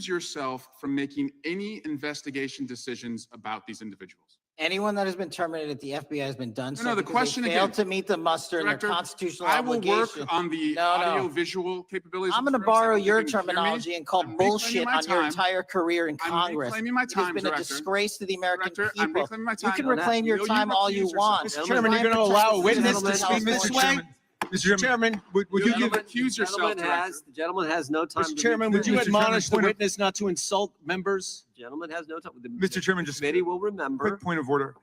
recuse yourself from making any investigation decisions about these individuals? Anyone that has been terminated at the FBI has been done so the because question they failed again, to meet the muster in their Director, constitutional I will obligation. work on the No. audio-visual capabilities. I'm of going to this room. borrow Second, your you can hear me. terminology and call I'm reclaiming bullshit my on your time. entire career in I'm Congress. reclaiming my It has time, been a Director. disgrace to the American Director, I'm people. reclaiming my You time. can Will reclaim your you time all recuse you yourself? want. Mr. Chairman, you're going to allow a witness to speak this way? Mr. Chairman, would you give Recuse yourself, Director. The gentleman has no time. Mr. Chairman, would you Mr. admonish the Chairman, witness not to insult members? The gentleman has no time. Mr. Chairman, just Committee will remember. quick point of order.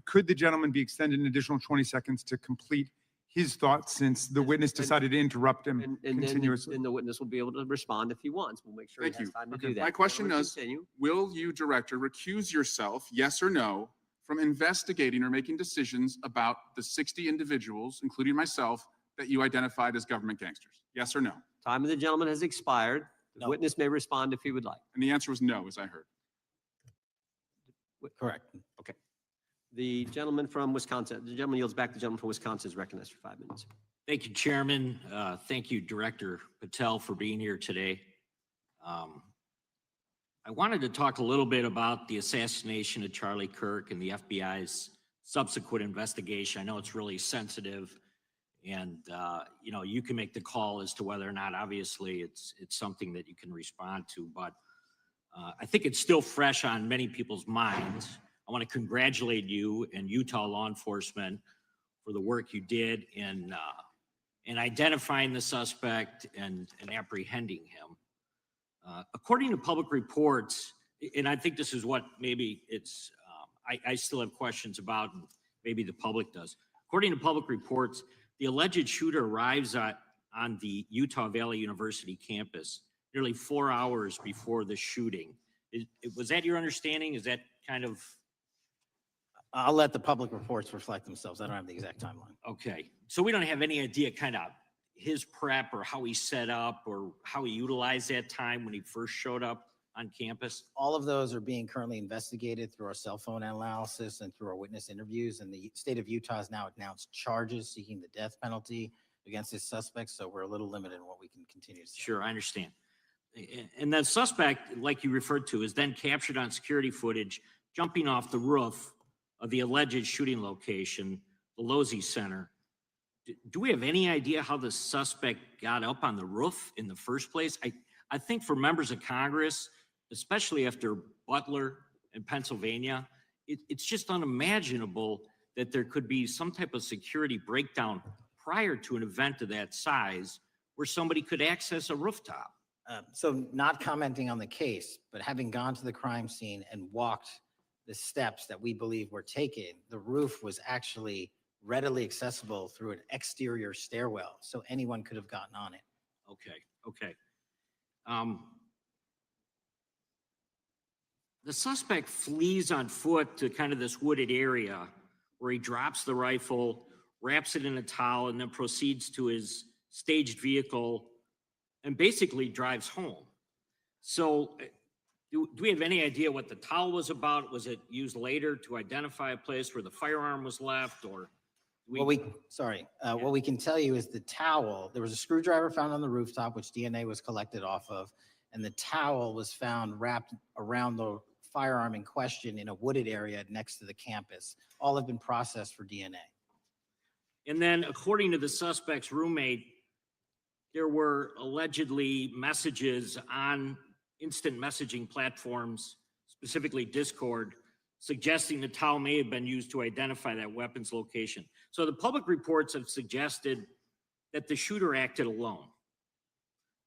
Could the gentleman be extended an additional 20 seconds to complete his thoughts since the witness decided to interrupt him continuously? And the witness will be able to respond if he wants. We'll make sure he Thank has you. time to Okay. do that. My question Gentlemen, is, continue. will you, Director, recuse yourself, yes or no, from investigating or making decisions about the 60 individuals, including myself, that you identified as government gangsters? Yes or no? Time of the gentleman has expired. The No. witness may respond if he would like. And the answer was no, as I heard. Correct. Okay. The gentleman from Wisconsin, the gentleman yields back. The gentleman from Wisconsin is recognized for 5 minutes. Thank you, Chairman. Thank you, Director Patel, for being here today. I wanted to talk a little bit about the assassination of Charlie Kirk and the FBI's subsequent investigation. I know it's really sensitive, and you can make the call as to whether or not, obviously, it's something that you can respond to, but I think it's still fresh on many people's minds. I want to congratulate you and Utah law enforcement for the work you did in identifying the suspect and apprehending him. According to public reports, and I think this is what maybe it's, I still have questions about, and maybe the public does. According to public reports, the alleged shooter arrives on the Utah Valley University campus nearly 4 hours before the shooting. Was that your understanding? Is that kind of? I'll let the public reports reflect themselves. I don't have the exact timeline. Okay. So we don't have any idea kind of his prep or how he set up or how he utilized that time when he first showed up on campus? All of those are being currently investigated through our cell phone analysis and through our witness interviews. And the state of Utah has now announced charges seeking the death penalty against this suspect. So we're a little limited in what we can continue to say. Sure, I understand. And that suspect, like you referred to, is then captured on security footage jumping off the roof of the alleged shooting location, the Losey Center. Do we have any idea how the suspect got up on the roof in the first place? I think for members of Congress, especially after Butler in Pennsylvania, it's just unimaginable that there could be some type of security breakdown prior to an event of that size where somebody could access a rooftop. So not commenting on the case, but having gone to the crime scene and walked the steps that we believe were taken, the roof was actually readily accessible through an exterior stairwell. So anyone could have gotten on it. Okay. The suspect flees on foot to kind of this wooded area where he drops the rifle, wraps it in a towel, and then proceeds to his staged vehicle and basically drives home. So do we have any idea what the towel was about? Was it used later to identify a place where the firearm was left, or? What we can tell you is the towel, there was a screwdriver found on the rooftop, which DNA was collected off of, and the towel was found wrapped around the firearm in question in a wooded area next to the campus. All have been processed for DNA. And then according to the suspect's roommate, there were allegedly messages on instant messaging platforms, specifically Discord, suggesting the towel may have been used to identify that weapon's location. So the public reports have suggested that the shooter acted alone.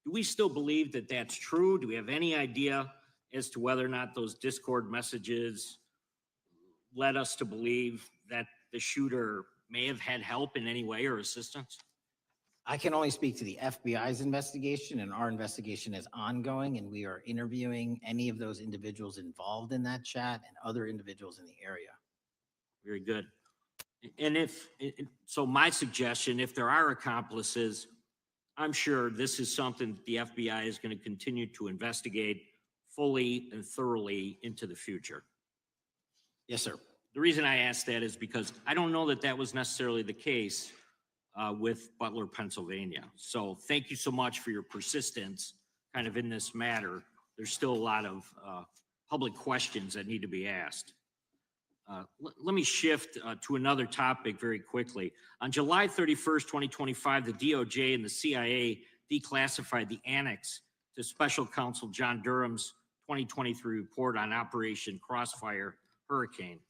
Do we still believe that that's true? Do we have any idea as to whether or not those Discord messages led us to believe that the shooter may have had help in any way or assistance? I can only speak to the FBI's investigation, and our investigation is ongoing, and we are interviewing any of those individuals involved in that chat and other individuals in the area. Very good. And so my suggestion, if there are accomplices, I'm sure this is something that the FBI is going to continue to investigate fully and thoroughly into the future. Yes, sir. The reason I ask that is because I don't know that that was necessarily the case with Butler, Pennsylvania. So thank you so much for your persistence kind of in this matter. there's still a lot of public questions that need to be asked. Let me shift to another topic very quickly. On July 31st, 2025, the DOJ and the CIA declassified the annex to Special Counsel John Durham's 2023 report on Operation Crossfire Hurricane.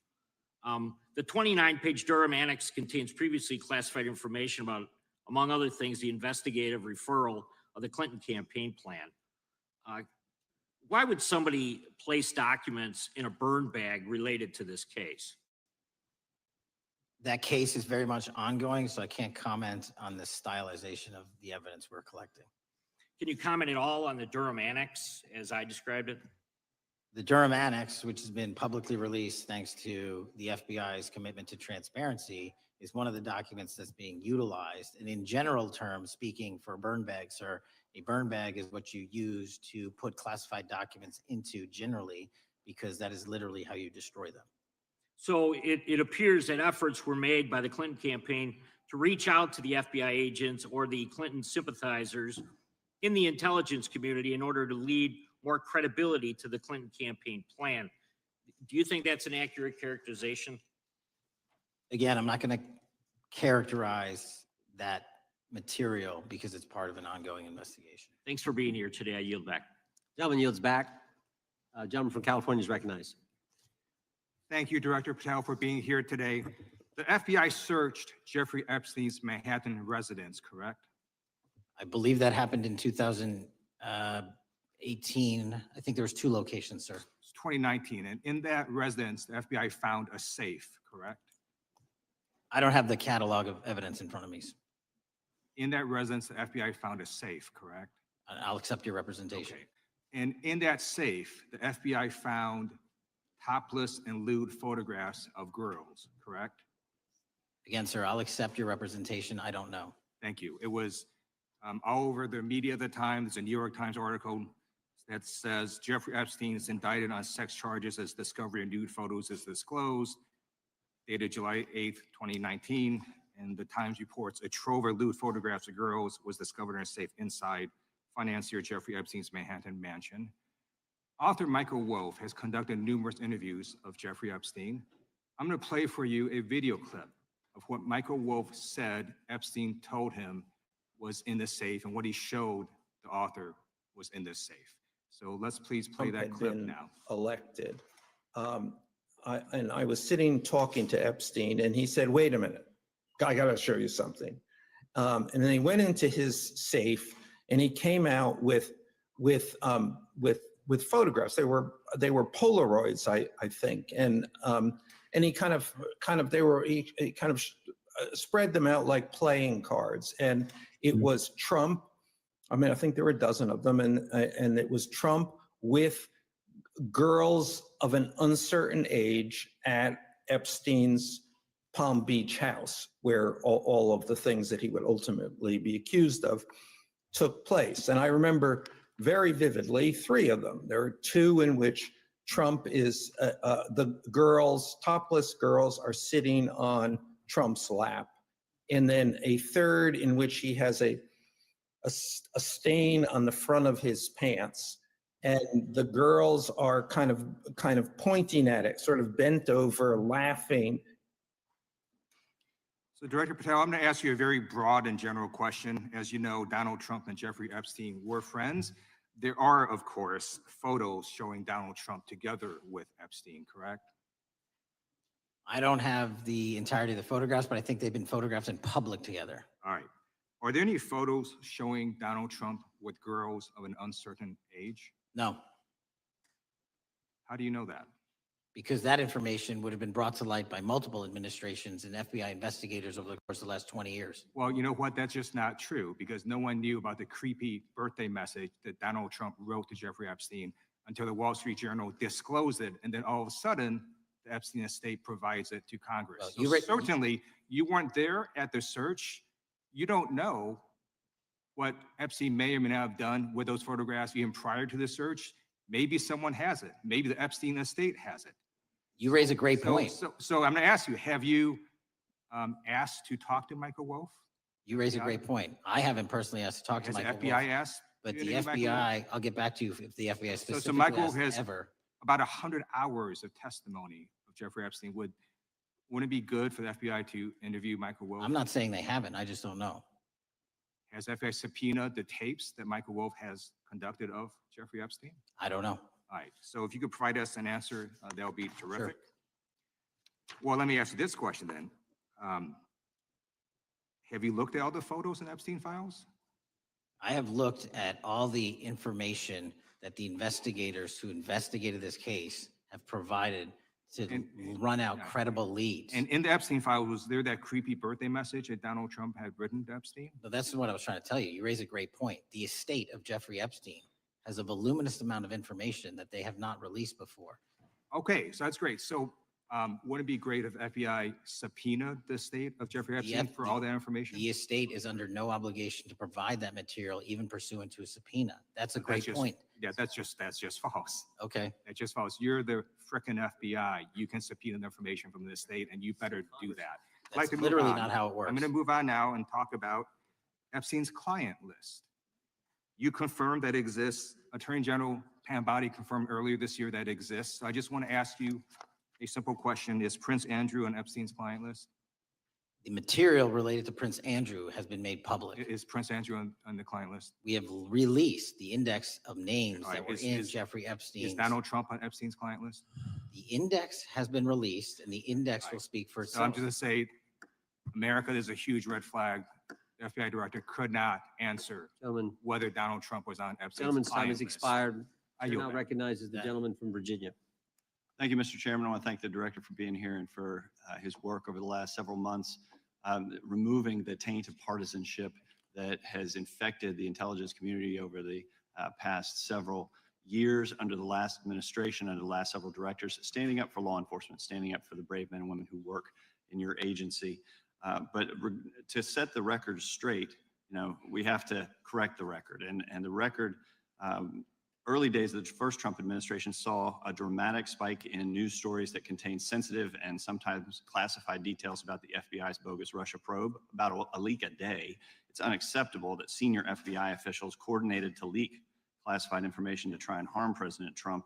The 29-page Durham Annex contains previously classified information about, among other things, the investigative referral of the Clinton campaign plan. Why would somebody place documents in a burn bag related to this case? That case is very much ongoing, so I can't comment on the stylization of the evidence we're collecting. Can you comment at all on the Durham Annex as I described it? The Durham Annex, which has been publicly released thanks to the FBI's commitment to transparency, is one of the documents that's being utilized. And in general terms, speaking for a burn bag, sir, a burn bag is what you use to put classified documents into generally, because that is literally how you destroy them. So it appears that efforts were made by the Clinton campaign to reach out to the FBI agents or the Clinton sympathizers in the intelligence community in order to lead more credibility to the Clinton campaign plan. Do you think that's an accurate characterization? Again, I'm not going to characterize that material because it's part of an ongoing investigation. Thanks for being here today. I yield back. Gentleman yields back. Gentleman from California is recognized. Thank you, Director Patel, for being here today. The FBI searched Jeffrey Epstein's Manhattan residence, correct? I believe that happened in 2018. I think there was 2 locations, sir. It's 2019, and in that residence, the FBI found a safe, correct? I don't have the catalog of evidence in front of me. In that residence, the FBI found a safe, correct? I'll accept your representation. Okay. And in that safe, the FBI found topless and lewd photographs of girls, correct? Again, sir, I'll accept your representation. I don't know. Thank you. It was all over the media at the time. There's a New York Times article that says Jeffrey Epstein is indicted on sex charges as discovery of nude photos is disclosed, dated July 8th, 2019. And the Times reports a trove of lewd photographs of girls was discovered in a safe inside financier Jeffrey Epstein's Manhattan mansion. Author Michael Wolff has conducted numerous interviews of Jeffrey Epstein. I'm going to play for you a video clip of what Michael Wolff said Epstein told him was in the safe and what he showed the author was in this safe. So let's please play that clip now. Elected. And I was sitting talking to Epstein and he said, wait a minute, I got to show you something. And then he went into his safe and he came out with photographs. They were Polaroids, I think. And he kind of spread them out like playing cards. And it was Trump. I mean, I think there were a dozen of them. And it was Trump with girls of an uncertain age at Epstein's Palm Beach house, where all of the things that he would ultimately be accused of took place. And I remember very vividly 3 of them. There are 2 in which Trump is, the girls, topless girls are sitting on Trump's lap. And then a 3rd in which he has a stain on the front of his pants. And the girls are kind of pointing at it, sort of bent over, laughing. So Director Patel, I'm going to ask you a very broad and general question. As you know, Donald Trump and Jeffrey Epstein were friends. There are, of course, photos showing Donald Trump together with Epstein, correct? I don't have the entirety of the photographs, but I think they've been photographed in public together. All right. Are there any photos showing Donald Trump with girls of an uncertain age? No, How do you know that? because that information would have been brought to light by multiple administrations and FBI investigators over the course of the last 20 years. Well, you know what? That's just not true, because no one knew about the creepy birthday message that Donald Trump wrote to Jeffrey Epstein until the Wall Street Journal disclosed it. And then all of a sudden, the Epstein estate provides it to Congress. Well, So certainly, you weren't there at the search. You don't know what Epstein may or may not have done with those photographs even prior to the search. Maybe someone has it. Maybe the Epstein estate has it. You raise a great point. So I'm going to ask you, have you asked to talk to Michael Wolff? You raise a great point. I haven't personally asked to talk to Has the Michael FBI Wolff. asked But You the interview Michael Wolff? FBI, I'll get back to you if the FBI So specifically Michael asked has ever. about 100 hours of testimony of Jeffrey Epstein. Wouldn't it be good for the FBI to interview Michael Wolff? I'm not saying they haven't, I just don't know. Has FBI subpoenaed the tapes that Michael Wolff has conducted of Jeffrey Epstein? I don't know. All right, so if you could provide us an answer, that would be terrific. Well, let me ask you this question then. Have you looked at all the photos in Epstein files? I have looked at all the information that the investigators who investigated this case have provided to And- run out yeah. credible leads. And in the Epstein file, was there that creepy birthday message that Donald Trump had written to Epstein? So that's what I was trying to tell you. You raise a great point. The estate of Jeffrey Epstein has a voluminous amount of information that they have not released before. Okay, so that's great. So would it be great if FBI subpoenaed the estate of Jeffrey Epstein for all that information? The estate is under no obligation to provide that material, even pursuant to a subpoena. That's a That's great just- point. Yeah, that's just false. Okay. That's just false. You're the frickin' FBI. You can subpoena the information from the estate, and you better do that. I'd like That's to move literally on. not how it works. I'm going to move on now and talk about Epstein's client list. You confirmed that exists. Attorney General Pam Bondi confirmed earlier this year that exists. So I just want to ask you a simple question. Is Prince Andrew on Epstein's client list? The material related to Prince Andrew has been made public. Is Prince Andrew on the client list? We have released the index of names All right, that were is- in is- Jeffrey Epstein's. Is Donald Trump on Epstein's client list? The index has been released and the index will speak for So I'm itself. just going to say, America, there's a huge red flag. The FBI director could not answer Gentlemen, whether Donald Trump was on Epstein's gentleman's time client has list. expired. I Chair yield now back. recognizes the That- gentleman from Virginia. Thank you, Mr. Chairman. I want to thank the director for being here and for his work over the last several months, removing the taint of partisanship that has infected the intelligence community over the past several years under the last administration, under the last several directors, standing up for law enforcement, standing up for the brave men and women who work in your agency. But to set the record straight, we have to correct the record. And the record, early days of the first Trump administration saw a dramatic spike in news stories that contained sensitive and sometimes classified details about the FBI's bogus Russia probe, about a leak a day. It's unacceptable that senior FBI officials coordinated to leak classified information to try and harm President Trump.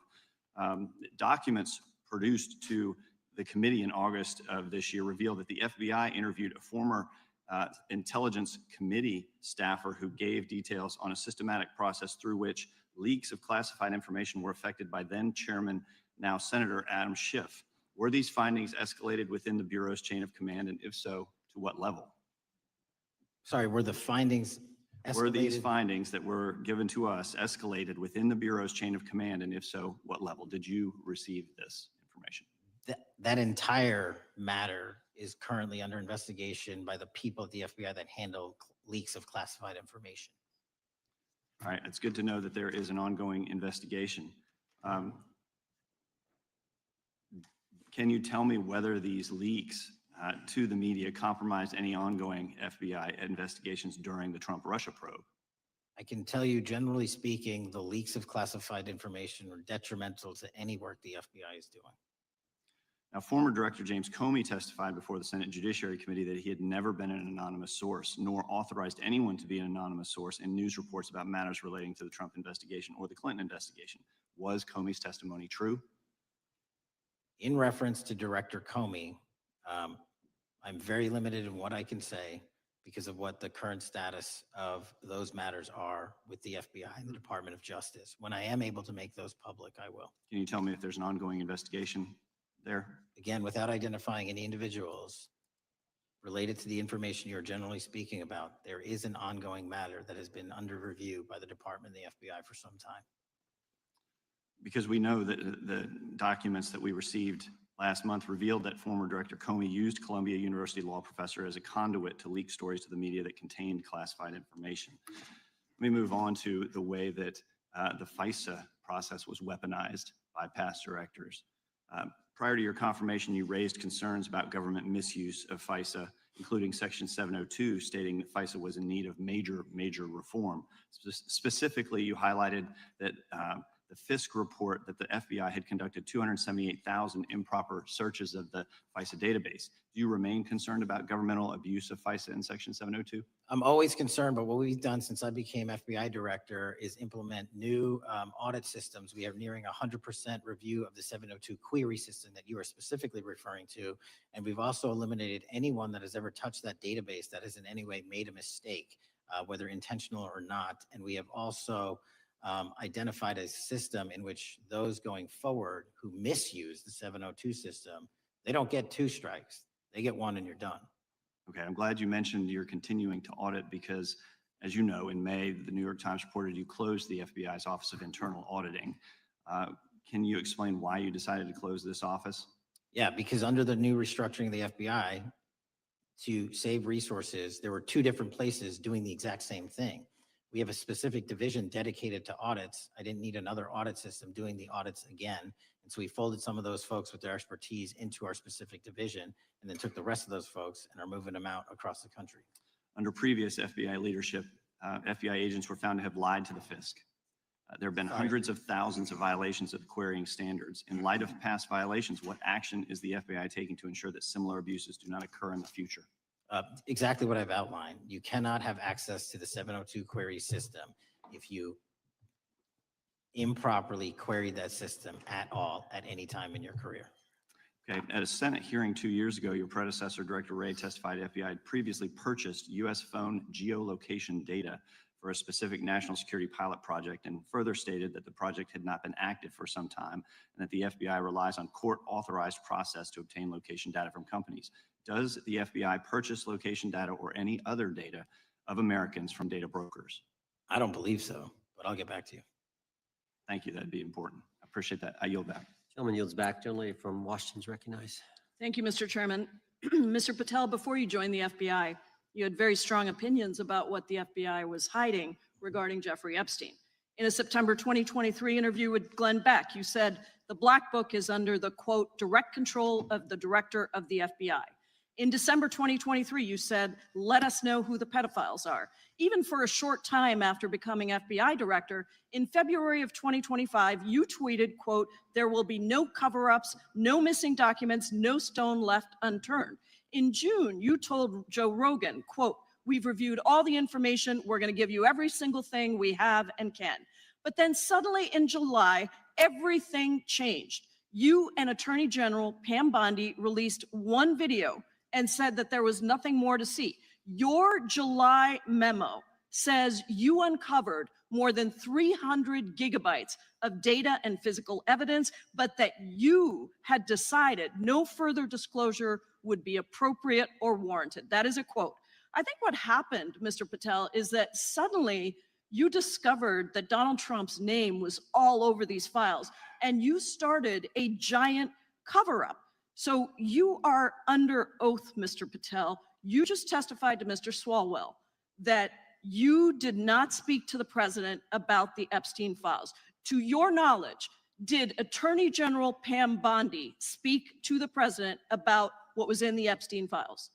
Documents produced to the committee in August of this year revealed that the FBI interviewed a former intelligence committee staffer who gave details on a systematic process through which leaks of classified information were affected by then Chairman, now Senator Adam Schiff. Were these findings escalated within the Bureau's chain of command, and if so, to what level? Sorry, were the findings Were these escalated? findings that were given to us escalated within the Bureau's chain of command, and if so, what level? Did you receive this information? That entire matter is currently under investigation by the people at the FBI that handle leaks of classified information. All right, it's good to know that there is an ongoing investigation. Can you tell me whether these leaks to the media compromised any ongoing FBI investigations during the Trump-Russia probe? I can tell you, generally speaking, the leaks of classified information were detrimental to any work the FBI is doing. Now, former Director James Comey testified before the Senate Judiciary Committee that he had never been an anonymous source, nor authorized anyone to be an anonymous source in news reports about matters relating to the Trump investigation or the Clinton investigation. Was Comey's testimony true? In reference to Director Comey, I'm very limited in what I can say because of what the current status of those matters are with the FBI and the Department of Justice. When I am able to make those public, I will. Can you tell me if there's an ongoing investigation there? Again, without identifying any individuals related to the information you're generally speaking about, there is an ongoing matter that has been under review by the Department and the FBI for some time. Because we know that the documents that we received last month revealed that former Director Comey used Columbia University law professor as a conduit to leak stories to the media that contained classified information. Let me move on to the way that the FISA process was weaponized by past directors. Prior to your confirmation, you raised concerns about government misuse of FISA, including Section 702, stating that FISA was in need of major reform. Specifically, you highlighted that the Fisk report that the FBI had conducted 278,000 improper searches of the FISA database. Do you remain concerned about governmental abuse of FISA in Section 702? I'm always concerned, but what we've done since I became FBI director is implement new audit systems. We are nearing 100% review of the 702 query system that you are specifically referring to. And we've also eliminated anyone that has ever touched that database that has in any way made a mistake, whether intentional or not. And we have also identified a system in which those going forward who misuse the 702 system, they don't get 2 strikes. They get 1 and you're done. Okay, I'm glad you mentioned you're continuing to audit because, as you know, in May, the New York Times reported you closed the FBI's Office of Internal Auditing. Can you explain why you decided to close this office? Yeah, because under the new restructuring of the FBI, to save resources, there were 2 different places doing the exact same thing. We have a specific division dedicated to audits. I didn't need another audit system doing the audits again. And so we folded some of those folks with their expertise into our specific division and then took the rest of those folks and are moving them out across the country. Under previous FBI leadership, FBI agents were found to have lied to the Fisk. There have been hundreds of thousands of violations of querying standards. In light of past violations, what action is the FBI taking to ensure that similar abuses do not occur in the future? Exactly what I've outlined. You cannot have access to the 702 query system if you improperly queried that system at all at any time in your career. Okay, at a Senate hearing 2 years ago, your predecessor, Director Wray, testified FBI had previously purchased U.S. phone geolocation data for a specific national security pilot project and further stated that the project had not been active for some time and that the FBI relies on court-authorized process to obtain location data from companies. Does the FBI purchase location data or any other data of Americans from data brokers? I don't believe so, but I'll get back to you. Thank you. That'd be important. I appreciate that. I yield back. Gentleman yields back. Gentleman from Washington is recognized. Thank you, Mr. Chairman. Mr. Patel, before you joined the FBI, you had very strong opinions about what the FBI was hiding regarding Jeffrey Epstein. In a September 2023 interview with Glenn Beck, you said the Black Book is under the, quote, direct control of the director of the FBI. In December 2023, you said, let us know who the pedophiles are. Even for a short time after becoming FBI director, in February of 2025, you tweeted, quote, there will be no cover-ups, no missing documents, no stone left unturned. In June, you told Joe Rogan, quote, we've reviewed all the information. We're going to give you every single thing we have and can. But then suddenly in July, everything changed. You and Attorney General Pam Bondi released one video and said that there was nothing more to see. Your July memo says you uncovered more than 300 gigabytes of data and physical evidence, but that you had decided no further disclosure would be appropriate or warranted. That is a quote. I think what happened, Mr. Patel, is that suddenly you discovered that Donald Trump's name was all over these files, and you started a giant cover-up. So you are under oath, Mr. Patel. You just testified to Mr. Swalwell that you did not speak to the president about the Epstein files. To your knowledge, did Attorney General Pam Bondi speak to the president about what was in the Epstein files?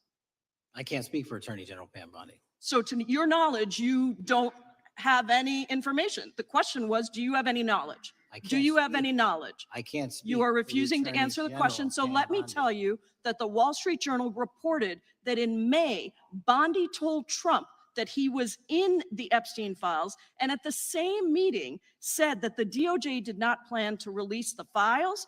I can't speak for Attorney General Pam Bondi. So to your knowledge, you don't have any information. The question was, do you have any knowledge? Do you have any knowledge? I can't speak. You are for the refusing to Attorney answer the General, question. So Pam let me Bondi. tell you that the Wall Street Journal reported that in May, Bondi told Trump that he was in the Epstein files, and at the same meeting said that the DOJ did not plan to release the files.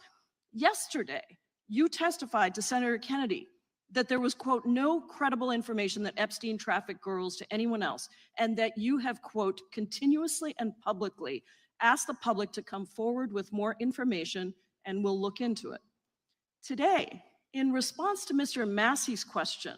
Yesterday, you testified to Senator Kennedy that there was, quote, no credible information that Epstein trafficked girls to anyone else, and that you have, quote, continuously and publicly asked the public to come forward with more information, and we'll look into it. Today, in response to Mr. Massey's question,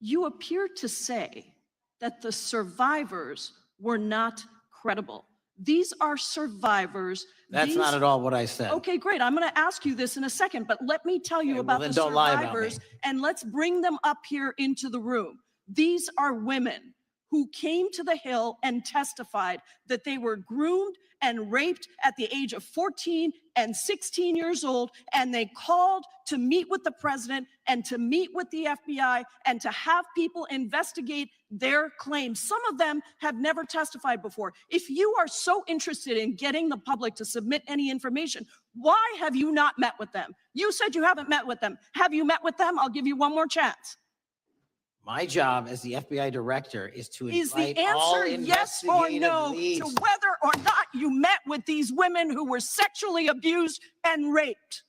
you appear to say that the survivors were not credible. These are survivors. That's not at all what I said. Okay, great. I'm going to ask you this in a second, but let me tell you Okay, well, about then the don't lie about survivors, me. and let's bring them up here into the room. These are women who came to the Hill and testified that they were groomed and raped at the age of 14 and 16 years old, and they called to meet with the president and to meet with the FBI and to have people investigate their claims. Some of them have never testified before. If you are so interested in getting the public to submit any information, why have you not met with them? You said you haven't met with them. Have you met with them? I'll give you one more chance. My job as the FBI director is to Is the invite all answer yes or investigative no leads. to whether or not you met with these women who were sexually abused and raped?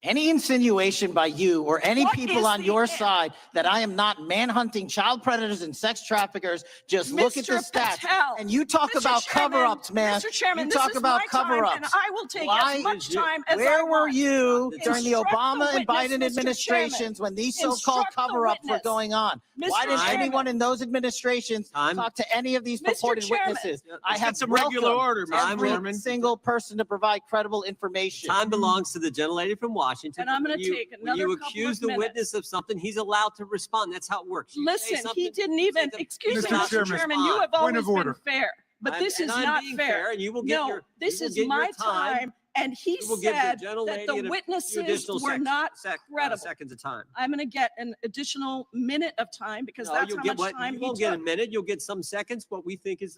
Any insinuation by you or any What people is on the your an- side that I am not manhunting child predators and sex traffickers, just look at the Mr. stats. Patel, And you talk Mr. about Chairman, cover-ups, man. Mr. Chairman, You this talk is about my time, cover-ups. and I will take Why as much did you- time as I Where were want. you during the Instruct the Obama and witness, Biden Mr. administrations Chairman. when these so-called Instruct the cover-ups were witness. going on? Mr. Why didn't Chairman. anyone in those administrations Time. talk to any of these Mr. purported Chairman. witnesses? Yeah, I let's have get some regular welcomed order, Mr. every Chairman. single person to provide credible information. Time belongs to the gentlelady from Washington. And I'm When gonna you- take When you another couple accuse of the minutes. witness of something, he's allowed to respond. That's how it works. You say Listen, he something, didn't you say even, something, excuse me, Mr. Mr. Chairman, Chairman, you have point always of been order. fair, but I'm- this and is I'm not being fair. and you will get No, your- this you will is get your my time. time, and he You will give the said that gentlelady the a few witnesses additional were not credible. seconds of time. I'm gonna get an additional minute of time because No, that's you'll how get much what, time you he won't get a took. minute, you'll get some seconds, what we think is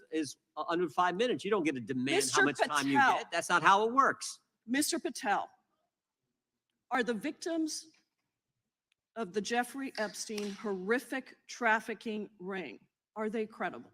under 5 minutes. You don't get to demand how Mr. much time you Patel. get. That's not how it works. Mr. Patel, are the victims of the Jeffrey Epstein horrific trafficking ring, are they credible?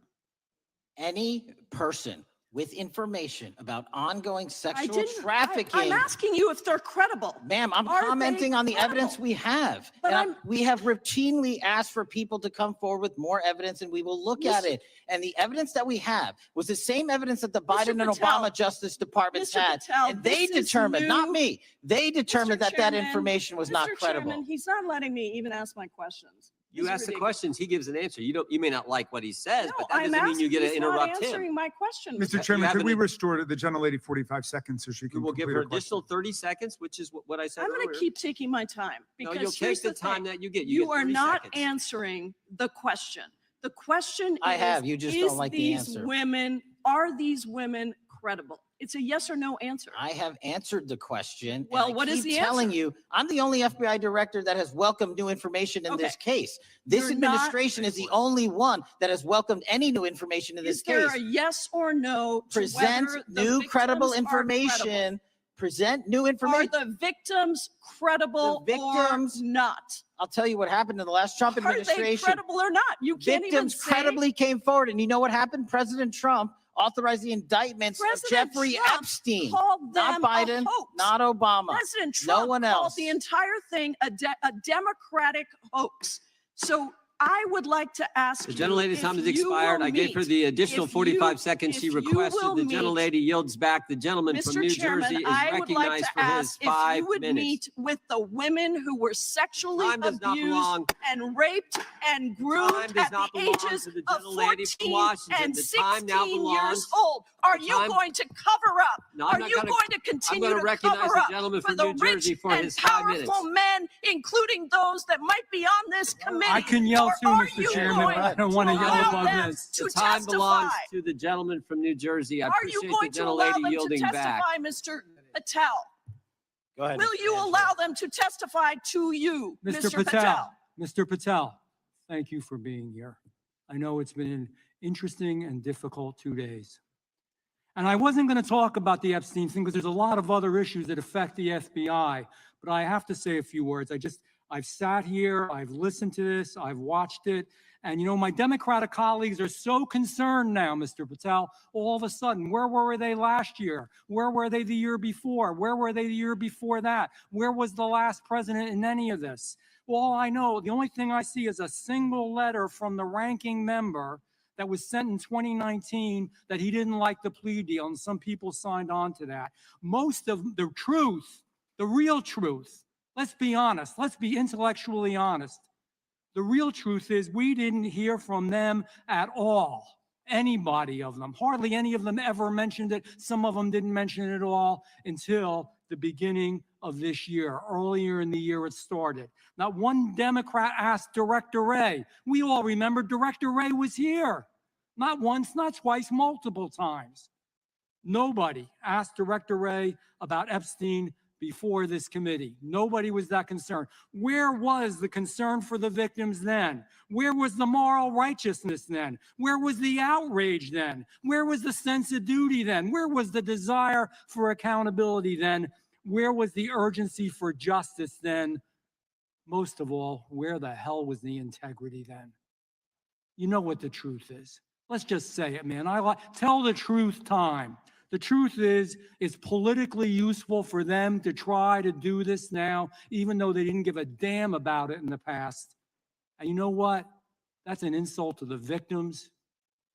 Any person with information about ongoing I sexual didn't, trafficking. I'm asking you if they're credible. Ma'am, I'm Are they commenting on the evidence credible? we have. But And we have routinely asked for people to come forward with more evidence and we will look at Mr. it. And the evidence that we have was the same evidence that the Mr. Biden and Patel, Obama Justice Departments Mr. had. Patel, And they this is determined, not new. me, they determined Mr. that that Chairman, information was not Mr. credible. Chairman, he's not letting me even ask my questions. You This is ask the ridiculous. questions, he gives an answer. You may not like what he says, No, but that I'm doesn't mean you asking, get to he's not interrupt him. answering my question. Mr. You Chairman, could haven't- we restore the gentlelady 45 seconds so she We can will give complete her her question? additional 30 seconds, which is what I said I'm earlier. gonna keep taking my time No, because you'll here's take the the time thing. that you get. You get are 30 not seconds. answering the question. The question I is, have, you just don't like the these answer. women, are these women credible? It's a yes or no answer. I have answered the question. and Well, I what is keep the telling answer? you, I'm the only FBI director that has welcomed new information in this case. This You're not- administration is the only one that has welcomed any new information in this Is there case. a yes or no to Present whether the new credible victims are credible? information. Present new Are information. the victims credible The victims or not? I'll tell you what happened in the last Trump Are they administration. credible or not? You can't even Victims say. credibly came forward. And you know what happened? President Trump authorized the indictments of President Jeffrey Trump Epstein. called Not them a Biden, hoax. not Obama. President No Trump one called else. the entire thing a Democratic hoax. So I would like to ask The you gentlelady's if time has you expired. will I gave her meet- the additional if 45 you- seconds she if you requested. will The meet- gentlelady yields back. The gentleman from Mr. New Chairman, Jersey is I would like recognized to for his ask if 5 you would minutes. meet with the women who were sexually Time does not abused belong. and raped and Time groomed does at not the belong ages to the of gentlelady from 14 Washington. and The time now 16 belongs- years old. Are the you time- going to cover up? No, I'm Are not you gonna- going to I'm continue going to to recognize cover the up gentleman for from the New Jersey rich for and his 5 minutes. powerful men, including those that might be on this committee? I can yell Or too, are Mr. you Chairman, going but I don't want to yell allow above them this. to The time belongs testify? to the gentleman from New Jersey. I Are you appreciate the going to allow gentlelady them to yielding back. testify, Mr. Patel? Go ahead. Will Mr. you Angelo. allow them to testify to you, Mr. Patel, Mr. Patel, thank you for being here. I know it's been an interesting and difficult 2 days. And I wasn't going to talk about the Epstein thing because there's a lot of other issues that affect the FBI, but I have to say a few words. I've sat here, I've listened to this, I've watched it, and you know, my Democratic colleagues are so concerned now, Mr. Patel, all of a sudden. Where were they last year? Where were they the year before? Where were they the year before that? Where was the last president in any of this? All I know, the only thing I see is a single letter from the ranking member that was sent in 2019 that he didn't like the plea deal, and some people signed on to that. Most of the truth, the real truth, let's be honest, let's be intellectually honest. The real truth is we didn't hear from them at all. Anybody of them, hardly any of them ever mentioned it. Some of them didn't mention it at all until the beginning of this year. Earlier in the year it started. Not one Democrat asked Director Wray. We all remember Director Wray was here. Not once, not twice, multiple times. Nobody asked Director Wray about Epstein before this committee. Nobody was that concerned. Where was the concern for the victims then? Where was the moral righteousness then? Where was the outrage then? Where was the sense of duty then? Where was the desire for accountability then? Where was the urgency for justice then? Most of all, where the hell was the integrity then? You know what the truth is. Let's just say it, man. Tell the truth time. The truth is, it's politically useful for them to try to do this now, even though they didn't give a damn about it in the past. And you know what? That's an insult to the victims,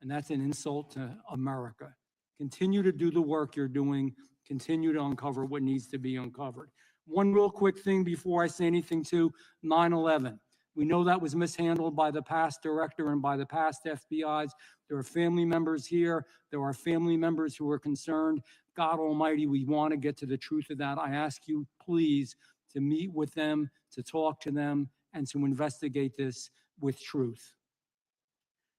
and that's an insult to America. Continue to do the work you're doing. Continue to uncover what needs to be uncovered. One real quick thing before I say anything to 9/11. We know that was mishandled by the past director and by the past FBIs. There are family members here. There are family members who are concerned. God Almighty, we want to get to the truth of that. I ask you, please, to meet with them, to talk to them, and to investigate this with truth.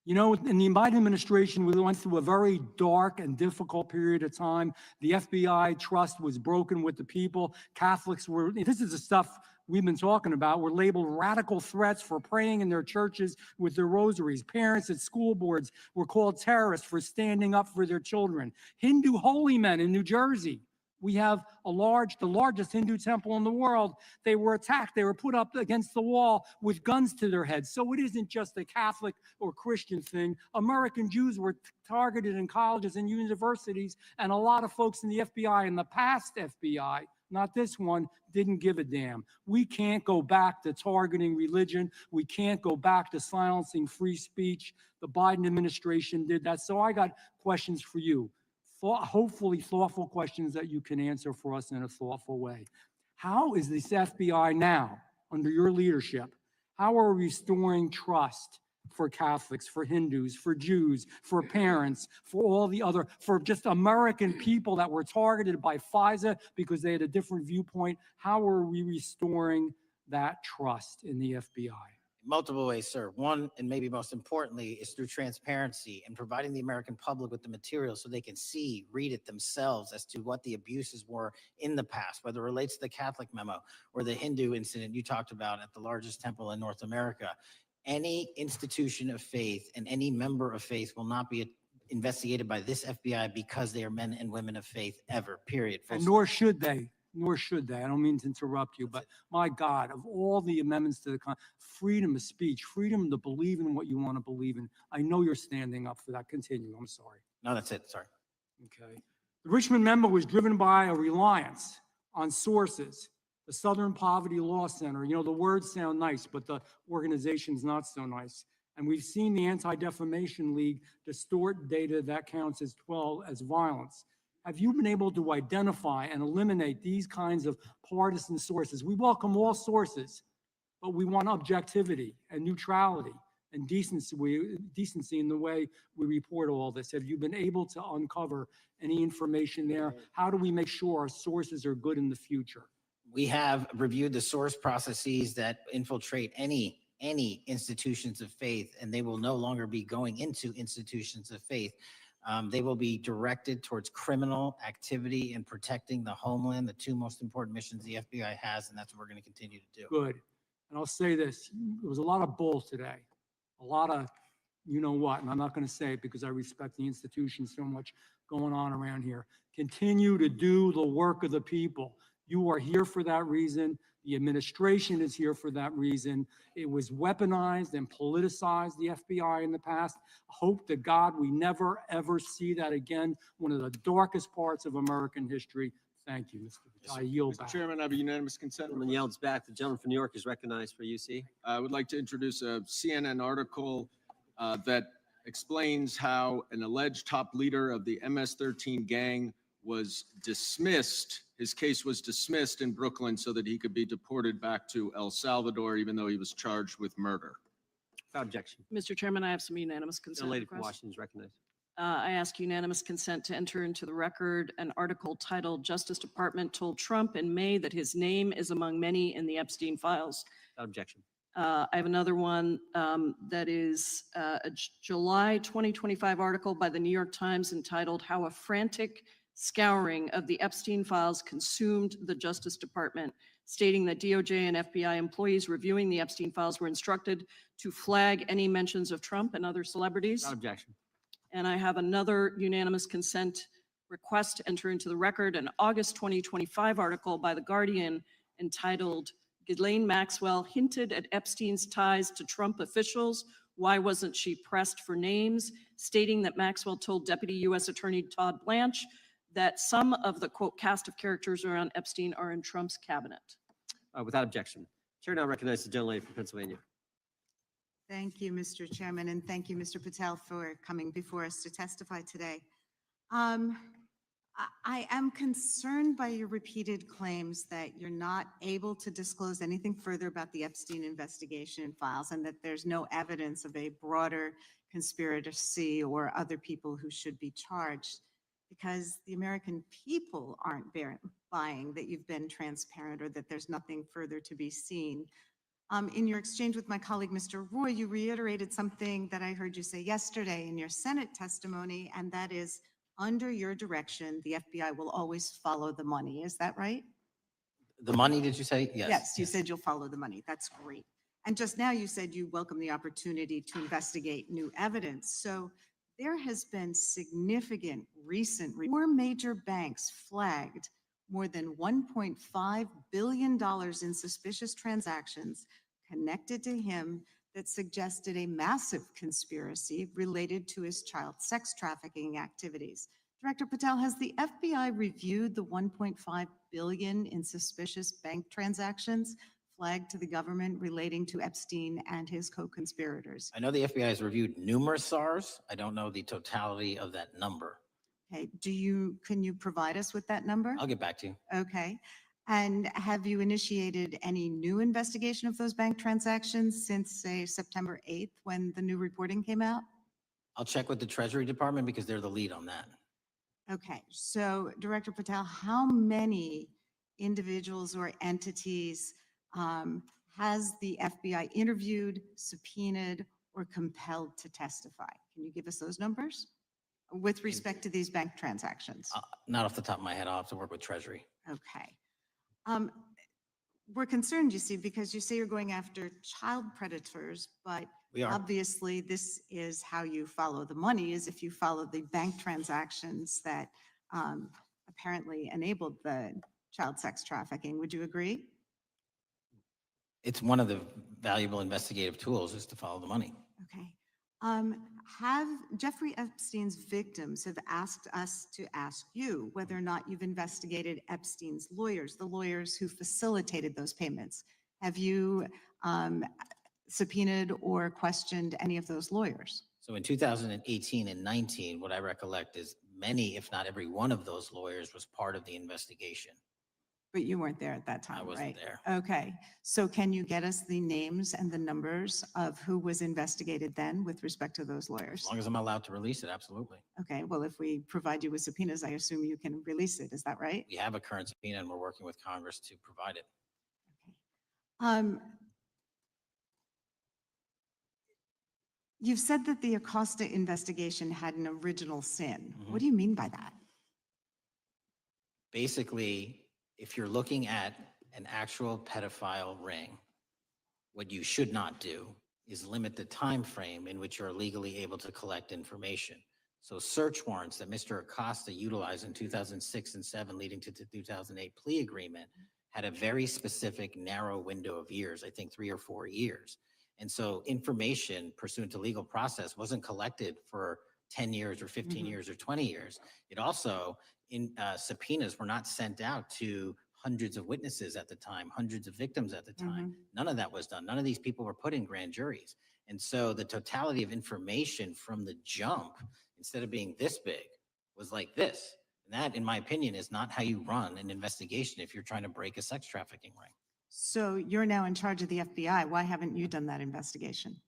You know, in the Biden administration, we went through a very dark and difficult period of time. The FBI trust was broken with the people. Catholics were, this is the stuff we've been talking about, were labeled radical threats for praying in their churches with their rosaries. Parents at school boards were called terrorists for standing up for their children. Hindu holy men in New Jersey. We have the largest Hindu temple in the world. They were attacked. They were put up against the wall with guns to their heads. So it isn't just a Catholic or Christian thing. American Jews were targeted in colleges and universities, and a lot of folks in the FBI, in the past FBI, not this one, didn't give a damn. We can't go back to targeting religion. We can't go back to silencing free speech. The Biden administration did that. So I got questions for you. Hopefully thoughtful questions that you can answer for us in a thoughtful way. How is this FBI now, under your leadership, how are we restoring trust for Catholics, for Hindus, for Jews, for parents, for all the other, for just American people that were targeted by FISA because they had a different viewpoint? How are we restoring that trust in the FBI? Multiple ways, sir. One, and maybe most importantly, is through transparency and providing the American public with the material so they can see, read it themselves as to what the abuses were in the past, whether it relates to the Catholic memo or the Hindu incident you talked about at the largest temple in North America. Any institution of faith and any member of faith will not be investigated by this FBI because they are men and women of faith ever, period. And nor should they. Nor should they. I don't mean to interrupt you, but my God, of all the amendments to the freedom of speech, freedom to believe in what you want to believe in, I know you're standing up for that. Continue. I'm sorry. No, that's it. Sorry. Okay. The Richmond memo was driven by a reliance on sources. The Southern Poverty Law Center, you know, the words sound nice, but the organization's not so nice. And we've seen the Anti-Defamation League distort data that counts as violence. Have you been able to identify and eliminate these kinds of partisan sources? We welcome all sources, but we want objectivity and neutrality and decency in the way we report all this. Have you been able to uncover any information there? How do we make sure our sources are good in the future? We have reviewed the source processes that infiltrate any institutions of faith, and they will no longer be going into institutions of faith. They will be directed towards criminal activity and protecting the homeland, the two most important missions the FBI has, and that's what we're going to continue to do. Good. And I'll say this, there was a lot of bull today, a lot of you know what, and I'm not going to say it because I respect the institution so much going on around here. Continue to do the work of the people. You are here for that reason. The administration is here for that reason. It was weaponized and politicized, the FBI, in the past. Hope to God we never, ever see that again. One of the darkest parts of American history. Thank you, Mr. I yield back. Mr. Chairman, I have a unanimous consent. Gentleman yields back. The gentleman from New York is recognized for UC. I would like to introduce a CNN article that explains how an alleged top leader of the MS-13 gang was dismissed. His case was dismissed in Brooklyn so that he could be deported back to El Salvador, even though he was charged with murder. Without objection. Mr. Chairman, I have some unanimous The consent lady from requests. Washington is recognized. I ask unanimous consent to enter into the record an article titled "Justice Department Told Trump in May that his name is among many in the Epstein files." Without objection. I have another one that is a July 2025 article by the New York Times entitled "How a Frantic scouring of the Epstein files consumed the Justice Department, stating that DOJ and FBI employees reviewing the Epstein files were instructed to flag any mentions of Trump and other celebrities. Without objection. And I have another unanimous consent request to enter into the record an August 2025 article by The Guardian entitled Ghislaine Maxwell Hinted at Epstein's Ties to Trump Officials. Why wasn't she pressed for names? Stating that Maxwell told Deputy U.S. Attorney Todd Blanche that some of the quote cast of characters around Epstein are in Trump's cabinet. Without objection. Chair now recognizes the gentlelady from Pennsylvania. Thank you, Mr. Chairman, and thank you, Mr. Patel, for coming before us to testify today. I am concerned by your repeated claims that you're not able to disclose anything further about the Epstein investigation files and that there's no evidence of a broader conspiracy or other people who should be charged, because the American people aren't buying that you've been transparent or that there's nothing further to be seen. In your exchange with my colleague, Mr. Roy, you reiterated something that I heard you say yesterday in your Senate testimony, and that is, under your direction, the FBI will always follow the money. Is that right? The money, did you say? Yes. Yes, you said you'll follow the money. That's great. And just now you said you welcome the opportunity to investigate new evidence. So there has been significant recent, 4 major banks flagged more than $1.5 billion in suspicious transactions connected to him that suggested a massive conspiracy related to his child sex trafficking activities. Director Patel, has the FBI reviewed the $1.5 billion in suspicious bank transactions flagged to the government relating to Epstein and his co-conspirators? I know the FBI has reviewed numerous SARs. I don't know the totality of that number. Okay, can you provide us with that number? I'll get back to you. Okay. And have you initiated any new investigation of those bank transactions since, say, September 8th, when the new reporting came out? I'll check with the Treasury Department because they're the lead on that. Okay, so Director Patel, how many individuals or entities has the FBI interviewed, subpoenaed, or compelled to testify? Can you give us those numbers with respect to these bank transactions? Not off the top of my head. I'll have to work with Treasury. Okay. We're concerned, you see, because you say you're going after child predators, but We are. obviously this is how you follow the money, is if you follow the bank transactions that apparently enabled the child sex trafficking. Would you agree? It's one of the valuable investigative tools is to follow the money. Okay. Have Jeffrey Epstein's victims have asked us to ask you whether or not you've investigated Epstein's lawyers, the lawyers who facilitated those payments. Have you subpoenaed or questioned any of those lawyers? So in 2018 and 19, what I recollect is many, if not every one of those lawyers was part of the investigation. But you weren't there at that time, I right? wasn't there. Okay. So can you get us the names and the numbers of who was investigated then with respect to those lawyers? As long as I'm allowed to release it, absolutely. Okay. Well, if we provide you with subpoenas, I assume you can release it. Is that right? We have a current subpoena and we're working with Congress to provide it. You've said that the Acosta investigation had an original sin. Mhm. What do you mean by that? Basically, if you're looking at an actual pedophile ring, what you should not do is limit the time frame in which you're legally able to collect information. So search warrants that Mr. Acosta utilized in 2006 and 7 leading to the 2008 plea agreement had a very specific narrow window of years, I think 3 or 4 years. And so information pursuant to legal process wasn't collected for 10 years or 15 years or 20 years. It also, subpoenas were not sent out to hundreds of witnesses at the time, hundreds of victims at the time. None of that was done. None of these people were put in grand juries. And so the totality of information from the jump, instead of being this big, was like this. And that, in my opinion, is not how you run an investigation if you're trying to break a sex trafficking ring. So you're now in charge of the FBI. Why haven't you done that investigation?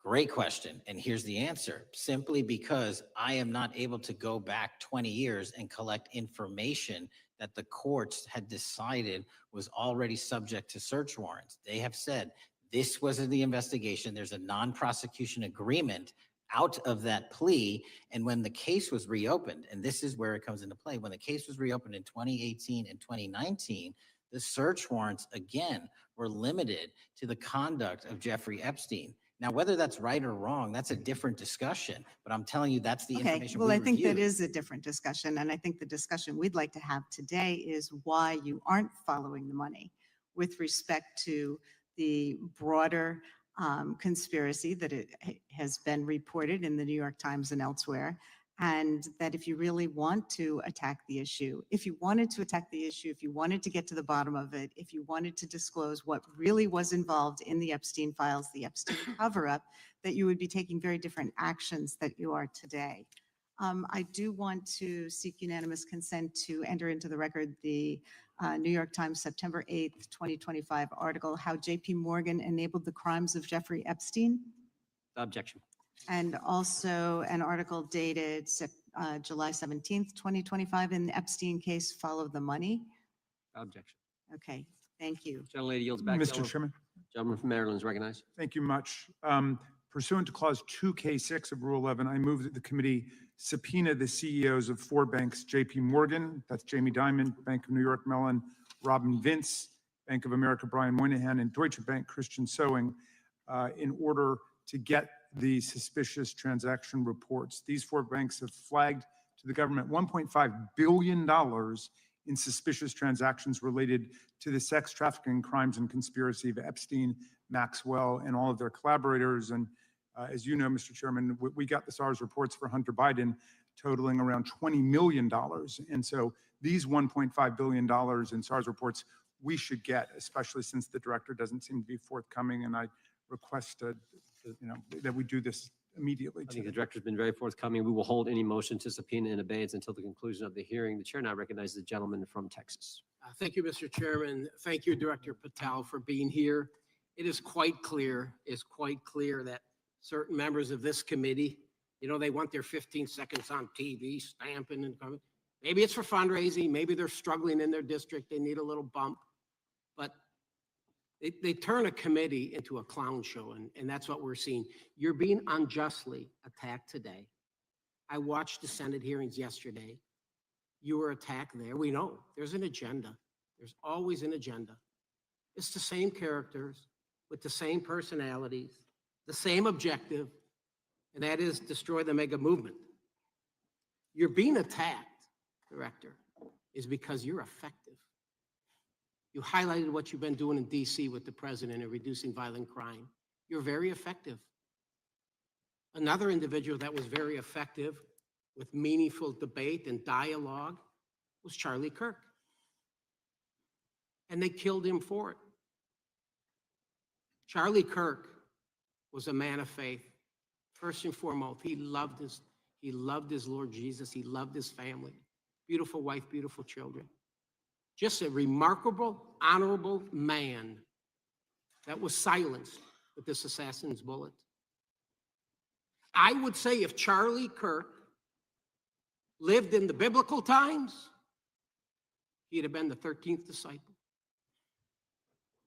Great question. And here's the answer. Simply because I am not able to go back 20 years and collect information that the courts had decided was already subject to search warrants. They have said this was in the investigation. There's a non-prosecution agreement out of that plea. And when the case was reopened, and this is where it comes into play, when the case was reopened in 2018 and 2019, the search warrants again were limited to the conduct of Jeffrey Epstein. Now, whether that's right or wrong, that's a different discussion, but I'm telling you, that's the Okay, information well, we I think that reviewed. is a different discussion, and I think the discussion we'd like to have today is why you aren't following the money with respect to the broader conspiracy that it has been reported in the New York Times and elsewhere, and that if you really want to attack the issue, if you wanted to attack the issue, if you wanted to get to the bottom of it, if you wanted to disclose what really was involved in the Epstein files, the Epstein cover-up, that you would be taking very different actions that you are today. I do want to seek unanimous consent to enter into the record the New York Times, September 8th, 2025 article, How JP Morgan Enabled the Crimes of Jeffrey Epstein. Objection. And also an article dated July 17th, 2025 in the Epstein case, Follow the Money. Objection. Okay, thank you. Gentlelady yields back. Mr. Chairman, Gentleman from Maryland is recognized. thank you much. Pursuant to Clause 2K6 of Rule 11, I move that the committee subpoena the CEOs of 4 banks, JP Morgan, that's Jamie Dimon, Bank of New York Mellon, Robin Vince, Bank of America, Brian Moynihan, and Deutsche Bank, Christian Sewing, in order to get the suspicious transaction reports. These 4 banks have flagged to the government $1.5 billion in suspicious transactions related to the sex trafficking crimes and conspiracy of Epstein, Maxwell, and all of their collaborators. And as you know, Mr. Chairman, we got the SARS reports for Hunter Biden totaling around $20 million. And so these $1.5 billion in SARS reports we should get, especially since the director doesn't seem to be forthcoming. And I request that we do this immediately. I think the director's been very forthcoming. We will hold any motion to subpoena in abeyance until the conclusion of the hearing. The chair now recognizes the gentleman from Texas. Thank you, Mr. Chairman. Thank you, Director Patel, for being here. It is quite clear that certain members of this committee, they want their 15 seconds on TV stamping and coming. Maybe it's for fundraising. Maybe they're struggling in their district. They need a little bump. But they turn a committee into a clown show, and that's what we're seeing. You're being unjustly attacked today. I watched the Senate hearings yesterday. You were attacked there. We know there's an agenda. There's always an agenda. It's the same characters with the same personalities, the same objective, and that is destroy the mega movement. You're being attacked, Director, is because you're effective. You highlighted what you've been doing in DC with the president and reducing violent crime. You're very effective. Another individual that was very effective with meaningful debate and dialogue was Charlie Kirk. And they killed him for it. Charlie Kirk was a man of faith. First and foremost, he loved his Lord Jesus. He loved his family. Beautiful wife, beautiful children. Just a remarkable, honorable man that was silenced with this assassin's bullet. I would say if Charlie Kirk lived in the biblical times, he'd have been the 13th disciple.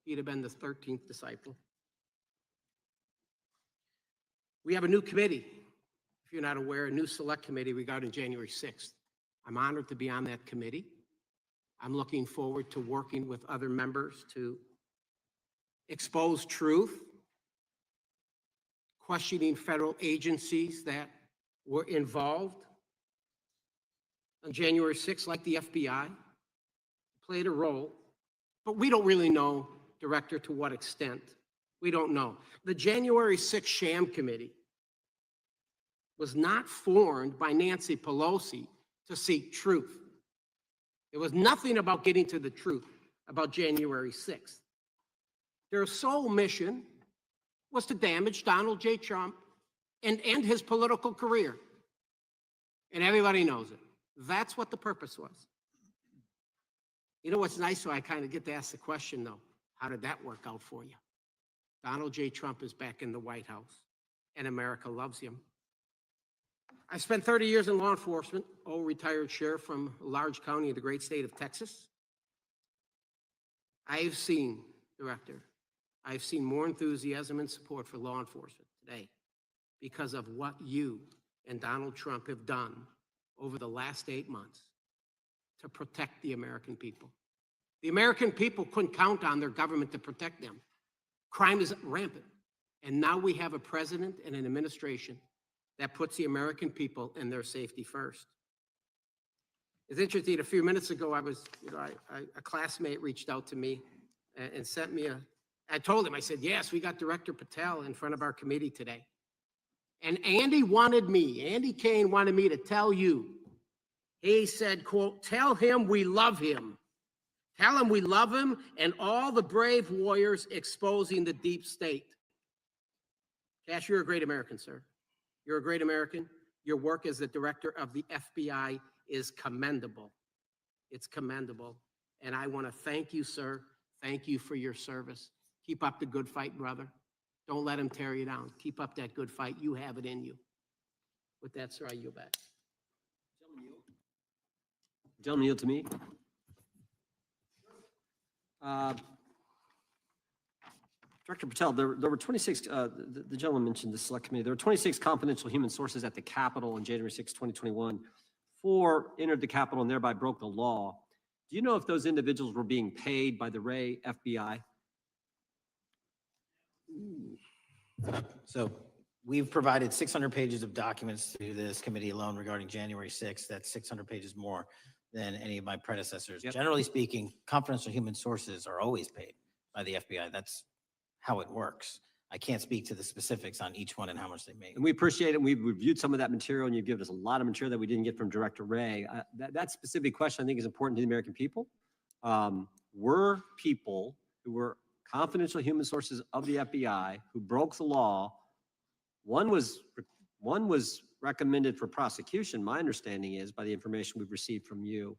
He'd have been the 13th disciple. We have a new committee, if you're not aware, a new select committee regarding January 6th. I'm honored to be on that committee. I'm looking forward to working with other members to expose truth, questioning federal agencies that were involved on January 6th, like the FBI, played a role, but we don't really know, Director, to what extent. We don't know. The January 6th sham committee was not formed by Nancy Pelosi to seek truth. It was nothing about getting to the truth about January 6th. Their sole mission was to damage Donald J. Trump and end his political career. And everybody knows it. That's what the purpose was. You know what's nice? So I kind of get to ask the question, though. How did that work out for you? Donald J. Trump is back in the White House, and America loves him. I spent 30 years in law enforcement, retired sheriff from a large county in the great state of Texas. I've seen, Director, I've seen more enthusiasm and support for law enforcement today because of what you and Donald Trump have done over the last 8 months to protect the American people. The American people couldn't count on their government to protect them. Crime is rampant. And now we have a president and an administration that puts the American people and their safety first. It's interesting, a few minutes ago, a classmate reached out to me and sent me I told him, I said, yes, we got Director Patel in front of our committee today. And Andy Kane wanted me to tell you, he said, quote, tell him we love him. Tell him we love him and all the brave warriors exposing the deep state. Cash, you're a great American, sir. You're a great American. Your work as the director of the FBI is commendable. It's commendable. And I want to thank you, sir. Thank you for your service. Keep up the good fight, brother. Don't let him tear you down. Keep up that good fight. You have it in you. With that, sir, I yield back. Gentlemen, yield to me. Director Patel, there were 26, the gentleman mentioned the select committee, there were 26 confidential human sources at the Capitol on January 6, 2021. 4 entered the Capitol and thereby broke the law. Do you know if those individuals were being paid by the Ray FBI? So we've provided 600 pages of documents to this committee alone regarding January 6th. That's 600 pages more than any of my predecessors. Yep. Generally speaking, confidential human sources are always paid by the FBI. That's how it works. I can't speak to the specifics on each one and how much they make. And we appreciate it. We've reviewed some of that material and you've given us a lot of material that we didn't get from Director Ray. That specific question I think is important to the American people. Were people who were confidential human sources of the FBI who broke the law, one was recommended for prosecution, my understanding is, by the information we've received from you.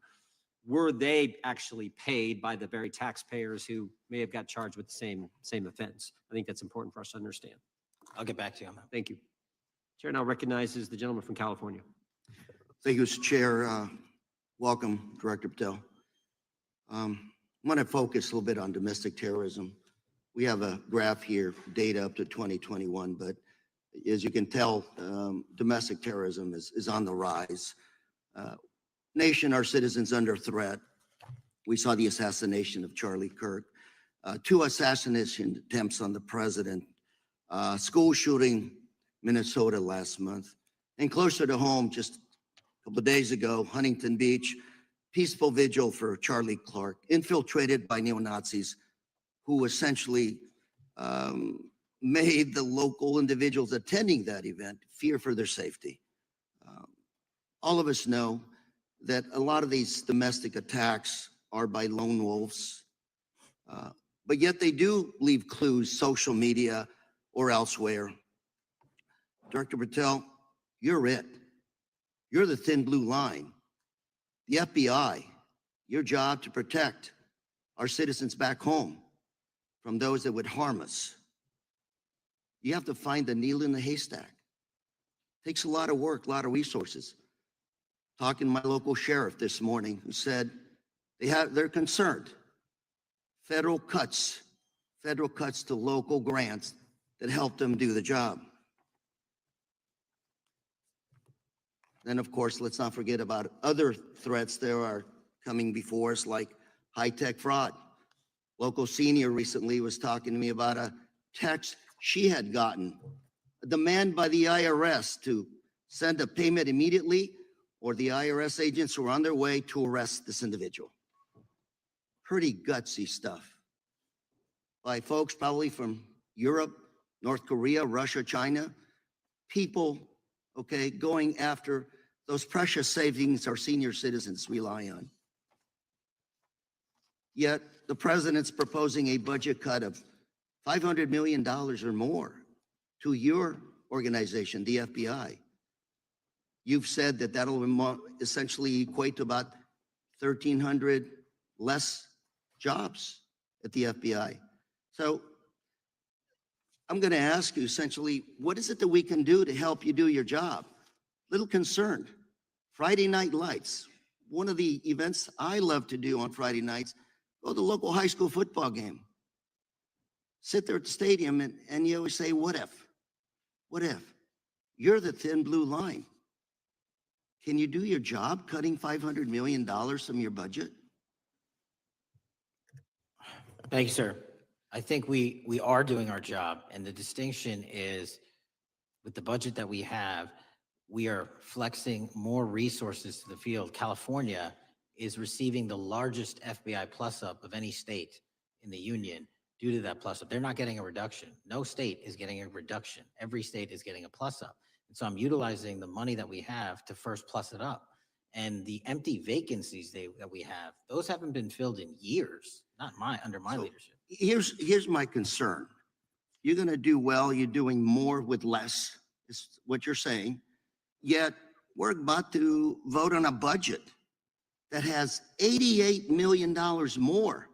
Were they actually paid by the very taxpayers who may have got charged with the same offense? I think that's important for us to understand. I'll get back to you on that. Thank you. Chair now recognizes the gentleman from California. Thank you, Mr. Chair. Welcome, Director Patel. I want to focus a little bit on domestic terrorism. We have a graph here, data up to 2021, but as you can tell, domestic terrorism is on the rise. Nation, our citizens under threat. We saw the assassination of Charlie Kirk, 2 assassination attempts on the president, school shooting, Minnesota last month, and closer to home, just a couple of days ago, Huntington Beach, peaceful vigil for Charlie Clark, infiltrated by neo-Nazis who essentially made the local individuals attending that event fear for their safety. All of us know that a lot of these domestic attacks are by lone wolves, but yet they do leave clues, social media or elsewhere. Director Patel, you're it. You're the thin blue line. The FBI, your job to protect our citizens back home from those that would harm us. You have to find the needle in the haystack. Takes a lot of work, a lot of resources. Talking to my local sheriff this morning, who said they're concerned. Federal cuts to local grants that help them do the job. Then, of course, let's not forget about other threats that are coming before us, like high-tech fraud. Local senior recently was talking to me about a text she had gotten, a demand by the IRS to send a payment immediately, or the IRS agents were on their way to arrest this individual. Pretty gutsy stuff by folks probably from Europe, North Korea, Russia, China, people, okay, going after those precious savings our senior citizens rely on. Yet the president's proposing a budget cut of $500 million or more to your organization, the FBI. You've said that that'll essentially equate to about 1,300 less jobs at the FBI. So I'm going to ask you essentially, what is it that we can do to help you do your job? Little concerned. Friday Night Lights. One of the events I love to do on Friday nights, go to the local high school football game. Sit there at the stadium and you always say, what if? What if? You're the thin blue line. Can you do your job cutting $500 million from your budget? Thank you, sir. I think we are doing our job, and the distinction is with the budget that we have, we are flexing more resources to the field. California is receiving the largest FBI plus up of any state in the union due to that plus up. They're not getting a reduction. No state is getting a reduction. Every state is getting a plus up. And so I'm utilizing the money that we have to first plus it up. And the empty vacancies that we have, those haven't been filled in years, not under my So, leadership. Here's my concern. You're going to do well. You're doing more with less, is what you're saying. Yet we're about to vote on a budget that has $88 million more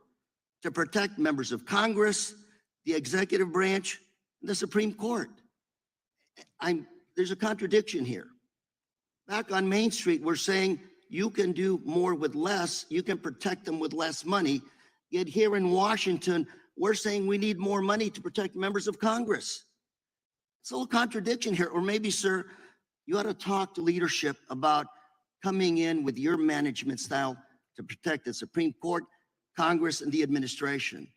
to protect members of Congress, the executive branch, and the Supreme Court. There's a contradiction here. Back on Main Street, we're saying you can do more with less, you can protect them with less money. Yet here in Washington, we're saying we need more money to protect members of Congress. It's a little contradiction here. Or maybe, sir, you ought to talk to leadership about coming in with your management style to protect the Supreme Court, Congress, and the administration.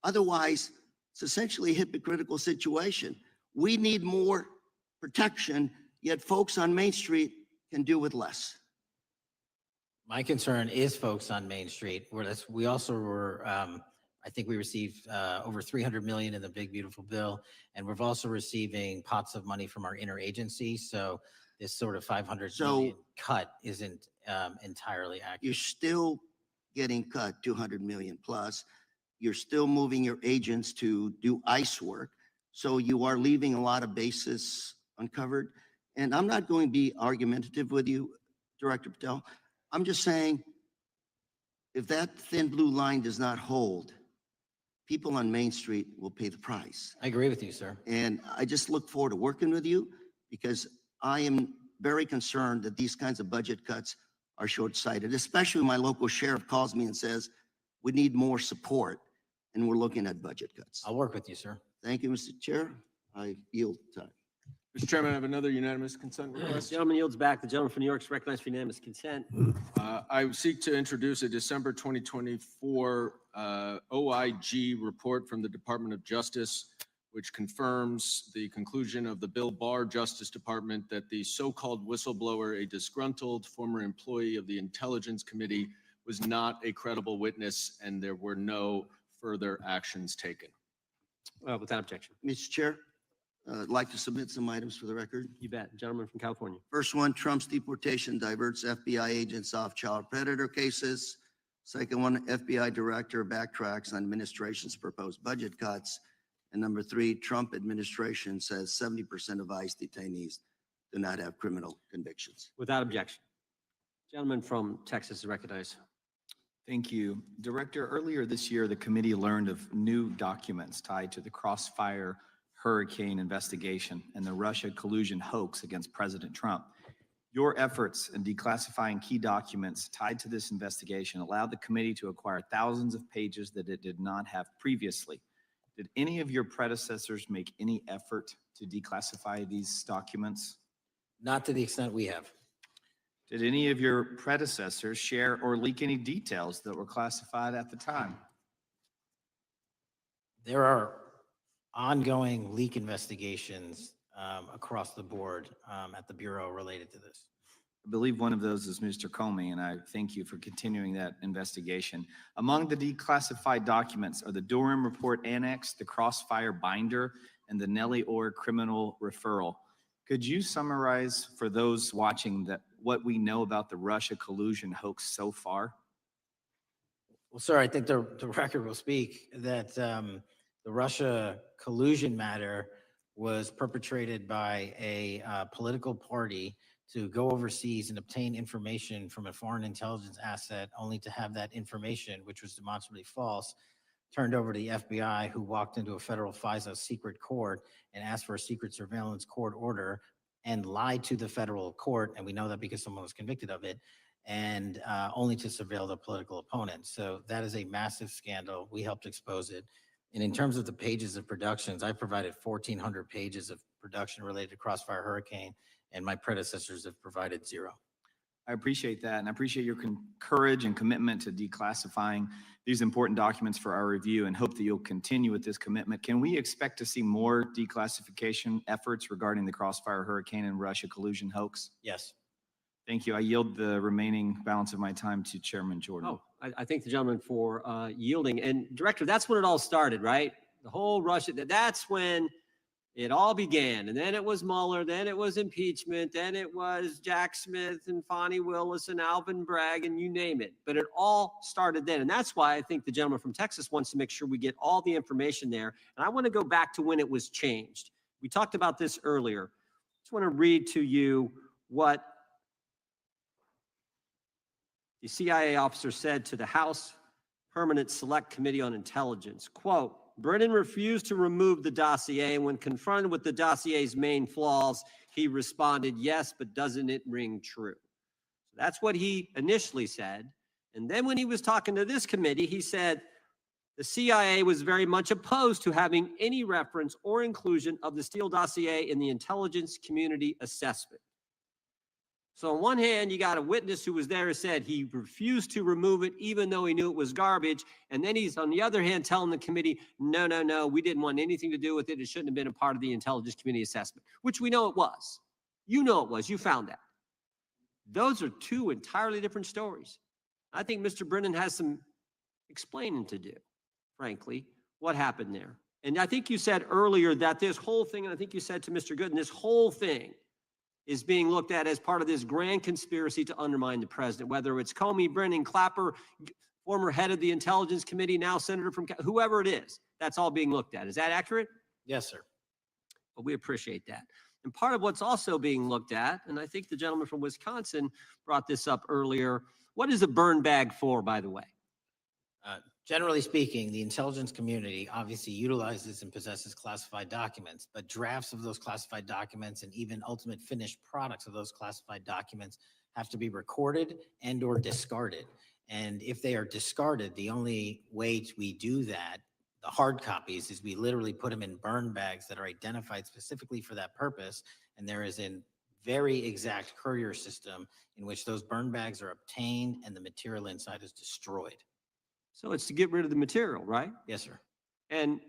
Otherwise, it's essentially a hypocritical situation. We need more protection, yet folks on Main Street can do with less. My concern is folks on Main Street. We also were, I think we received over 300 million in the big beautiful bill, and we're also receiving pots of money from our interagency. So this sort of 500 million cut isn't entirely accurate. You're still getting cut 200 million plus. You're still moving your agents to do ICE work. So you are leaving a lot of bases uncovered. And I'm not going to be argumentative with you, Director Patel. I'm just saying, if that thin blue line does not hold, people on Main Street will pay the price. I agree with you, sir. And I just look forward to working with you because I am very concerned that these kinds of budget cuts are short-sighted, especially when my local sheriff calls me and says, we need more support, and we're looking at budget cuts. I'll work with you, sir. Thank you, Mr. Chair. I yield time. Mr. Chairman, I have another unanimous consent request. Gentleman yields back. The gentleman from New York is recognized for unanimous consent. I seek to introduce a December 2024 OIG report from the Department of Justice, which confirms the conclusion of the Bill Barr Justice Department that the so-called whistleblower, a disgruntled former employee of the Intelligence Committee, was not a credible witness and there were no further actions taken. Without objection. Mr. Chair, I'd like to submit some items for the record. You bet. Gentleman from California. First one, Trump's deportation diverts FBI agents off child predator cases. Second one, FBI director backtracks on administration's proposed budget cuts. And number three, Trump administration says 70% of ICE detainees do not have criminal convictions. Without objection. Gentleman from Texas is recognized. Thank you. Director, earlier this year, the committee learned of new documents tied to the Crossfire Hurricane investigation and the Russia collusion hoax against President Trump. Your efforts in declassifying key documents tied to this investigation allowed the committee to acquire thousands of pages that it did not have previously. Did any of your predecessors make any effort to declassify these documents? Not to the extent we have. Did any of your predecessors share or leak any details that were classified at the time? There are ongoing leak investigations across the board at the Bureau related to this. I believe one of those is Mr. Comey, and I thank you for continuing that investigation. Among the declassified documents are the Durham Report Annex, the Crossfire Binder, and the Nellie Orr Criminal Referral. Could you summarize for those watching that what we know about the Russia collusion hoax so far? Well, sir, I think the record will speak that the Russia collusion matter was perpetrated by a political party to go overseas and obtain information from a foreign intelligence asset, only to have that information, which was demonstrably false, turned over to the FBI, who walked into a federal FISA secret court and asked for a secret surveillance court order and lied to the federal court. And we know that because someone was convicted of it, and only to surveil the political opponent. So that is a massive scandal. We helped expose it. And in terms of the pages of productions, I provided 1,400 pages of production related to Crossfire Hurricane, and my predecessors have provided zero. I appreciate that, and I appreciate your courage and commitment to declassifying these important documents for our review, and hope that you'll continue with this commitment. Can we expect to see more declassification efforts regarding the Crossfire Hurricane and Russia collusion hoax? Yes. Thank you. I yield the remaining balance of my time to Chairman Jordan. Oh, I thank the gentleman for yielding. And Director, that's when it all started, right? The whole Russia, that's when it all began. And then it was Mueller, then it was impeachment, then it was Jack Smith and Fonnie Willis and Alvin Bragg and you name it. But it all started then. And that's why I think the gentleman from Texas wants to make sure we get all the information there. And I want to go back to when it was changed. We talked about this earlier. I just want to read to you what the CIA officer said to the House Permanent Select Committee on Intelligence. Quote, Brennan refused to remove the dossier, and when confronted with the dossier's main flaws, he responded, yes, but doesn't it ring true? So that's what he initially said. And then when he was talking to this committee, he said the CIA was very much opposed to having any reference or inclusion of the Steele dossier in the intelligence community assessment. So on one hand, you got a witness who was there who said he refused to remove it even though he knew it was garbage. And then he's on the other hand telling the committee, no, no, no, we didn't want anything to do with it. It shouldn't have been a part of the intelligence community assessment, which we know it was. You know it was. You found that. Those are two entirely different stories. I think Mr. Brennan has some explaining to do, frankly, what happened there. And I think you said earlier that this whole thing, and I think you said to Mr. Gooden, this whole thing is being looked at as part of this grand conspiracy to undermine the president, whether it's Comey, Brennan, Clapper, former head of the Intelligence Committee, now senator from, whoever it is, that's all being looked at. Is that accurate? Yes, sir. Well, we appreciate that. And part of what's also being looked at, and I think the gentleman from Wisconsin brought this up earlier, what is a burn bag for, by the way? Generally speaking, the intelligence community obviously utilizes and possesses classified documents, but drafts of those classified documents and even ultimate finished products of those classified documents have to be recorded and or discarded. And if they are discarded, the only way we do that, the hard copies, is we literally put them in burn bags that are identified specifically for that purpose. And there is a very exact courier system in which those burn bags are obtained and the material inside is destroyed. So it's to get rid of the material, right? Yes, sir. And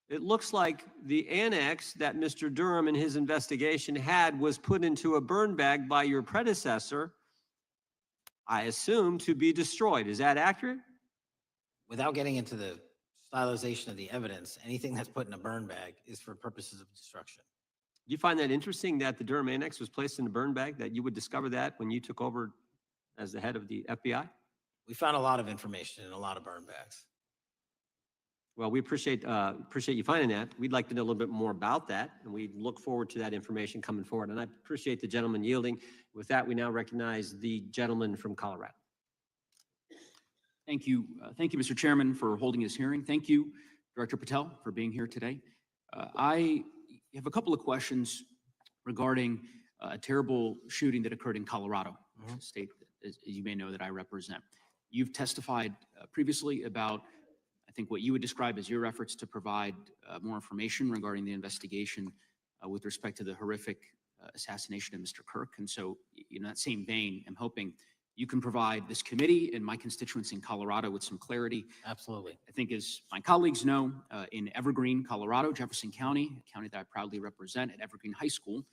it looks like the annex that Mr. Durham in his investigation had was put into a burn bag by your predecessor, I assume, to be destroyed. Is that accurate? Without getting into the stylization of the evidence, anything that's put in a burn bag is for purposes of destruction. Do you find that interesting that the Durham annex was placed in a burn bag, that you would discover that when you took over as the head of the FBI? We found a lot of information in a lot of burn bags. Well, we appreciate you finding that. We'd like to know a little bit more about that, and we look forward to that information coming forward. And I appreciate the gentleman yielding. With that, we now recognize the gentleman from Colorado. Thank you. Thank you, Mr. Chairman, for holding this hearing. Thank you, Director Patel, for being here today. I have a couple of questions regarding a terrible shooting that occurred in Colorado, a state, as you may know, that I represent. You've testified previously about, I think, what you would describe as your efforts to provide more information regarding the investigation with respect to the horrific assassination of Mr. Kirk. And so, in that same vein, I'm hoping you can provide this committee and my constituents in Colorado with some clarity. Absolutely. I think, as my colleagues know, in Evergreen, Colorado, Jefferson County, a county that I proudly represent, at Evergreen High School,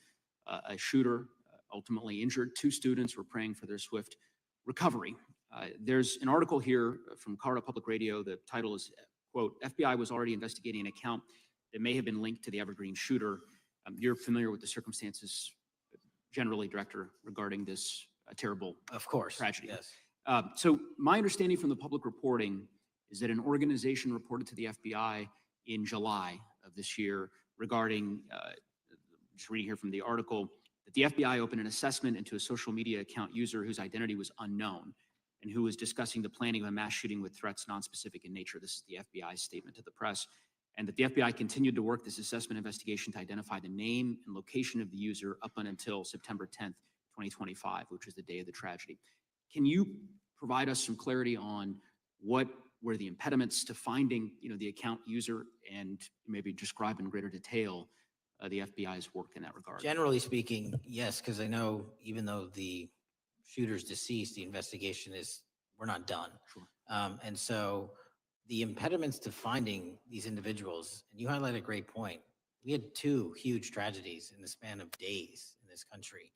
a shooter ultimately injured. 2 students were praying for their swift recovery. There's an article here from Colorado Public Radio. The title is, quote, FBI was already investigating an account that may have been linked to the Evergreen shooter. You're familiar with the circumstances generally, Director, regarding this terrible tragedy. Yes. So my understanding from the public reporting is that an organization reported to the FBI in July of this year regarding, just reading here from the article, that the FBI opened an assessment into a social media account user whose identity was unknown and who was discussing the planning of a mass shooting with threats nonspecific in nature. This is the FBI's statement to the press. And that the FBI continued to work this assessment investigation to identify the name and location of the user up until September 10th, 2025, which was the day of the tragedy. Can you provide us some clarity on what were the impediments to finding, the account user, and maybe describe in greater detail the FBI's work in that regard? Generally speaking, yes, because I know even though the shooter's deceased, the investigation is, we're not done. Sure. And so the impediments to finding these individuals, and you highlight a great point. We had two huge tragedies in the span of days in this country.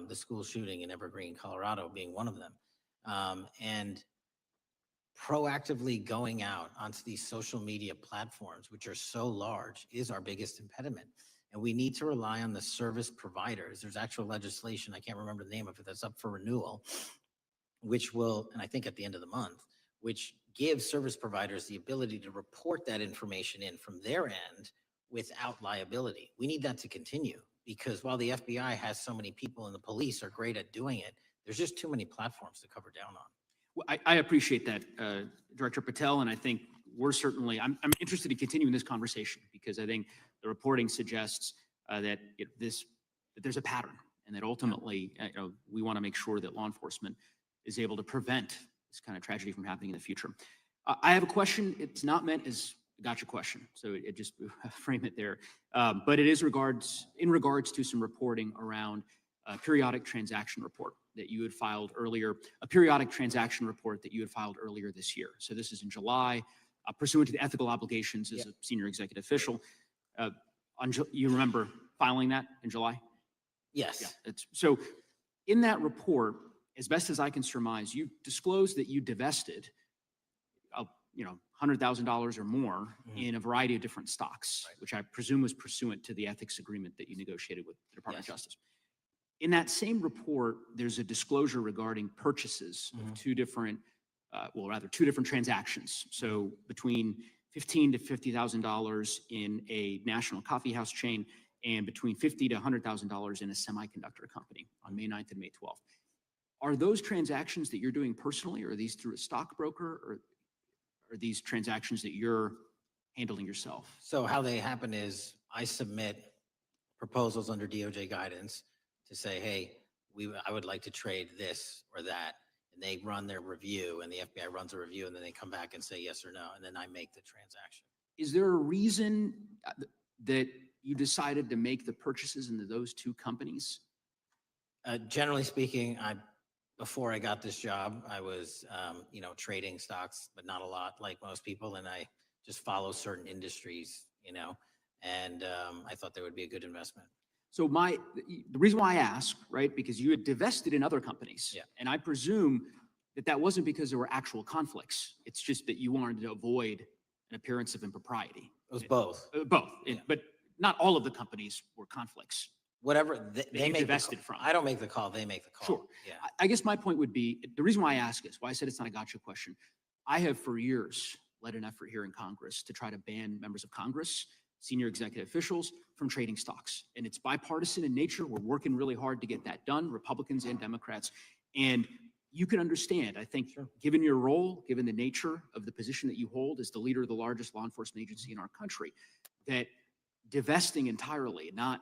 The school shooting in Evergreen, Colorado being one of them. And proactively going out onto these social media platforms, which are so large, is our biggest impediment. And we need to rely on the service providers. There's actual legislation, I can't remember the name of it, that's up for renewal, which will, and I think at the end of the month, which gives service providers the ability to report that information in from their end without liability. We need that to continue, because while the FBI has so many people and the police are great at doing it, there's just too many platforms to cover down on. Well, I appreciate that, Director Patel, and I think we're certainly, I'm interested in continuing this conversation, because I think the reporting suggests that there's a pattern, and that ultimately, we want to make sure that law enforcement is able to prevent this kind of tragedy from happening in the future. I have a question. It's not meant as a gotcha question, so it just frame it there. But it is in regards to some reporting around a periodic transaction report that you had filed earlier, this year. So this is in July, pursuant to the ethical obligations as a senior executive official. You remember filing that in July? Yes. Yeah. So in that report, as best as I can surmise, you disclosed that you divested, $100,000 or more in a variety of different stocks, which I presume was pursuant to the ethics agreement that you negotiated with the Department of Justice. In that same report, there's a disclosure regarding purchases of two different transactions. So between $15,000 to $50,000 in a national coffee house chain, and between $50,000 to $100,000 in a semiconductor company on May 9th and May 12th. Are those transactions that you're doing personally, or are these through a stockbroker, or are these transactions that you're handling yourself? So how they happen is I submit proposals under DOJ guidance to say, hey, I would like to trade this or that. And they run their review, and the FBI runs a review, and then they come back and say yes or no, and then I make the transaction. Is there a reason that you decided to make the purchases into those two companies? Generally speaking, before I got this job, I was, trading stocks, but not a lot like most people. And I just follow certain industries, and I thought they would be a good investment. So the reason why I ask, right, because you had divested in other companies, and I presume that wasn't because there were actual conflicts. It's just that you wanted to avoid an appearance of impropriety. It was both. Both, but not all of the companies were conflicts. Whatever they make divested from. I don't make the call, they make the call. Sure. Yeah. I guess my point would be, the reason why I ask is, why I said it's not a gotcha question. I have for years led an effort here in Congress to try to ban members of Congress, senior executive officials, from trading stocks. And it's bipartisan in nature. We're working really hard to get that done, Republicans and Democrats. And you can understand, I think, given your role, given the nature of the position that you hold as the leader of the largest law enforcement agency in our country, that divesting entirely, not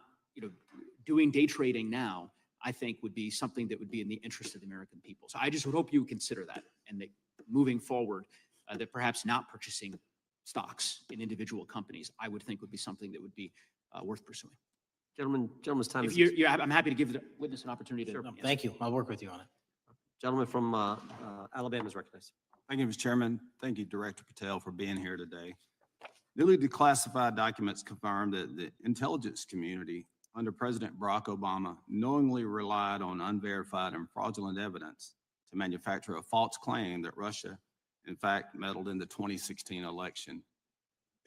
doing day trading now, I think would be something that would be in the interest of the American people. So I just would hope you would consider that, and that moving forward, that perhaps not purchasing stocks in individual companies, I would think would be something that would be worth pursuing. Gentleman's time is. I'm happy to give the witness an opportunity to. No, thank you. I'll work with you on it. Gentleman from Alabama is recognized. Thank you, Mr. Chairman. Thank you, Director Patel, for being here today. Newly declassified documents confirm that the intelligence community under President Barack Obama knowingly relied on unverified and fraudulent evidence to manufacture a false claim that Russia, in fact, meddled in the 2016 election.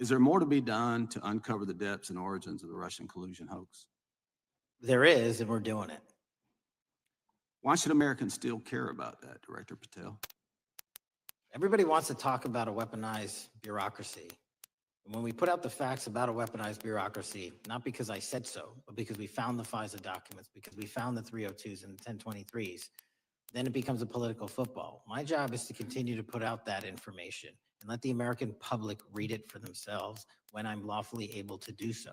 Is there more to be done to uncover the depths and origins of the Russian collusion hoax? There is, and we're doing it. Why should Americans still care about that, Director Patel? Everybody wants to talk about a weaponized bureaucracy. And when we put out the facts about a weaponized bureaucracy, not because I said so, but because we found the FISA documents, because we found the 302s and the 1023s, then it becomes a political football. My job is to continue to put out that information and let the American public read it for themselves when I'm lawfully able to do so.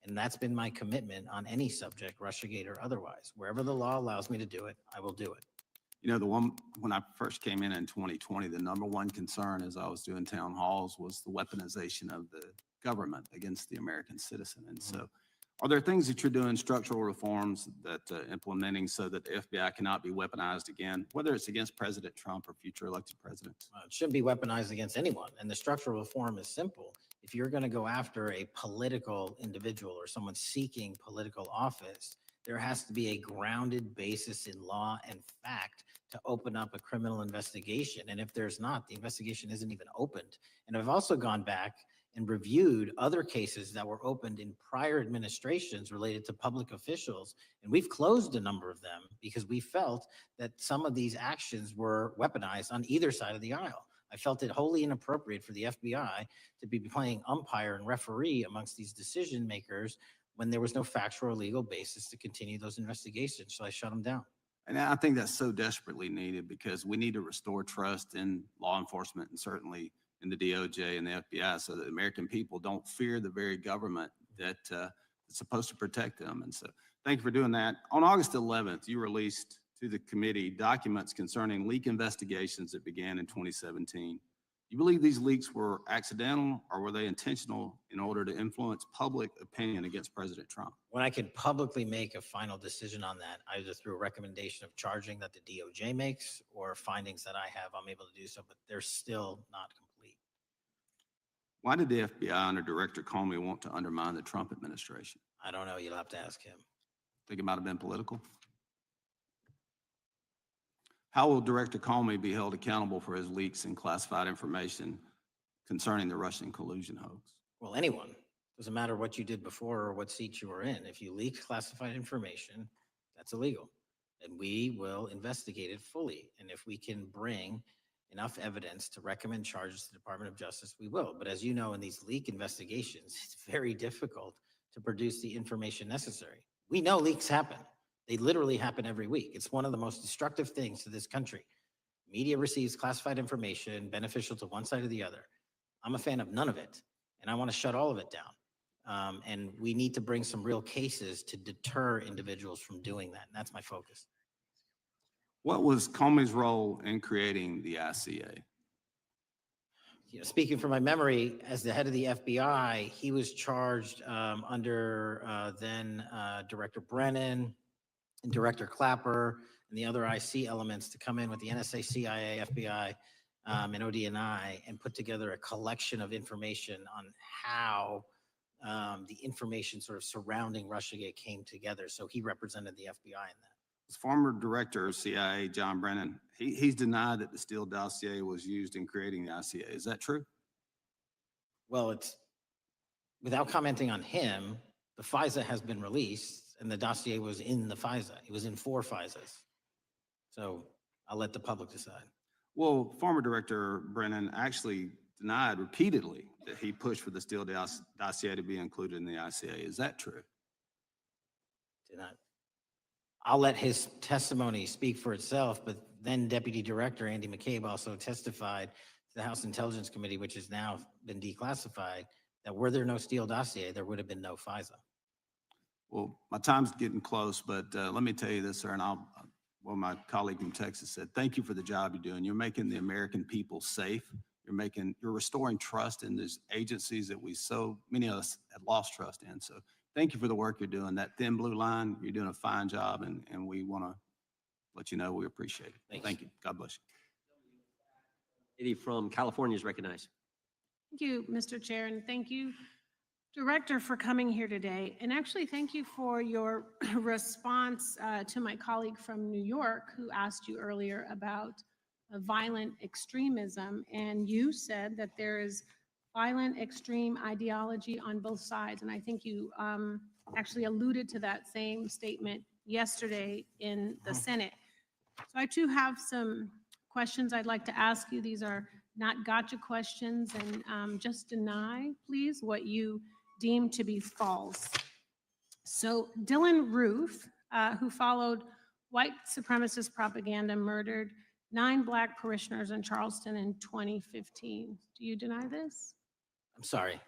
And that's been my commitment on any subject, Russiagate or otherwise. Wherever the law allows me to do it, I will do it. When I first came in 2020, the number one concern as I was doing town halls was the weaponization of the government against the American citizen. And so Are there things that you're doing, structural reforms that implementing so that the FBI cannot be weaponized again, whether it's against President Trump or future elected presidents? It shouldn't be weaponized against anyone. And the structural reform is simple. If you're going to go after a political individual or someone seeking political office, there has to be a grounded basis in law and fact to open up a criminal investigation. And if there's not, the investigation isn't even opened. And I've also gone back and reviewed other cases that were opened in prior administrations related to public officials. And we've closed a number of them because we felt that some of these actions were weaponized on either side of the aisle. I felt it wholly inappropriate for the FBI to be playing umpire and referee amongst these decision makers when there was no factual or legal basis to continue those investigations. So I shut them down. And I think that's so desperately needed because we need to restore trust in law enforcement and certainly in the DOJ and the FBI so that the American people don't fear the very government that is supposed to protect them. And so thank you for doing that. On August 11th, you released to the committee documents concerning leak investigations that began in 2017. You believe these leaks were accidental or were they intentional in order to influence public opinion against President Trump? When I could publicly make a final decision on that, either through a recommendation of charging that the DOJ makes or findings that I have, I'm able to do so, but they're still not complete. Why did the FBI under Director Comey want to undermine the Trump administration? I don't know. You'll have to ask him. Think it might have been political. How will Director Comey be held accountable for his leaks and classified information concerning the Russian collusion hoax? Well, anyone. Doesn't matter what you did before or what seat you were in. If you leak classified information, that's illegal. And we will investigate it fully. And if we can bring enough evidence to recommend charges to the Department of Justice, we will. But as you know, in these leak investigations, it's very difficult to produce the information necessary. We know leaks happen. They literally happen every week. It's one of the most destructive things to this country. Media receives classified information beneficial to one side or the other. I'm a fan of none of it, and I want to shut all of it down. And we need to bring some real cases to deter individuals from doing that. And that's my focus. What was Comey's role in creating the ICA? You know, speaking from my memory, as the head of the FBI, he was charged under then Director Brennan and Director Clapper and the other IC elements to come in with the NSA, CIA, FBI, and ODNI and put together a collection of information on how the information sort of surrounding Russiagate came together. So he represented the FBI in that. As former director of CIA, John Brennan, he's denied that the Steele dossier was used in creating the ICA. Is that true? Well, it's without commenting on him, the FISA has been released and the dossier was in the FISA. It was in 4 FISAs. So I'll let the public decide. Well, former director Brennan actually denied repeatedly that he pushed for the Steele dossier to be included in the ICA. Is that true? Did not. I'll let his testimony speak for itself, but then Deputy Director Andy McCabe also testified to the House Intelligence Committee, which has now been declassified, that were there no Steele dossier, there would have been no FISA. Well, my time's getting close, but let me tell you this, sir, and well, my colleague from Texas said, thank you for the job you're doing. You're making the American people safe. You're restoring trust in these agencies that so many of us had lost trust in. So thank you for the work you're doing. That thin blue line, you're doing a fine job, and we want to let you know we appreciate it. Thank you. God bless you. Lady from California is recognized. Thank you, Mr. Chair, and thank you, Director, for coming here today. And actually, thank you for your response to my colleague from New York who asked you earlier about violent extremism. And you said that there is violent extreme ideology on both sides. And I think you actually alluded to that same statement yesterday in the Senate. So I too have some questions I'd like to ask you. These are not gotcha questions, and just deny, please, what you deem to be false. So Dylan Roof, who followed white supremacist propaganda, murdered 9 Black parishioners in Charleston in 2015. Do you deny this? I'm sorry.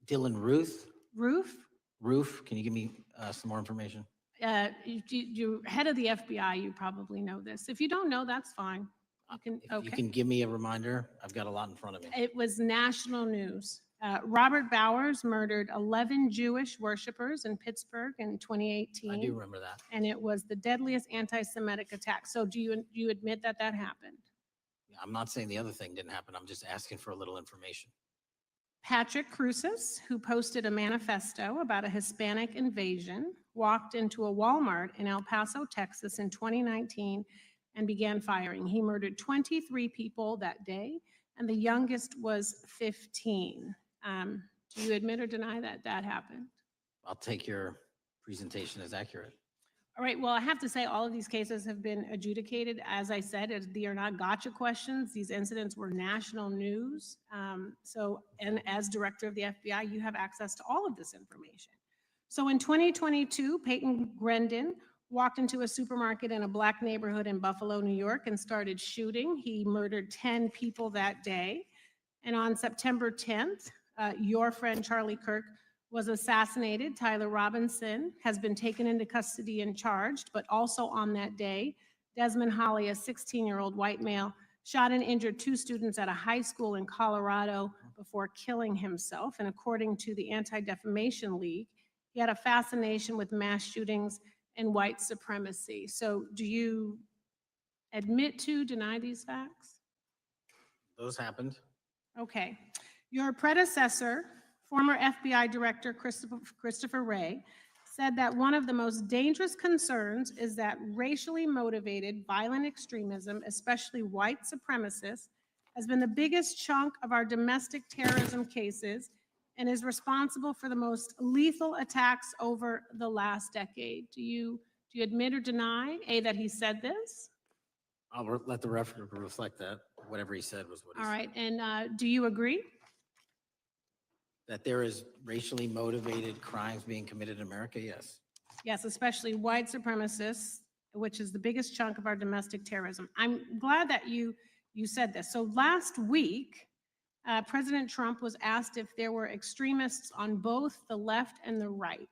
Dylan Ruth? Roof? Roof, can you give me some more information? You're head of the FBI, you probably know this. If you don't know, that's fine. You can, If you can give me a reminder, I've got a lot in front of me. It was national news. Robert Bowers murdered 11 Jewish worshipers in Pittsburgh in 2018. I do remember that. And it was the deadliest anti-Semitic attack. So do you admit that that happened? I'm not saying the other thing didn't happen. I'm just asking for a little information. Patrick Cruces, who posted a manifesto about a Hispanic invasion, walked into a Walmart in El Paso, Texas in 2019 and began firing. He murdered 23 people that day, and the youngest was 15. Do you admit or deny that that happened? I'll take your presentation as accurate. All right, well, I have to say all of these cases have been adjudicated. As I said, they are not gotcha questions. These incidents were national news. And as director of the FBI, you have access to all of this information. So in 2022, Peyton Grendon walked into a supermarket in a Black neighborhood in Buffalo, New York, and started shooting. He murdered 10 people that day. And on September 10th, your friend Charlie Kirk was assassinated. Tyler Robinson has been taken into custody and charged, but also on that day, Desmond Holley, a 16-year-old white male, shot and injured 2 students at a high school in Colorado before killing himself. And according to the Anti-Defamation League, he had a fascination with mass shootings and white supremacy. So do you admit to, deny these facts? Those happened. Okay. Your predecessor, former FBI Director Christopher Wray, said that one of the most dangerous concerns is that racially motivated violent extremism, especially white supremacists, has been the biggest chunk of our domestic terrorism cases and is responsible for the most lethal attacks over the last decade. Do you admit or deny, A, that he said this? I'll let the record reflect that. Whatever he said was what he All said. right, and do you agree? That there is racially motivated crimes being committed in America, yes. Yes, especially white supremacists, which is the biggest chunk of our domestic terrorism. I'm glad that you said this. So last week, President Trump was asked if there were extremists on both the left and the right.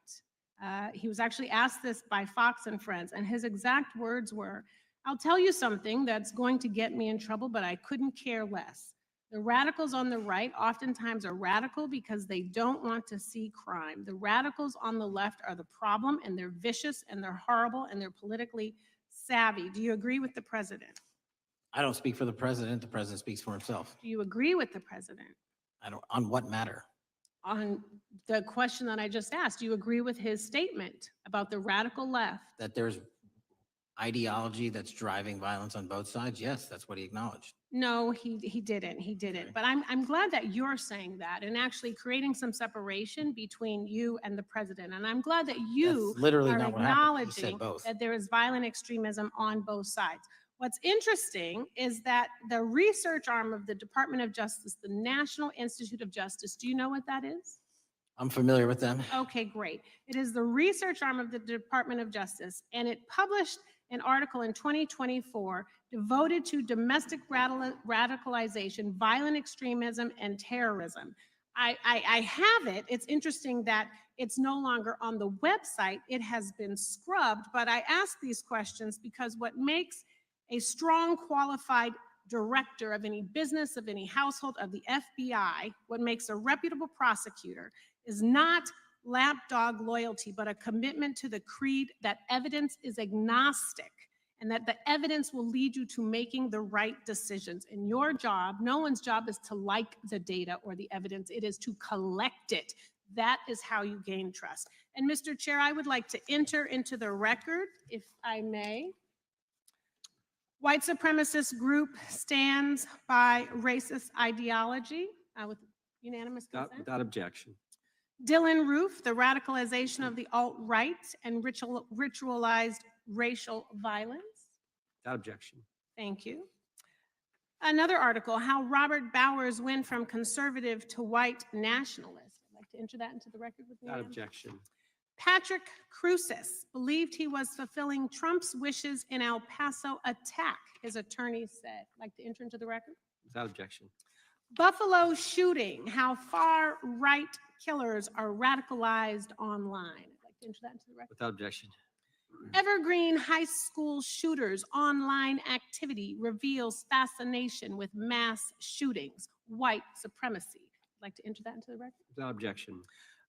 He was actually asked this by Fox and Friends, and his exact words were, "I'll tell you something that's going to get me in trouble, but I couldn't care less. The radicals on the right oftentimes are radical because they don't want to see crime. The radicals on the left are the problem, and they're vicious, and they're horrible, and they're politically savvy." Do you agree with the president? I don't speak for the president. The president speaks for himself. Do you agree with the president? I don't, on what matter? On the question that I just asked, do you agree with his statement about the radical left? That there's ideology that's driving violence on both sides? Yes, that's what he acknowledged. No, he didn't. He didn't. But I'm glad that you're saying that and actually creating some separation between you and the president. And I'm glad that you That's literally are not what happened. He said acknowledging both. that there is violent extremism on both sides. What's interesting is that the research arm of the Department of Justice, the National Institute of Justice, do you know what that is? I'm familiar with them. Okay, great. It is the research arm of the Department of Justice, and it published an article in 2024 devoted to domestic radicalization, violent extremism, and terrorism. I have it. It's interesting that it's no longer on the website. It has been scrubbed, but I ask these questions because what makes a strong, qualified director of any business, of any household, of the FBI, what makes a reputable prosecutor is not lapdog loyalty, but a commitment to the creed that evidence is agnostic and that the evidence will lead you to making the right decisions. In your job, no one's job is to like the data or the evidence. It is to collect it. That is how you gain trust. And Mr. Chair, I would like to enter into the record, if I may. White supremacist group stands by racist ideology with unanimous consent. Without objection. Dylan Roof, the radicalization of the alt-right and ritualized racial violence. Without objection. Thank you. Another article, how Robert Bowers went from conservative to white nationalist. I'd like to enter that into the record with me. Without ma'am. objection. Patrick Cruces believed he was fulfilling Trump's wishes in El Paso attack, his attorney said. I'd like to enter into the record. Without objection. Buffalo shooting, how far-right killers are radicalized online. I'd like to enter that into the record. Without objection. Evergreen high school shooters online activity reveals fascination with mass shootings, white supremacy. I'd like to enter that into the record. Without objection.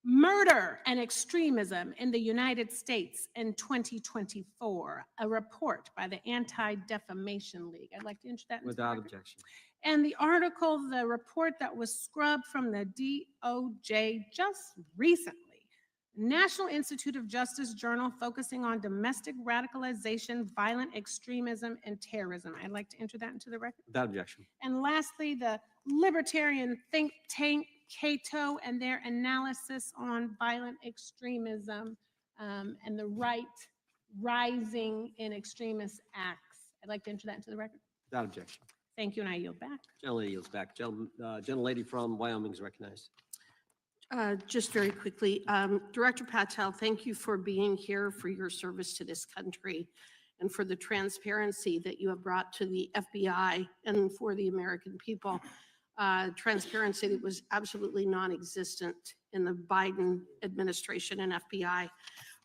Murder and Extremism in the United States in 2024, a report by the Anti-Defamation League. I'd like to enter that into the Without record. objection. And the article, the report that was scrubbed from the DOJ just recently, National Institute of Justice Journal focusing on domestic radicalization, violent extremism, and terrorism. I'd like to enter that into the record. Without objection. And lastly, the libertarian think tank Cato and their analysis on violent extremism and the right rising in extremist acts. I'd like to enter that into the record. Without objection. Thank you, and I yield back. Gentlelady yields back. Gentlelady from Wyoming is recognized. Just very quickly, Director Patel, thank you for being here, for your service to this country, and for the transparency that you have brought to the FBI and for the American people. Transparency that was absolutely non-existent in the Biden administration and FBI.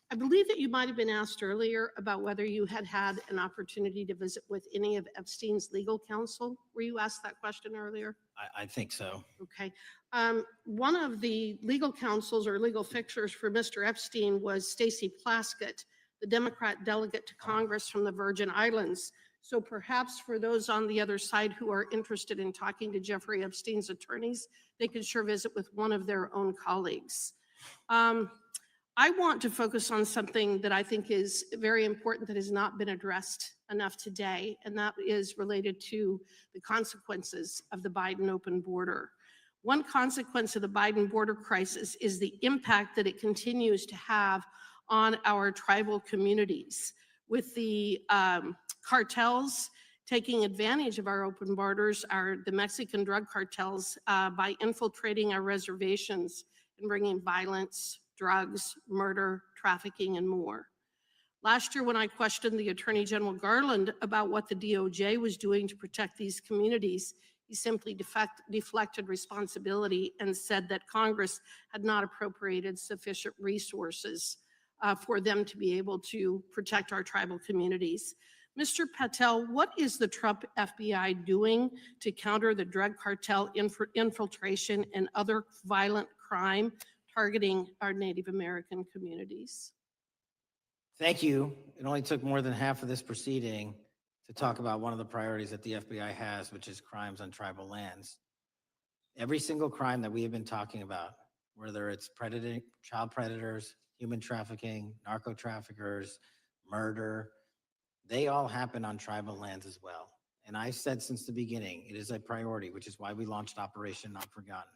I believe that you might have been asked earlier about whether you had had an opportunity to visit with any of Epstein's legal counsel. Were you asked that question earlier? I think so. Okay. One of the legal counsels or legal fixers for Mr. Epstein was Stacey Plaskett, the Democrat delegate to Congress from the Virgin Islands. So perhaps for those on the other side who are interested in talking to Jeffrey Epstein's attorneys, they could sure visit with one of their own colleagues. I want to focus on something that I think is very important that has not been addressed enough today, and that is related to the consequences of the Biden open border. One consequence of the Biden border crisis is the impact that it continues to have on our tribal communities, with the cartels taking advantage of our open borders, the Mexican drug cartels, by infiltrating our reservations and bringing violence, drugs, murder, trafficking, and more. Last year, when I questioned the Attorney General Garland about what the DOJ was doing to protect these communities, he simply deflected responsibility and said that Congress had not appropriated sufficient resources for them to be able to protect our tribal communities. Mr. Patel, what is the Trump FBI doing to counter the drug cartel infiltration and other violent crime targeting our Native American communities? Thank you. It only took more than half of this proceeding to talk about one of the priorities that the FBI has, which is crimes on tribal lands. Every single crime that we have been talking about, whether it's child predators, human trafficking, narco traffickers, murder, they all happen on tribal lands as well. And I've said since the beginning, it is a priority, which is why we launched Operation Not Forgotten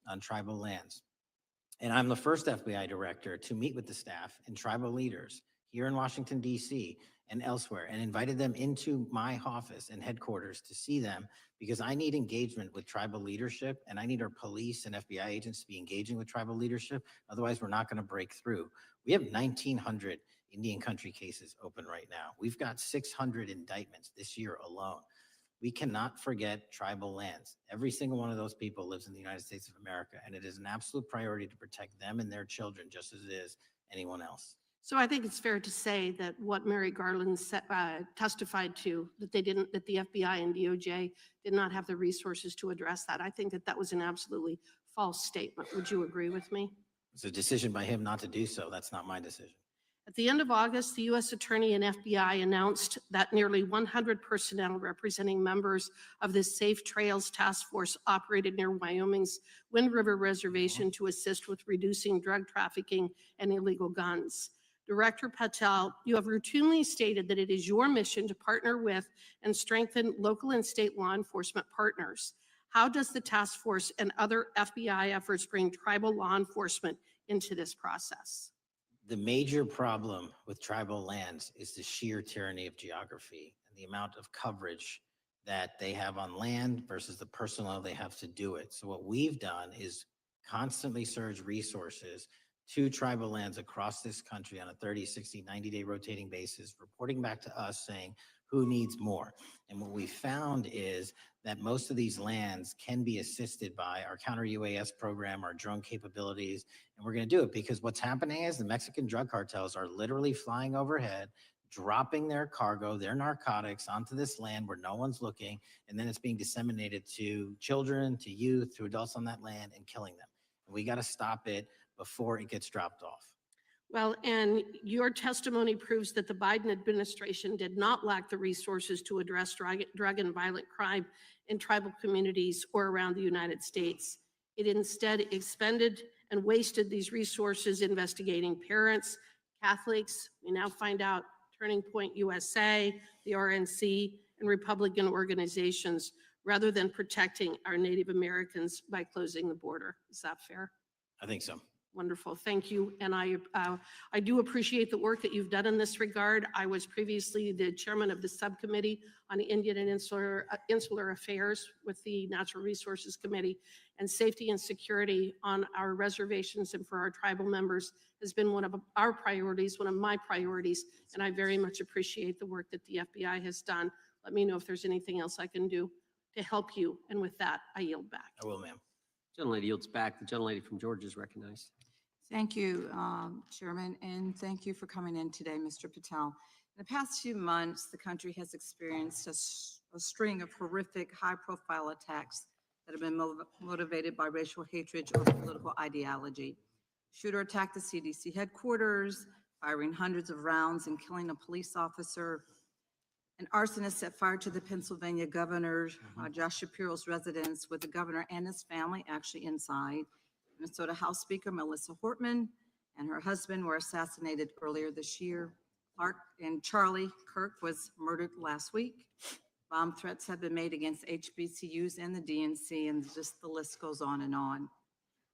on tribal lands. And I'm the first FBI director to meet with the staff and tribal leaders here in Washington, D.C. and elsewhere, and invited them into my office and headquarters to see them, because I need engagement with tribal leadership, and I need our police and FBI agents to be engaging with tribal leadership. Otherwise, we're not going to break through. We have 1,900 Indian country cases open right now. We've got 600 indictments this year alone. We cannot forget tribal lands. Every single one of those people lives in the United States of America, and it is an absolute priority to protect them and their children just as it is anyone else. So I think it's fair to say that what Mary Garland testified to, that the FBI and DOJ did not have the resources to address that. I think that that was an absolutely false statement. Would you agree with me? It's a decision by him not to do so. That's not my decision. At the end of August, the U.S. Attorney and FBI announced that nearly 100 personnel representing members of the Safe Trails Task Force operated near Wyoming's Wind River Reservation to assist with reducing drug trafficking and illegal guns. Director Patel, you have routinely stated that it is your mission to partner with and strengthen local and state law enforcement partners. How does the task force and other FBI efforts bring tribal law enforcement into this process? The major problem with tribal lands is the sheer tyranny of geography and the amount of coverage that they have on land versus the personnel they have to do it. So what we've done is constantly surge resources to tribal lands across this country on a 30, 60, 90-day rotating basis, reporting back to us saying who needs more. And what we found is that most of these lands can be assisted by our counter-UAS program, our drone capabilities, and we're going to do it because what's happening is the Mexican drug cartels are literally flying overhead, dropping their cargo, their narcotics onto this land where no one's looking, and then it's being disseminated to children, to youth, to adults on that land and killing them. And we got to stop it before it gets dropped off. Well, and your testimony proves that the Biden administration did not lack the resources to address drug and violent crime in tribal communities or around the United States. It instead expended and wasted these resources investigating parents, Catholics. We now find out Turning Point USA, the RNC, and Republican organizations, rather than protecting our Native Americans by closing the border. Is that fair? I think so. Wonderful, thank you. And I do appreciate the work that you've done in this regard. I was previously the chairman of the subcommittee on the Indian and Insular Affairs with the Natural Resources Committee, and safety and security on our reservations and for our tribal members has been one of our priorities, one of my priorities, and I very much appreciate the work that the FBI has done. Let me know if there's anything else I can do to help you. And with that, I yield back. I will, ma'am. Gentlelady yields back. The gentlelady from Georgia is recognized. Thank you, Chairman, and thank you for coming in today, Mr. Patel. In the past few months, the country has experienced a string of horrific, high-profile attacks that have been motivated by racial hatred or political ideology. Shooter attacked the CDC headquarters, firing hundreds of rounds and killing a police officer. An arsonist set fire to the Pennsylvania governor, Josh Shapiro's residence, with the governor and his family actually inside. Minnesota House Speaker Melissa Hortman and her husband were assassinated earlier this year. Clark and Charlie Kirk was murdered last week. Bomb threats have been made against HBCUs and the DNC, and just the list goes on and on.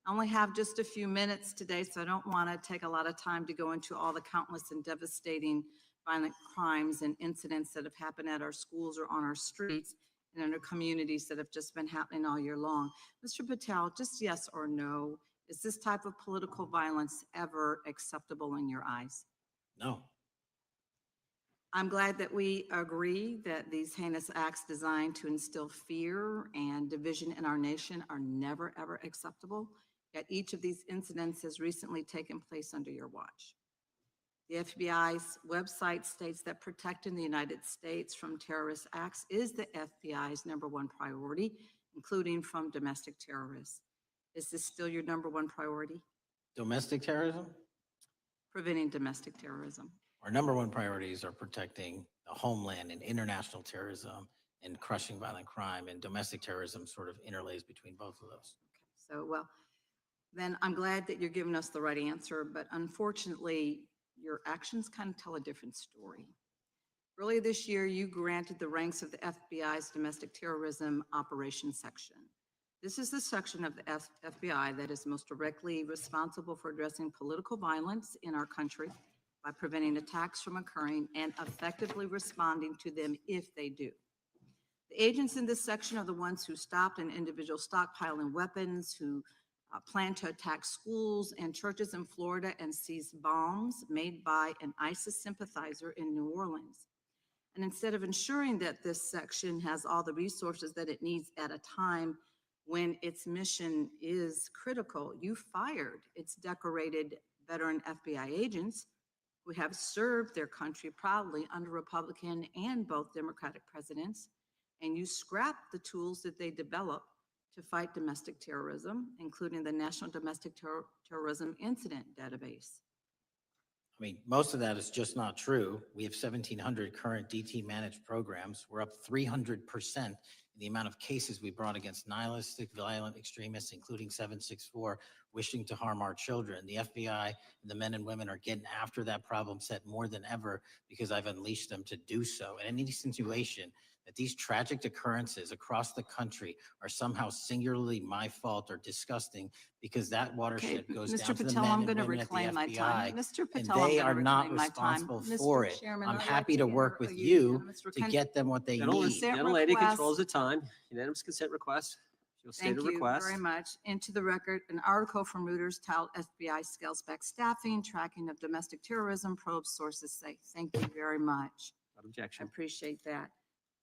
I only have just a few minutes today, so I don't want to take a lot of time to go into all the countless and devastating violent crimes and incidents that have happened at our schools or on our streets and in our communities that have just been happening all year long. Mr. Patel, just yes or no, is this type of political violence ever acceptable in your eyes? No. I'm glad that we agree that these heinous acts designed to instill fear and division in our nation are never, ever acceptable. Yet each of these incidents has recently taken place under your watch. The FBI's website states that protecting the United States from terrorist acts is the FBI's #1 priority, including from domestic terrorists. Is this still your #1 priority? Domestic terrorism? Preventing domestic terrorism. Our #1 priorities are protecting the homeland and international terrorism and crushing violent crime, and domestic terrorism sort of interlays between both of those. Okay, so well, then I'm glad that you're giving us the right answer, but unfortunately, your actions kind of tell a different story. Earlier this year, you granted the ranks of the FBI's Domestic Terrorism Operations Section. This is the section of the FBI that is most directly responsible for addressing political violence in our country by preventing attacks from occurring and effectively responding to them if they do. The agents in this section are the ones who stopped an individual stockpiling weapons, who planned to attack schools and churches in Florida and seized bombs made by an ISIS sympathizer in New Orleans. And instead of ensuring that this section has all the resources that it needs at a time when its mission is critical, you fired its decorated veteran FBI agents who have served their country proudly under Republican and both Democratic presidents, and you scrapped the tools that they developed to fight domestic terrorism, including the National Domestic Terrorism Incident Database. I mean, most of that is just not true. We have 1,700 current DT managed programs. We're up 300% in the amount of cases we brought against nihilistic, violent extremists, including 764, wishing to harm our children. The FBI and the men and women are getting after that problem set more than ever because I've unleashed them to do so. And any situation that these tragic occurrences across the country are somehow singularly my fault or disgusting because that watershed goes Mr. down to the Patel, men I'm and going to women at the reclaim my FBI, time. Mr. and Patel, I'm they going are to not reclaim my time. responsible Mr. for it. Chairman, I'm I'd like happy to work with you to get them what they need. Gentlelady controls the time. Unanimous consent request. She'll state Thank a you request. very much. Into the record, an article from Reuters titled FBI Scales Back Staffing, Tracking of Domestic Terrorism, Probes Sources Say. Thank you very much. Without objection. I appreciate that.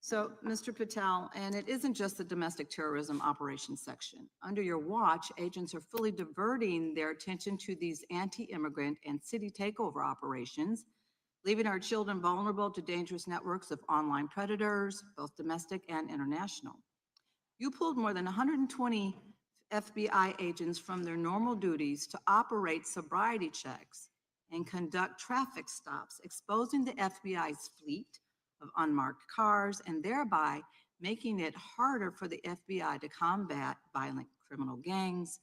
So, Mr. Patel, and it isn't just the domestic terrorism operations section. Under your watch, agents are fully diverting their attention to these anti-immigrant and city takeover operations leaving our children vulnerable to dangerous networks of online predators, both domestic and international. You pulled more than 120 FBI agents from their normal duties to operate sobriety checks and conduct traffic stops, exposing the FBI's fleet of unmarked cars and thereby making it harder for the FBI to combat violent criminal gangs,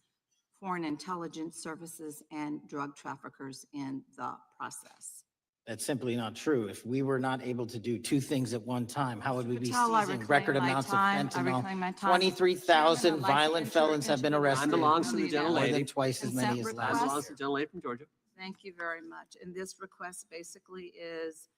foreign intelligence services, and drug traffickers in the process. That's simply not true. If we were not able to do two things at one time, how would we be Patel, I seizing reclaim record my amounts of time. I fentanyl? reclaim my time. 23,000 Chairman, I'd like to violent enter felons have into been the arrested. Time belongs to the More More gentlelady. than twice as many Consent as Time last request. belongs to the gentlelady from Georgia. Thank you very much. And this request basically is,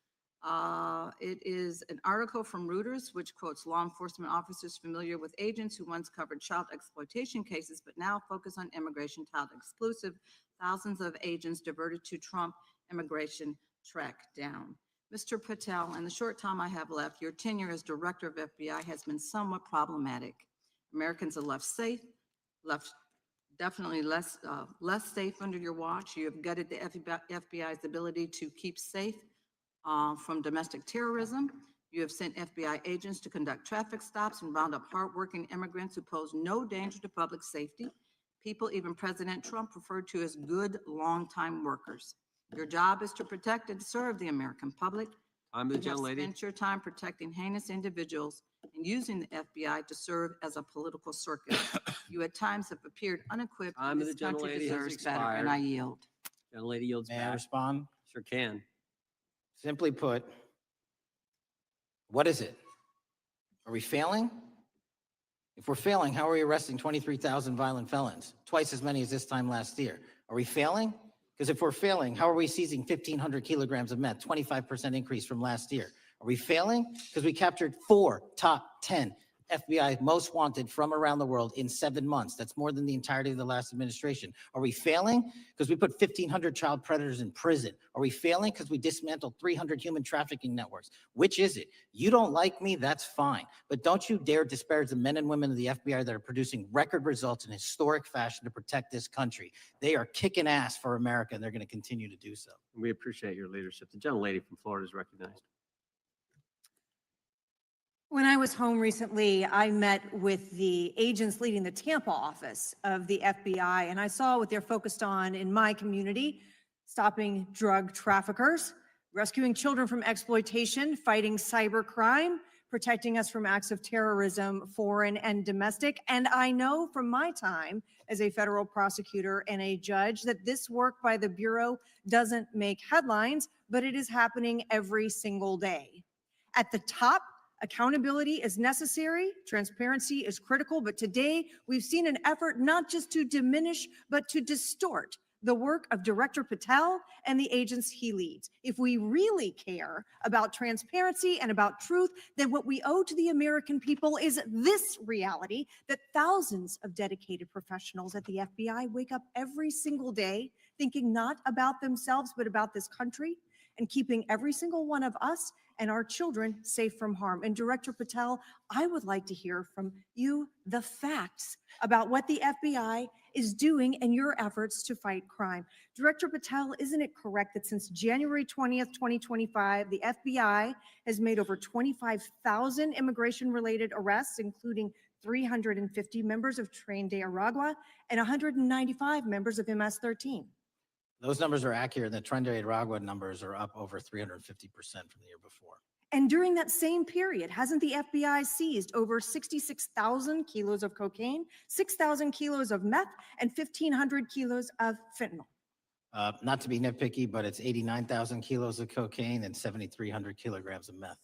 it is an article from Reuters, which quotes law enforcement officers familiar with agents who once covered child exploitation cases, but now focus on immigration child exclusive. Thousands of agents diverted to Trump immigration track down. Mr. Patel, in the short time I have left, your tenure as director of FBI has been somewhat problematic. Americans are left definitely less safe under your watch. You have gutted the FBI's ability to keep safe from domestic terrorism. You have sent FBI agents to conduct traffic stops and round up hardworking immigrants who pose no danger to public safety. People even President Trump referred to as good longtime workers. Your job is to protect and serve the American public. Time to the You have gentlelady. spent your time protecting heinous individuals and using the FBI to serve as a political circus. You at times have appeared unequipped. Time of the This country gentlelady has deserves better, expired. and I yield. Gentlelady yields May I back. respond? Sure can. Simply put, what is it? Are we failing? If we're failing, how are we arresting 23,000 violent felons? Twice as many as this time last year. Are we failing? Because if we're failing, how are we seizing 1,500 kilograms of meth, 25% increase from last year? Are we failing? Because we captured 4 top 10 FBI most wanted from around the world in 7 months. That's more than the entirety of the last administration. Are we failing? Because we put 1,500 child predators in prison. Are we failing? Because we dismantled 300 human trafficking networks. Which is it? You don't like me, that's fine. But don't you dare disparage the men and women of the FBI that are producing record results in historic fashion to protect this country. They are kicking ass for America, and they're going to continue to do so. We appreciate your leadership. The gentlelady from Florida is recognized. When I was home recently, I met with the agents leading the Tampa office of the FBI, and I saw what they're focused on in my community: stopping drug traffickers, rescuing children from exploitation, fighting cybercrime, protecting us from acts of terrorism, foreign and domestic. And I know from my time as a federal prosecutor and a judge that this work by the Bureau doesn't make headlines, but it is happening every single day. At the top, accountability is necessary, transparency is critical, but today we've seen an effort not just to diminish, but to distort the work of Director Patel and the agents he leads. If we really care about transparency and about truth, then what we owe to the American people is this reality: that thousands of dedicated professionals at the FBI wake up every single day thinking not about themselves, but about this country, and keeping every single one of us and our children safe from harm. And Director Patel, I would like to hear from you the facts about what the FBI is doing and your efforts to fight crime. Director Patel, isn't it correct that since January 20th, 2025, the FBI has made over 25,000 immigration-related arrests, including 350 members of Tren de Aragua and 195 members of MS-13? Those numbers are accurate. The Tren de Aragua numbers are up over 350% from the year before. And during that same period, hasn't the FBI seized over 66,000 kilos of cocaine, 6,000 kilos of meth, and 1,500 kilos of fentanyl? Not to be nitpicky, but it's 89,000 kilos of cocaine and 7,300 kilograms of meth.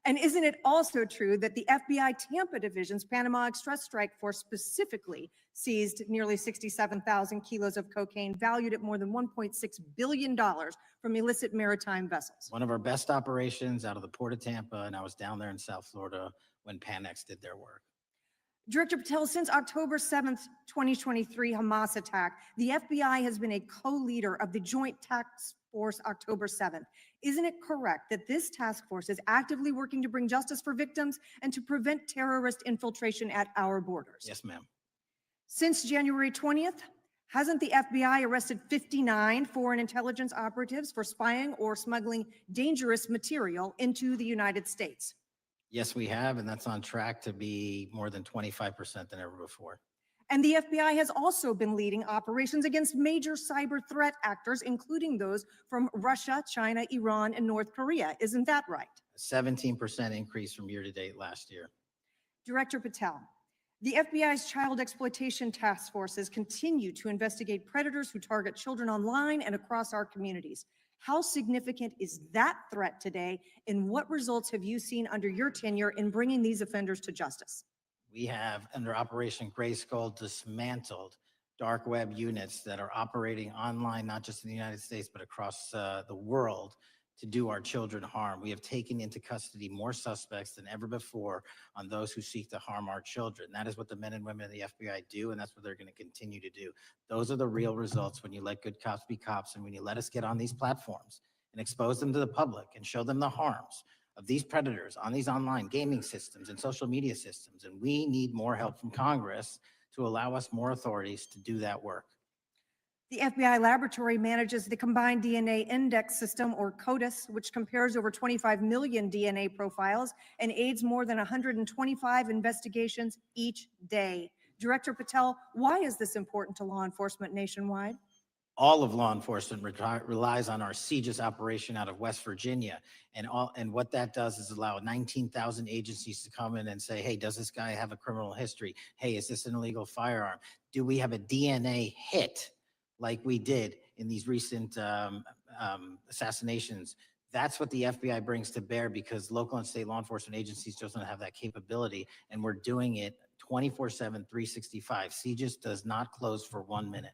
And isn't it also true that the FBI Tampa Division's Panama Express Strike Force specifically seized nearly 67,000 kilos of cocaine valued at more than $1.6 billion from illicit maritime vessels? One of our best operations out of the Port of Tampa, and I was down there in South Florida when Panex did their work. Director Patel, since October 7th, 2023 Hamas attack, the FBI has been a co-leader of the Joint Task Force October 7th. Isn't it correct that this task force is actively working to bring justice for victims and to prevent terrorist infiltration at our borders? Yes, ma'am. Since January 20th, Hasn't the FBI arrested 59 foreign intelligence operatives for spying or smuggling dangerous material into the United States? Yes, we have, and that's on track to be more than 25% than ever before. And the FBI has also been leading operations against major cyber threat actors, including those from Russia, China, Iran, and North Korea. Isn't that right? A 17% increase from year to date last year. Director Patel, the FBI's child exploitation task forces continue to investigate predators who target children online and across our communities. How significant is that threat today, and what results have you seen under your tenure in bringing these offenders to justice? We have, under Operation Grayskull, dismantled dark web units that are operating online, not just in the United States, but across the world to do our children harm. We have taken into custody more suspects than ever before on those who seek to harm our children. That is what the men and women of the FBI do, and that's what they're going to continue to do. Those are the real results when you let good cops be cops and when you let us get on these platforms and expose them to the public and show them the harms of these predators on these online gaming systems and social media systems. And we need more help from Congress to allow us more authorities to do that work. The FBI laboratory manages the Combined DNA Index System, or CODIS, which compares over 25 million DNA profiles and aids more than 125 investigations each day. Director Patel, why is this important to law enforcement nationwide? All of law enforcement relies on our CJIS operation out of West Virginia. And what that does is allow 19,000 agencies to come in and say, hey, does this guy have a criminal history? Hey, is this an illegal firearm? Do we have a DNA hit like we did in these recent assassinations? That's what the FBI brings to bear, because local and state law enforcement agencies just don't have that capability. And we're doing it 24/7, 365. CJIS does not close for 1 minute.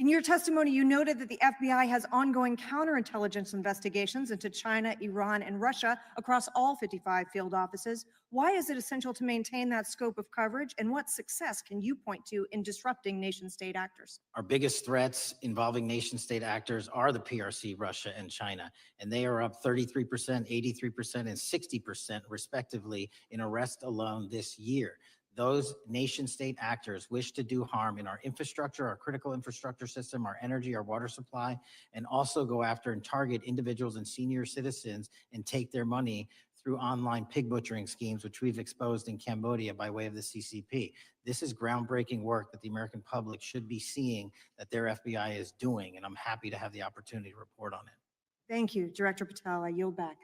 In your testimony, you noted that the FBI has ongoing counterintelligence investigations into China, Iran, and Russia across all 55 field offices. Why is it essential to maintain that scope of coverage, and what success can you point to in disrupting nation-state actors? Our biggest threats involving nation-state actors are the PRC, Russia, and China, and they are up 33%, 83%, and 60% respectively in arrests alone this year. Those nation-state actors wish to do harm in our infrastructure, our critical infrastructure system, our energy, our water supply, and also go after and target individuals and senior citizens and take their money through online pig butchering schemes, which we've exposed in Cambodia by way of the CCP. This is groundbreaking work that the American public should be seeing that their FBI is doing, and I'm happy to have the opportunity to report on it. Thank you, Director Patel. I yield back.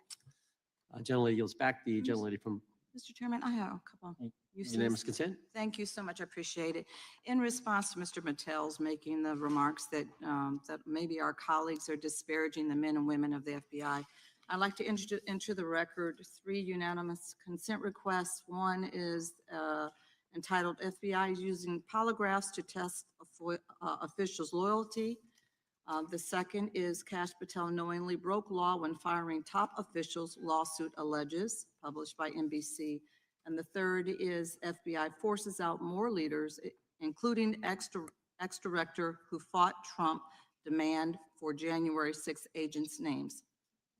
Gentlelady yields back. The gentlelady from Mr. Chairman, I have a couple. unanimous consent. Thank you so much. I appreciate it. In response to Mr. Mattel's making the remarks that that maybe our colleagues are disparaging the men and women of the FBI, I'd like to enter the record 3 unanimous consent requests. One is entitled FBI is using polygraphs to test officials' loyalty. The second is Kash Patel knowingly broke law when firing top officials, lawsuit alleges, published by NBC. And the third is FBI forces out more leaders, including ex-director who fought Trump, demand for January 6 agents' names.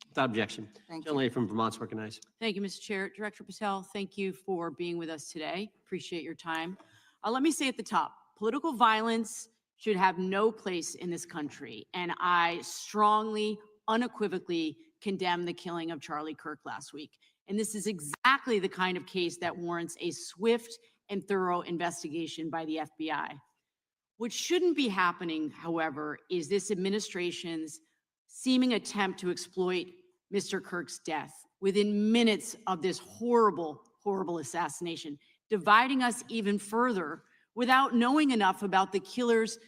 Without objection. Thank you. Gentlelady from Vermont's recognized. Thank you, Mr. Chair. Director Patel, thank you for being with us today. Appreciate your time. Let me say at the top, political violence should have no place in this country. And I strongly, unequivocally condemn the killing of Charlie Kirk last week. And this is exactly the kind of case that warrants a swift and thorough investigation by the FBI. What shouldn't be happening, however, is this administration's seeming attempt to exploit Mr. Kirk's death within minutes of this horrible, horrible assassination, dividing us even further without knowing enough about the killer's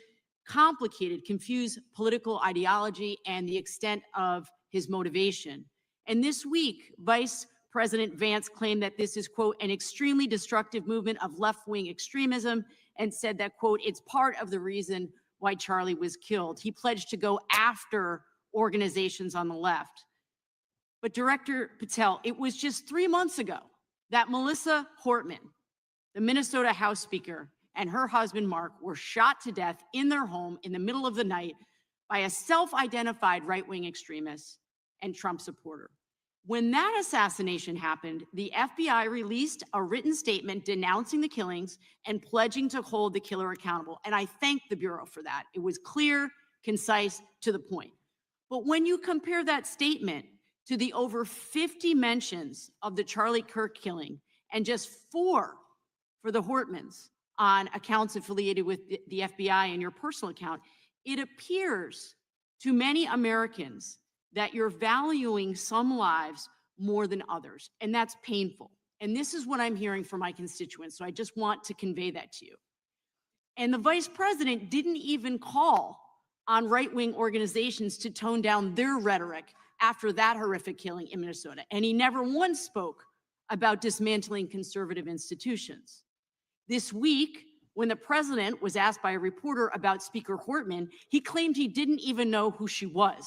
complicated, confused political ideology and the extent of his motivation. And this week, Vice President Vance claimed that this is, quote, an extremely destructive movement of left-wing extremism, and said that, quote, it's part of the reason why Charlie was killed. He pledged to go after organizations on the left. But Director Patel, it was just 3 months ago that Melissa Hortman, the Minnesota House Speaker, and her husband, Mark, were shot to death in their home in the middle of the night by a self-identified right-wing extremist and Trump supporter. When that assassination happened, the FBI released a written statement denouncing the killings and pledging to hold the killer accountable. And I thank the Bureau for that. It was clear, concise, to the point. But when you compare that statement to the over 50 mentions of the Charlie Kirk killing and just 4 for the Hortmans on accounts affiliated with the FBI and your personal account, it appears to many Americans that you're valuing some lives more than others, and that's painful. And this is what I'm hearing from my constituents, so I just want to convey that to you. And the vice president didn't even call on right-wing organizations to tone down their rhetoric after that horrific killing in Minnesota. And he never once spoke about dismantling conservative institutions. This week, when the president was asked by a reporter about Speaker Hortman, he claimed he didn't even know who she was.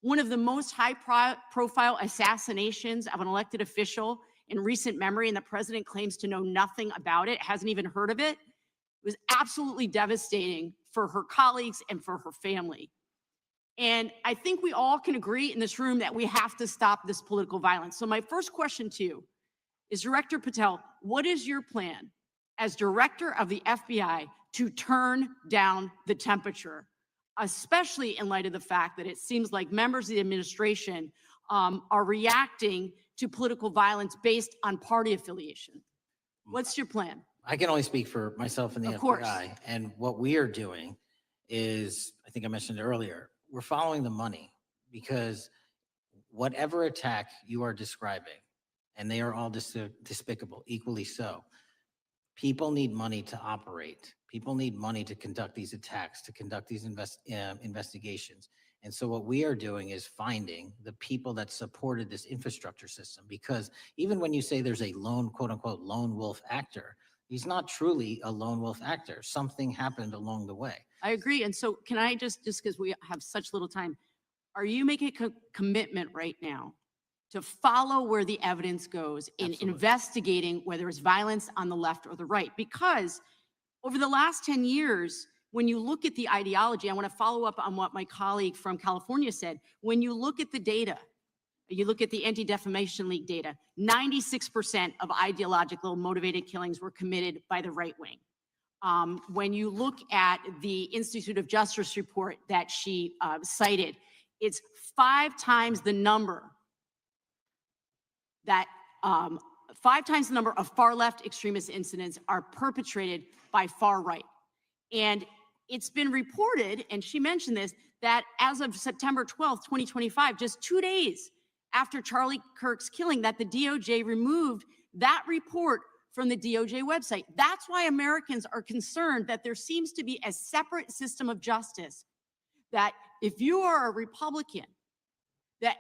One of the most high-profile assassinations of an elected official in recent memory, and the president claims to know nothing about it, hasn't even heard of it. It was absolutely devastating for her colleagues and for her family. And I think we all can agree in this room that we have to stop this political violence. So my first question to you is, Director Patel, what is your plan as director of the FBI to turn down the temperature, especially in light of the fact that it seems like members of the administration are reacting to political violence based on party affiliation? What's your plan? I can only speak for myself and the Of course. FBI. And what we are doing is, I think I mentioned earlier, we're following the money, because whatever attack you are describing, and they are all despicable, equally so, people need money to operate. People need money to conduct these attacks, to conduct these investigations. And so what we are doing is finding the people that supported this infrastructure system, because even when you say there's a lone, quote unquote, lone wolf actor, he's not truly a lone wolf actor. Something happened along the way. I agree. And so can I just because we have such little time, are you making a commitment right now to follow where the evidence goes in investigating whether it's violence on the left or the right? Because over the last 10 years, when you look at the ideology, I want to follow up on what my colleague from California said. When you look at the data, you look at the Anti-Defamation League data, 96% of ideological motivated killings were committed by the right wing. When you look at the Institute of Justice report that she cited, it's 5 times the number that 5 times the number of far left extremist incidents are perpetrated by far right. And it's been reported, and she mentioned this, that as of September 12th, 2025, just 2 days after Charlie Kirk's killing, that the DOJ removed that report from the DOJ website. That's why Americans are concerned that there seems to be a separate system of justice, that if you are a Republican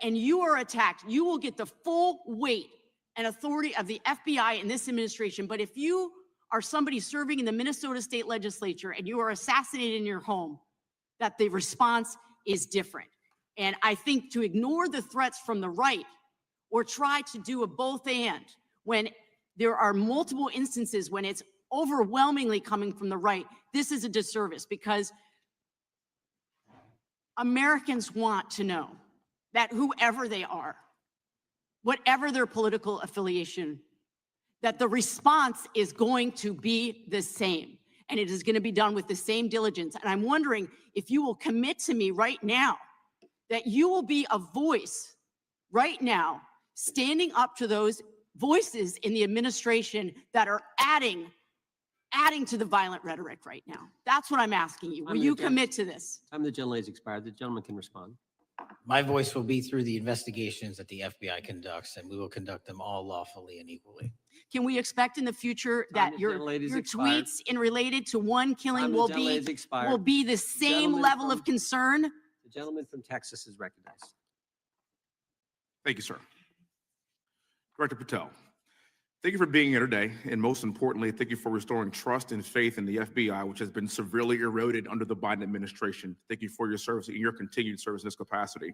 and you are attacked, you will get the full weight and authority of the FBI in this administration. But if you are somebody serving in the Minnesota State Legislature and you are assassinated in your home, that the response is different. And I think to ignore the threats from the right or try to do a both and when there are multiple instances when it's overwhelmingly coming from the right, this is a disservice, because Americans want to know that whoever they are, whatever their political affiliation, that the response is going to be the same, and it is going to be done with the same diligence. And I'm wondering if you will commit to me right now that you will be a voice right now standing up to those voices in the administration that are adding to the violent rhetoric right now. That's what I'm asking you. Will you commit to this? Time the gentlelady's expired. The gentleman can respond. My voice will be through the investigations that the FBI conducts, and we will conduct them all lawfully and equally. Can we expect in the future that your tweets in related to one killing will be the same level of concern? The gentleman from Texas is recognized. Thank you, sir. Director Patel, thank you for being here today. And most importantly, thank you for restoring trust and faith in the FBI, which has been severely eroded under the Biden administration. Thank you for your service and your continued service in this capacity.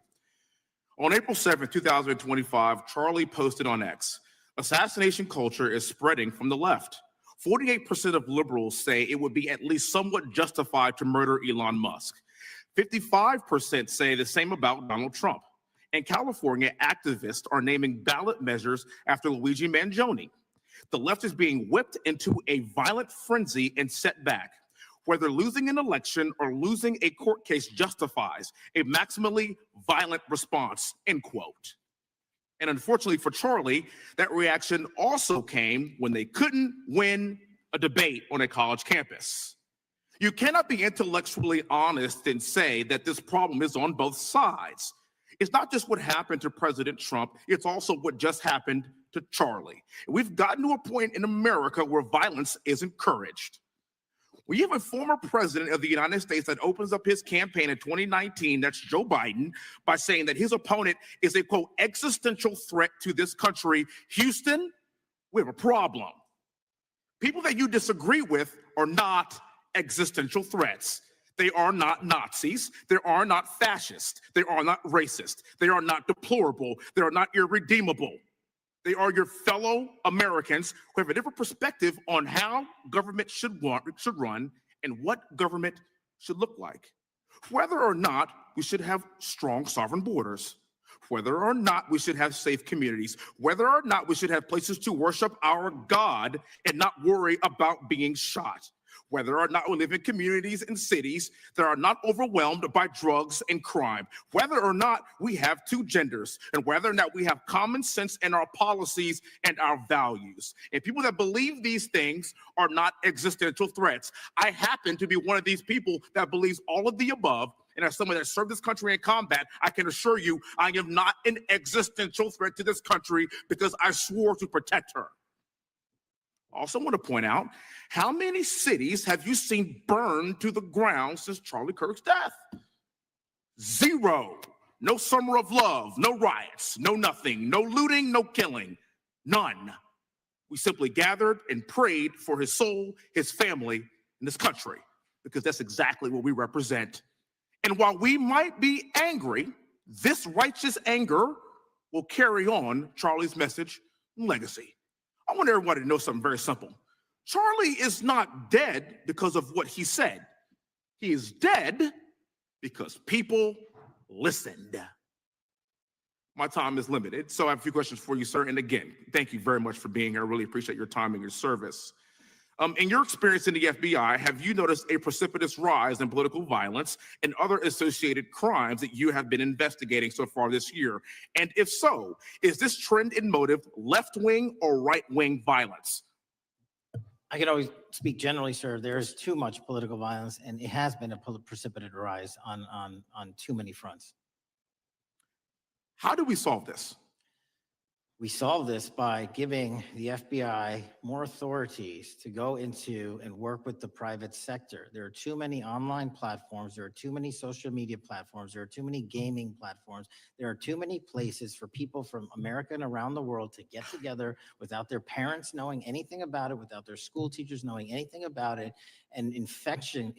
On April 7th, 2025, Charlie posted on X, "Assassination culture is spreading from the left. 48% of liberals say it would be at least somewhat justified to murder Elon Musk. 55% say the same about Donald Trump. In California, activists are naming ballot measures after Luigi Mangione. The left is being whipped into a violent frenzy and set back. Whether losing an election or losing a court case justifies a maximally violent response, end quote. And unfortunately for Charlie, that reaction also came when they couldn't win a debate on a college campus. You cannot be intellectually honest and say that this problem is on both sides. It's not just what happened to President Trump, it's also what just happened to Charlie. We've gotten to a point in America where violence is encouraged. We have a former president of the United States that opens up his campaign in 2019, that's Joe Biden, by saying that his opponent is a, quote, existential threat to this country. Houston, we have a problem. People that you disagree with are not existential threats. They are not Nazis. They are not fascist. They are not racist. They are not deplorable. They are not irredeemable. They are your fellow Americans who have a different perspective on how government should run and what government should look like. Whether or not we should have strong sovereign borders, whether or not we should have safe communities, whether or not we should have places to worship our God and not worry about being shot, whether or not we live in communities and cities that are not overwhelmed by drugs and crime, whether or not we have two genders, and whether or not we have common sense in our policies and our values. And people that believe these things are not existential threats. I happen to be one of these people that believes all of the above, and as someone that served this country in combat, I can assure you I am not an existential threat to this country because I swore to protect her. I also want to point out, how many cities have you seen burned to the ground since Charlie Kirk's death? Zero. No summer of love, no riots, no nothing, no looting, no killing, none. We simply gathered and prayed for his soul, his family, and this country, because that's exactly what we represent. And while we might be angry, this righteous anger will carry on Charlie's message and legacy. I want everybody to know something very simple. Charlie is not dead because of what he said. He is dead because people listened. My time is limited, so I have a few questions for you, sir. And again, thank you very much for being here. I really appreciate your time and your service. In your experience in the FBI, have you noticed a precipitous rise in political violence and other associated crimes that you have been investigating so far this year? And if so, is this trend in motive left-wing or right-wing violence? I can always speak generally, sir. There is too much political violence, and it has been a precipitous rise on too many fronts. How do we solve this? We solve this by giving the FBI more authorities to go into and work with the private sector. There are too many online platforms. There are too many social media platforms. There are too many gaming platforms. There are too many places for people from America and around the world to get together without their parents knowing anything about it, without their school teachers knowing anything about it, and infesting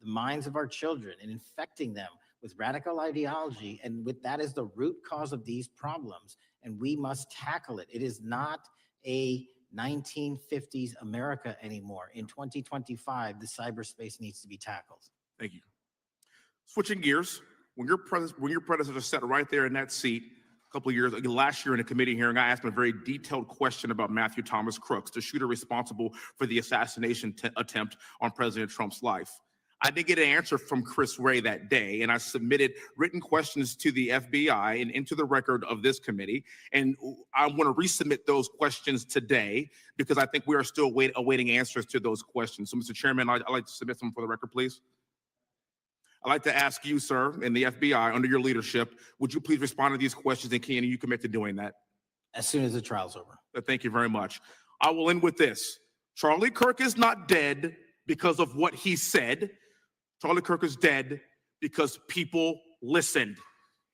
the minds of our children and infecting them with radical ideology. And with that is the root cause of these problems. And we must tackle it. It is not a 1950s America anymore. In 2025, the cyberspace needs to be tackled. Thank you. Switching gears, when your predecessor sat right there in that seat a couple of years ago, last year in a committee hearing, I asked him a very detailed question about Matthew Thomas Crooks, the shooter responsible for the assassination attempt on President Trump's life. I did get an answer from Chris Wray that day, and I submitted written questions to the FBI and into the record of this committee. And I want to resubmit those questions today because I think we are still awaiting answers to those questions. So, Mr. Chairman, I'd like to submit them for the record, please. I'd like to ask you, sir, and the FBI, under your leadership, would you please respond to these questions, and can you commit to doing that? As soon as the trial's over. Thank you very much. I will end with this. Charlie Kirk is not dead because of what he said. Charlie Kirk is dead because people listened.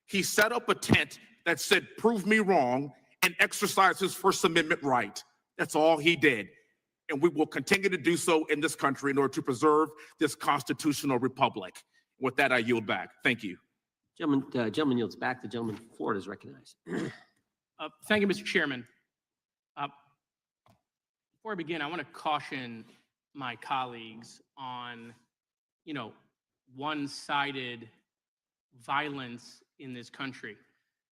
He set up a tent that said, "Prove me wrong," and exercised his First Amendment right. That's all he did. And we will continue to do so in this country in order to preserve this constitutional republic. With that, I yield back. Thank you. Gentleman yields back. The gentleman from Florida is recognized. Thank you, Mr. Chairman. Before I begin, I want to caution my colleagues on one-sided violence in this country.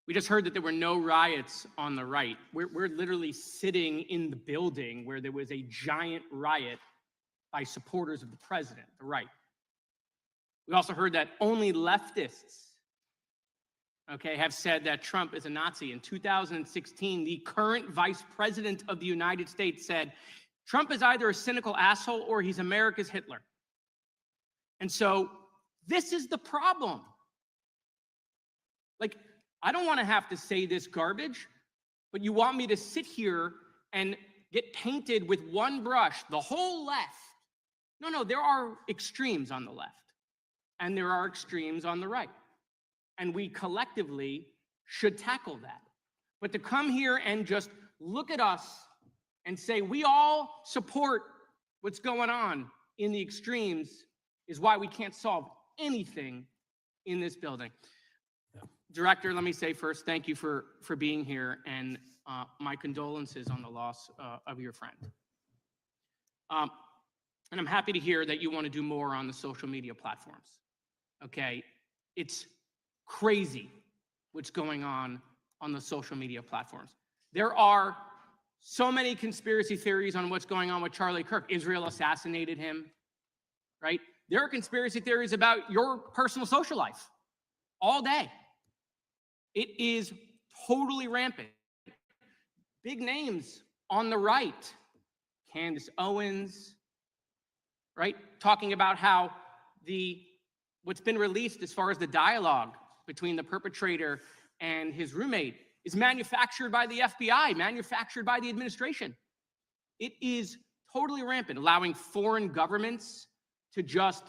We just heard that there were no riots on the right. We're literally sitting in the building where there was a giant riot by supporters of the president, the right. We also heard that only leftists, okay, have said that Trump is a Nazi. In 2016, the current vice president of the United States said, Trump is either a cynical asshole or he's America's Hitler. And so this is the problem. Like, I don't want to have to say this garbage, but you want me to sit here and get painted with one brush, the whole left. No, there are extremes on the left, and there are extremes on the right. And we collectively should tackle that. But to come here and just look at us and say we all support what's going on in the extremes is why we can't solve anything in this building. Director, let me say first, thank you for being here, and my condolences on the loss of your friend. And I'm happy to hear that you want to do more on the social media platforms. Okay, it's crazy what's going on the social media platforms. There are so many conspiracy theories on what's going on with Charlie Kirk. Israel assassinated him, right? There are conspiracy theories about your personal social life all day. It is totally rampant. Big names on the right, Candace Owens, right? Talking about how what's been released as far as the dialogue between the perpetrator and his roommate is manufactured by the FBI, manufactured by the administration. It is totally rampant, allowing foreign governments to just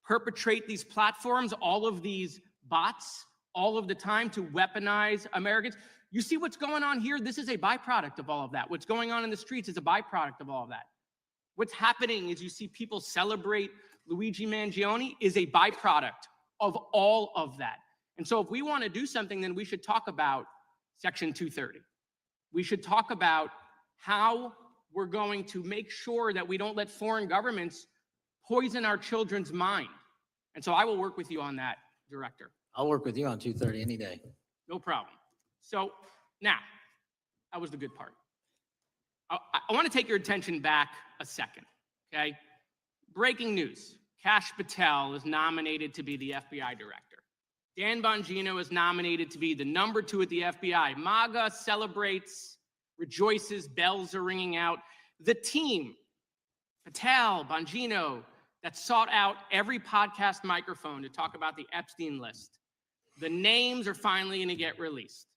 perpetrate these platforms, all of these bots, all of the time to weaponize Americans. You see what's going on here? This is a byproduct of all of that. What's going on in the streets is a byproduct of all of that. What's happening is you see people celebrate Luigi Mangione is a byproduct of all of that. And so if we want to do something, then we should talk about Section 230. We should talk about how we're going to make sure that we don't let foreign governments poison our children's mind. And so I will work with you on that, Director. I'll work with you on 230 any day. No problem. So now, that was the good part. I want to take your attention back a second, okay? Breaking news. Kash Patel is nominated to be the FBI director. Dan Bongino is nominated to be the number 2 at the FBI. MAGA celebrates, rejoices, bells are ringing out. The team, Patel, Bongino, that sought out every podcast microphone to talk about the Epstein list. The names are finally going to get released.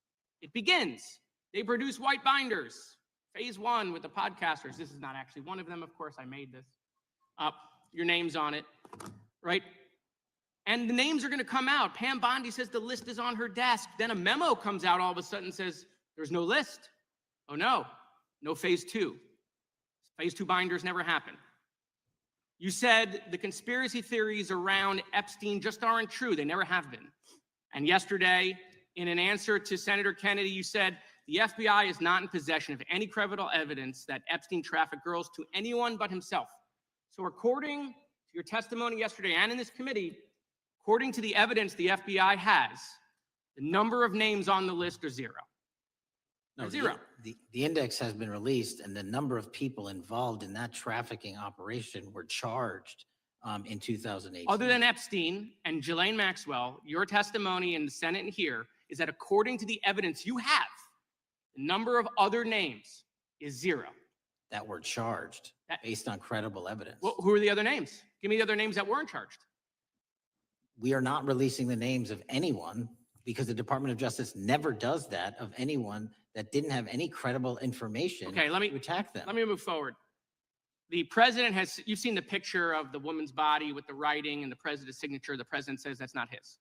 It begins. They produce white binders. Phase 1 with the podcasters. This is not actually one of them, of course, I made this. Your name's on it, right? And the names are going to come out. Pam Bondi says the list is on her desk. Then a memo comes out all of a sudden and says, there's no list. Oh no, no phase 2. Phase 2 binders never happen. You said the conspiracy theories around Epstein just aren't true. They never have been. And yesterday, in an answer to Senator Kennedy, you said the FBI is not in possession of any credible evidence that Epstein trafficked girls to anyone but himself. So according to your testimony yesterday and in this committee, according to the evidence the FBI has, the number of names on the list are 0. No, Zero. The index has been released, and the number of people involved in that trafficking operation were charged in 2018. Other than Epstein and Ghislaine Maxwell, your testimony in the Senate and here is that according to the evidence you have, the number of other names is 0. That were charged based on credible evidence. Well, who are the other names? Give me the other names that weren't charged. We are not releasing the names of anyone because the Department of Justice never does that of anyone that didn't have any credible information Okay, to attack them. Let me move forward. The president has, you've seen the picture of the woman's body with the writing and the president's signature. The president says that's not his.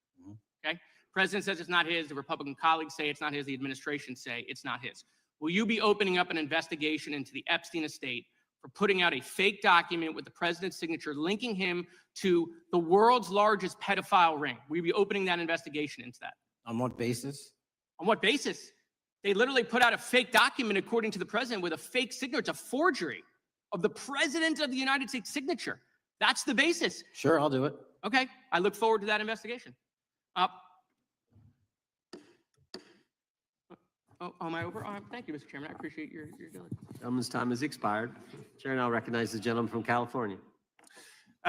Okay? President says it's not his. The Republican colleagues say it's not his. The administration say it's not his. Will you be opening up an investigation into the Epstein estate for putting out a fake document with the president's signature linking him to the world's largest pedophile ring? Will you be opening that investigation into that? On what basis? On what basis? They literally put out a fake document, according to the president, with a fake signature. It's a forgery of the president of the United States signature. That's the basis. Sure, I'll do it. Okay, I look forward to that investigation. Oh, am I over? Thank you, Mr. Chairman. I appreciate your diligence. Gentleman's time has expired. Chair now recognizes the gentleman from California.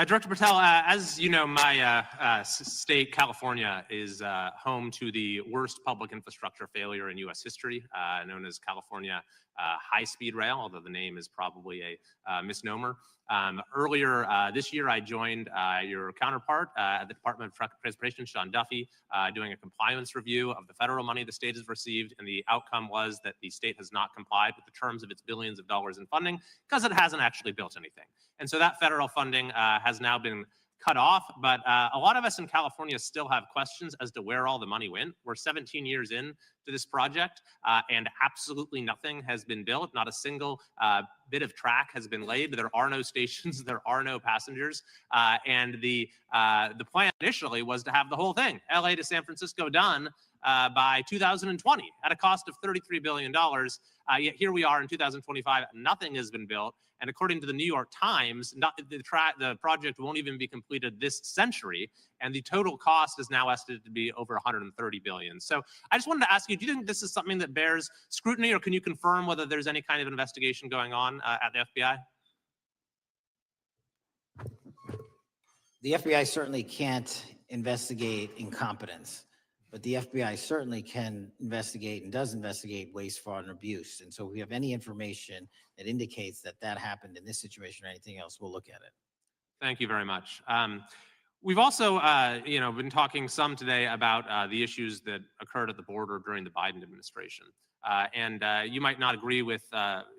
Director Patel, as you know, my state, California, is home to the worst public infrastructure failure in U.S. history, known as California High-Speed Rail, although the name is probably a misnomer. Earlier this year, I joined your counterpart at the Department of Transportation, Sean Duffy, doing a compliance review of the federal money the state has received, and the outcome was that the state has not complied with the terms of its billions of dollars in funding because it hasn't actually built anything. And so that federal funding has now been cut off, but a lot of us in California still have questions as to where all the money went. We're 17 years in to this project, and absolutely nothing has been built. Not a single bit of track has been laid. There are no stations, there are no passengers, and the plan initially was to have the whole thing, LA to San Francisco, done by 2020 at a cost of $33 billion. Yet here we are in 2025, nothing has been built. And according to the New York Times, the project won't even be completed this century. And the total cost is now estimated to be over $130 billion. So I just wanted to ask you, do you think this is something that bears scrutiny, or can you confirm whether there's any kind of investigation going on at the FBI? The FBI certainly can't investigate incompetence, but the FBI certainly can investigate and does investigate waste, fraud, and abuse. And so if we have any information that indicates that that happened in this situation or anything else, we'll look at it. Thank you very much. We've also, been talking some today about the issues that occurred at the border during the Biden administration. You might not agree with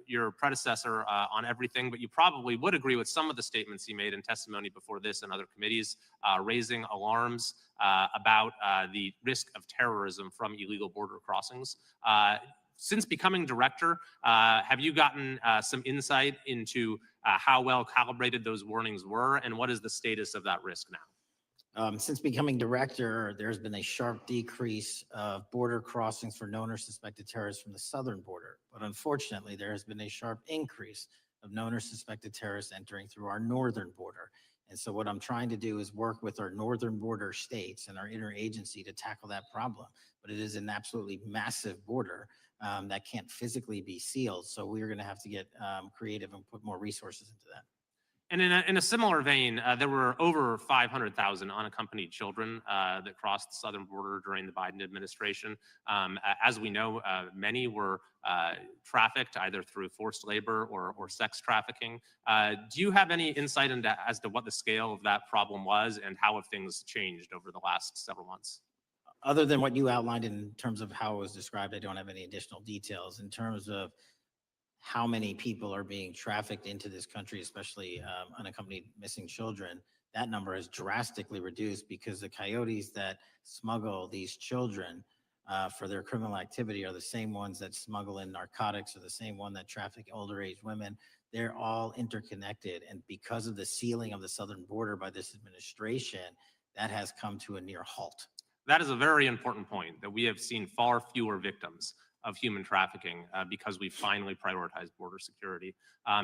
your predecessor on everything, but you probably would agree with some of the statements he made in testimony before this and other committees, raising alarms about the risk of terrorism from illegal border crossings. Since becoming director, have you gotten some insight into how well calibrated those warnings were, and what is the status of that risk now? Since becoming director, there's been a sharp decrease of border crossings for known or suspected terrorists from the southern border. But unfortunately, there has been a sharp increase of known or suspected terrorists entering through our northern border. And so what I'm trying to do is work with our northern border states and our interagency to tackle that problem. But it is an absolutely massive border that can't physically be sealed. So we're going to have to get creative and put more resources into that. And in a similar vein, there were over 500,000 unaccompanied children that crossed the southern border during the Biden administration. As we know, many were trafficked either through forced labor or sex trafficking. Do you have any insight into as to what the scale of that problem was and how have things changed over the last several months? Other than what you outlined in terms of how it was described, I don't have any additional details. In terms of how many people are being trafficked into this country, especially unaccompanied missing children, that number is drastically reduced because the coyotes that smuggle these children for their criminal activity are the same ones that smuggle in narcotics, or the same one that traffic older age women. They're all interconnected. And because of the sealing of the southern border by this administration, that has come to a near halt. That is a very important point, that we have seen far fewer victims of human trafficking because we finally prioritized border security.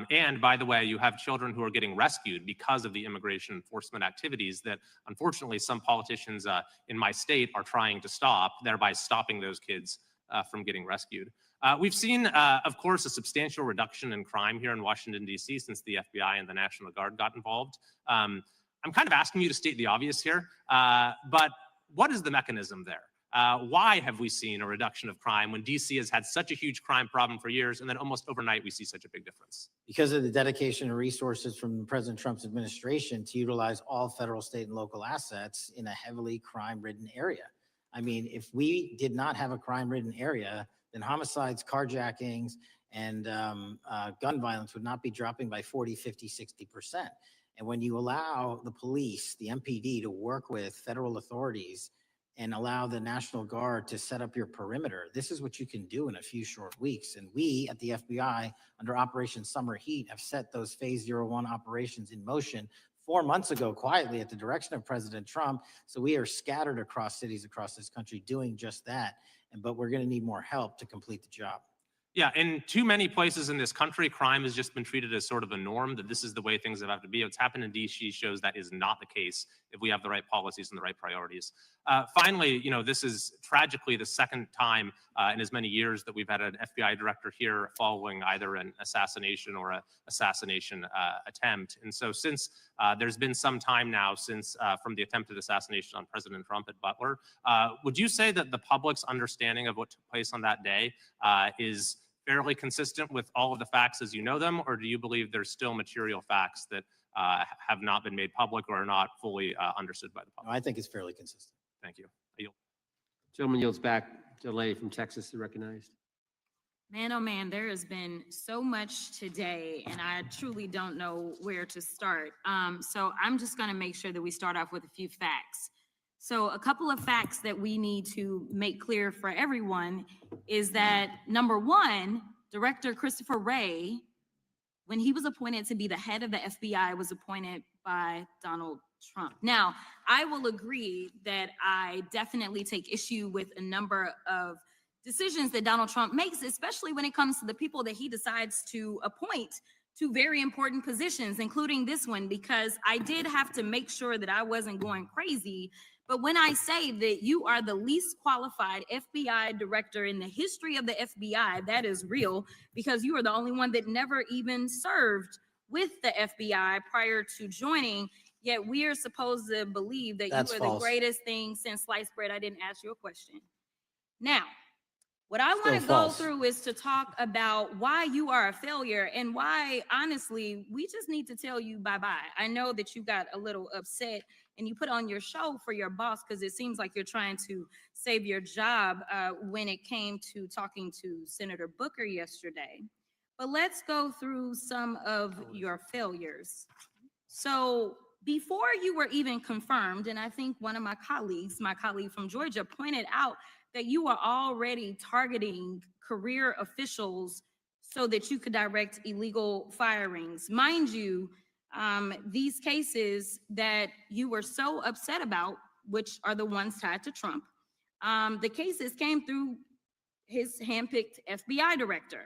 And by the way, you have children who are getting rescued because of the immigration enforcement activities that unfortunately some politicians in my state are trying to stop, thereby stopping those kids from getting rescued. We've seen, of course, a substantial reduction in crime here in Washington, D.C. since the FBI and the National Guard got involved. I'm kind of asking you to state the obvious here, but what is the mechanism there? Why have we seen a reduction of crime when DC has had such a huge crime problem for years, and then almost overnight we see such a big difference? Because of the dedication and resources from President Trump's administration to utilize all federal, state, and local assets in a heavily crime-ridden area. I mean, if we did not have a crime-ridden area, then homicides, carjackings, and gun violence would not be dropping by 40, 50, 60%. And when you allow the police, the MPD, to work with federal authorities and allow the National Guard to set up your perimeter, this is what you can do in a few short weeks. And we at the FBI, under Operation Summer Heat, have set those Phase 01 operations in motion 4 months ago, quietly at the direction of President Trump. So we are scattered across cities across this country doing just that. But we're going to need more help to complete the job. Yeah, in too many places in this country, crime has just been treated as sort of a norm, that this is the way things have to be. What's happened in DC shows that is not the case if we have the right policies and the right priorities. Finally, this is tragically the second time in as many years that we've had an FBI director here following either an assassination or an assassination attempt. And so since there's been some time now since from the attempted assassination on President Trump at Butler, would you say that the public's understanding of what took place on that day is fairly consistent with all of the facts as you know them, or do you believe there's still material facts that have not been made public or are not fully understood by the public? No, I think it's fairly consistent. Thank you. I yield. Gentleman yields back. The lady from Texas is recognized. Man, oh man, there has been so much today, and I truly don't know where to start. So I'm just going to make sure that we start off with a few facts. So a couple of facts that we need to make clear for everyone is that, number one, Director Christopher Wray, when he was appointed to be the head of the FBI, was appointed by Donald Trump. Now, I will agree that I definitely take issue with a number of decisions that Donald Trump makes, especially when it comes to the people that he decides to appoint to very important positions, including this one, because I did have to make sure that I wasn't going crazy. But when I say that you are the least qualified FBI director in the history of the FBI, that is real, because you are the only one that never even served with the FBI prior to joining. Yet we are supposed to believe that That's you are false. the greatest thing since sliced bread. I didn't ask you a question. Now, what I want Still to go false. through is to talk about why you are a failure and why, honestly, we just need to tell you bye-bye. I know that you got a little upset and you put on your show for your boss because it seems like you're trying to save your job when it came to talking to Senator Booker yesterday. But let's go through some of your failures. So before you were even confirmed, and I think one of my colleague from Georgia, pointed out that you are already targeting career officials so that you could direct illegal firings. Mind you, these cases that you were so upset about, which are the ones tied to Trump, the cases came through his handpicked FBI director.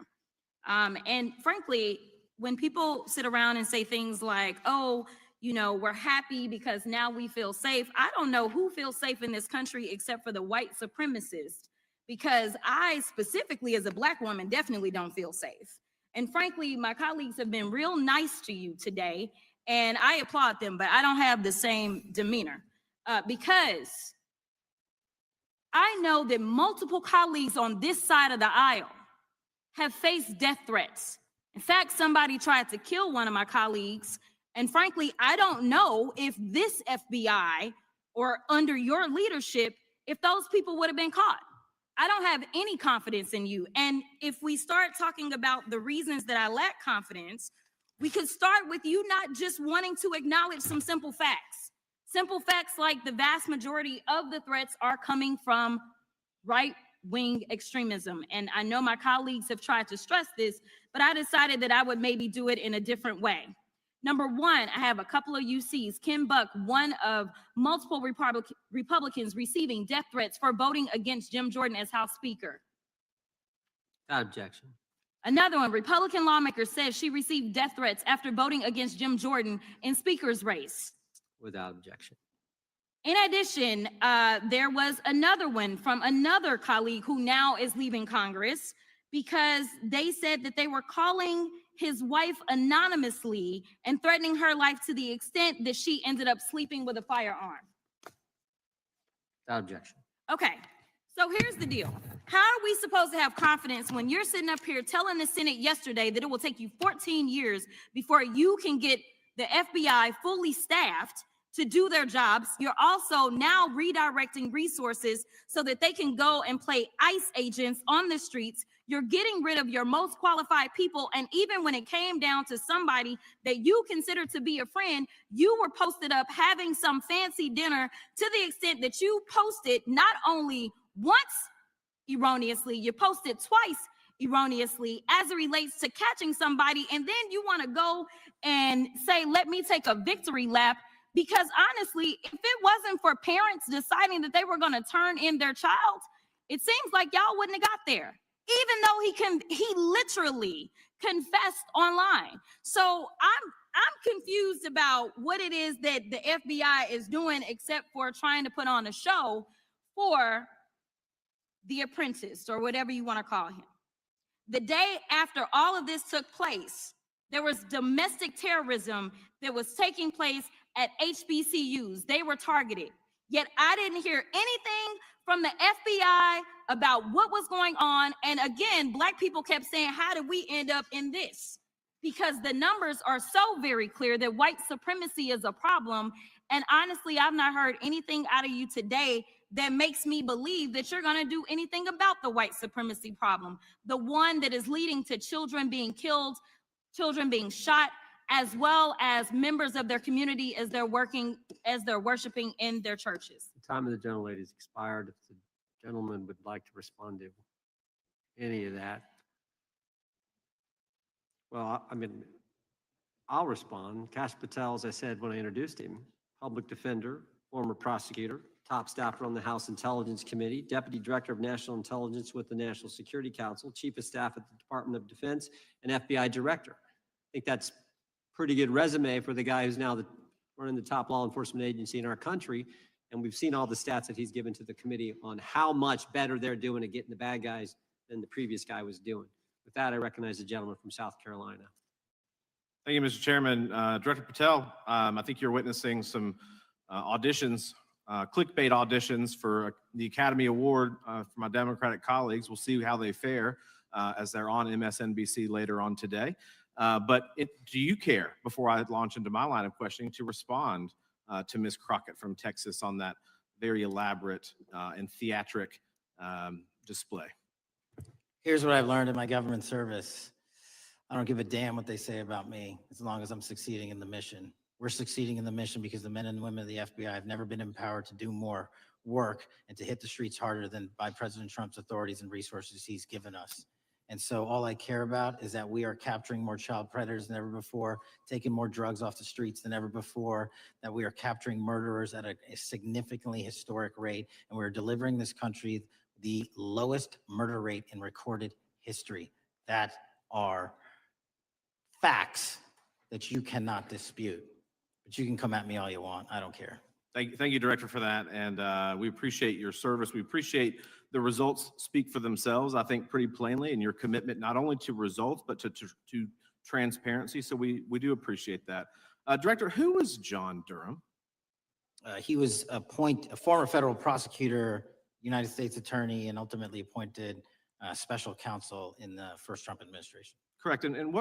And frankly, when people sit around and say things like, oh, we're happy because now we feel safe. I don't know who feels safe in this country except for the white supremacists, because I specifically as a Black woman definitely don't feel safe. And frankly, my colleagues have been real nice to you today, and I applaud them, but I don't have the same demeanor because I know that multiple colleagues on this side of the aisle have faced death threats. In fact, somebody tried to kill one of my colleagues. And frankly, I don't know if this FBI or under your leadership, if those people would have been caught. I don't have any confidence in you. And if we start talking about the reasons that I lack confidence, we could start with you not just wanting to acknowledge some simple facts. Simple facts like the vast majority of the threats are coming from right-wing extremism. And I know my colleagues have tried to stress this, but I decided that I would maybe do it in a different way. Number one, I have a couple of UCs. Kim Buck, one of multiple Republicans receiving death threats for voting against Jim Jordan as House Speaker. Without objection. Another one, Republican lawmaker says she received death threats after voting against Jim Jordan in Speaker's race. Without objection. In addition, there was another one from another colleague who now is leaving Congress because they said that they were calling his wife anonymously and threatening her life to the extent that she ended up sleeping with a firearm. Without objection. Okay, so here's the deal. How are we supposed to have confidence when you're sitting up here telling the Senate yesterday that it will take you 14 years before you can get the FBI fully staffed to do their jobs? You're also now redirecting resources so that they can go and play ICE agents on the streets. You're getting rid of your most qualified people. And even when it came down to somebody that you consider to be a friend, you were posted up having some fancy dinner to the extent that you posted not only once erroneously, you posted twice erroneously as it relates to catching somebody. And then you want to go and say, let me take a victory lap. Because honestly, if it wasn't for parents deciding that they were going to turn in their child, it seems like y'all wouldn't have got there. even though he literally confessed online. So I'm confused about what it is that the FBI is doing, except for trying to put on a show for the apprentice or whatever you want to call him. The day after all of this took place, there was domestic terrorism that was taking place at HBCUs. They were targeted. Yet I didn't hear anything from the FBI about what was going on. And again, Black people kept saying, how did we end up in this? Because the numbers are so very clear that white supremacy is a problem. And honestly, I've not heard anything out of you today that makes me believe that you're going to do anything about the white supremacy problem, the one that is leading to children being killed, children being shot, as well as members of their community as they're worshiping in their churches. The time of the gentlelady has expired. If the gentleman would like to respond to any of that. Well, I mean, I'll respond. Kash Patel, as I said when I introduced him, public defender, former prosecutor, top staffer on the House Intelligence Committee, Deputy Director of National Intelligence with the National Security Council, Chief of Staff at the Department of Defense, and FBI Director. I think that's a pretty good resume for the guy who's now running the top law enforcement agency in our country. And we've seen all the stats that he's given to the committee on how much better they're doing at getting the bad guys than the previous guy was doing. With that, I recognize the gentleman from South Carolina. Thank you, Mr. Chairman. Director Patel, I think you're witnessing some auditions, clickbait auditions for the Academy Award for my Democratic colleagues. We'll see how they fare as they're on MSNBC later on today. Do you care, before I launch into my line of questioning, to respond to Ms. Crockett from Texas on that very elaborate and theatric display? Here's what I've learned in my government service. I don't give a damn what they say about me as long as I'm succeeding in the mission. We're succeeding in the mission because the men and women of the FBI have never been empowered to do more work and to hit the streets harder than by President Trump's authorities and resources he's given us. And so all I care about is that we are capturing more child predators than ever before, taking more drugs off the streets than ever before, that we are capturing murderers at a significantly historic rate, and we're delivering this country the lowest murder rate in recorded history. That are facts that you cannot dispute. But you can come at me all you want. I don't care. Thank you, Director, for that. And we appreciate your service. We appreciate the results speak for themselves, I think, pretty plainly, and your commitment not only to results, but to transparency. So we do appreciate that. Director, who is John Durham? He was a former federal prosecutor, United States attorney, and ultimately appointed special counsel in the first Trump administration. Correct. And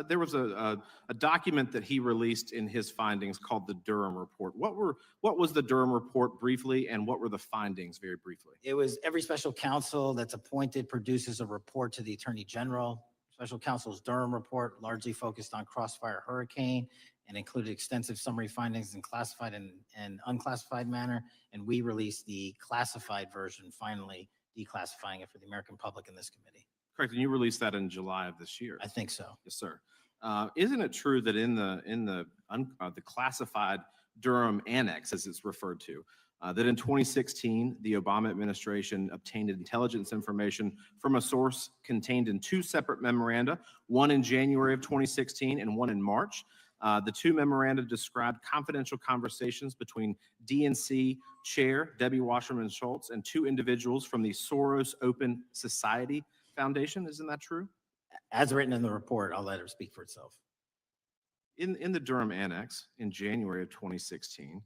there was a document that he released in his findings called the Durham Report. What was the Durham Report briefly, and what were the findings very briefly? It was every special counsel that's appointed produces a report to the Attorney General. Special counsel's Durham Report largely focused on Crossfire Hurricane and included extensive summary findings in classified and unclassified manner. And we released the classified version, finally declassifying it for the American public in this committee. Correct. And you released that in July of this year. I think so. Yes, sir. Isn't it true that in the classified Durham Annex, as it's referred to, that in 2016, the Obama administration obtained intelligence information from a source contained in two separate memoranda, one in January of 2016 and one in March? The two memoranda described confidential conversations between DNC Chair Debbie Wasserman Schultz and two individuals from the Soros Open Society Foundation. Isn't that true? As written in the report, I'll let it speak for itself. In the Durham Annex in January of 2016,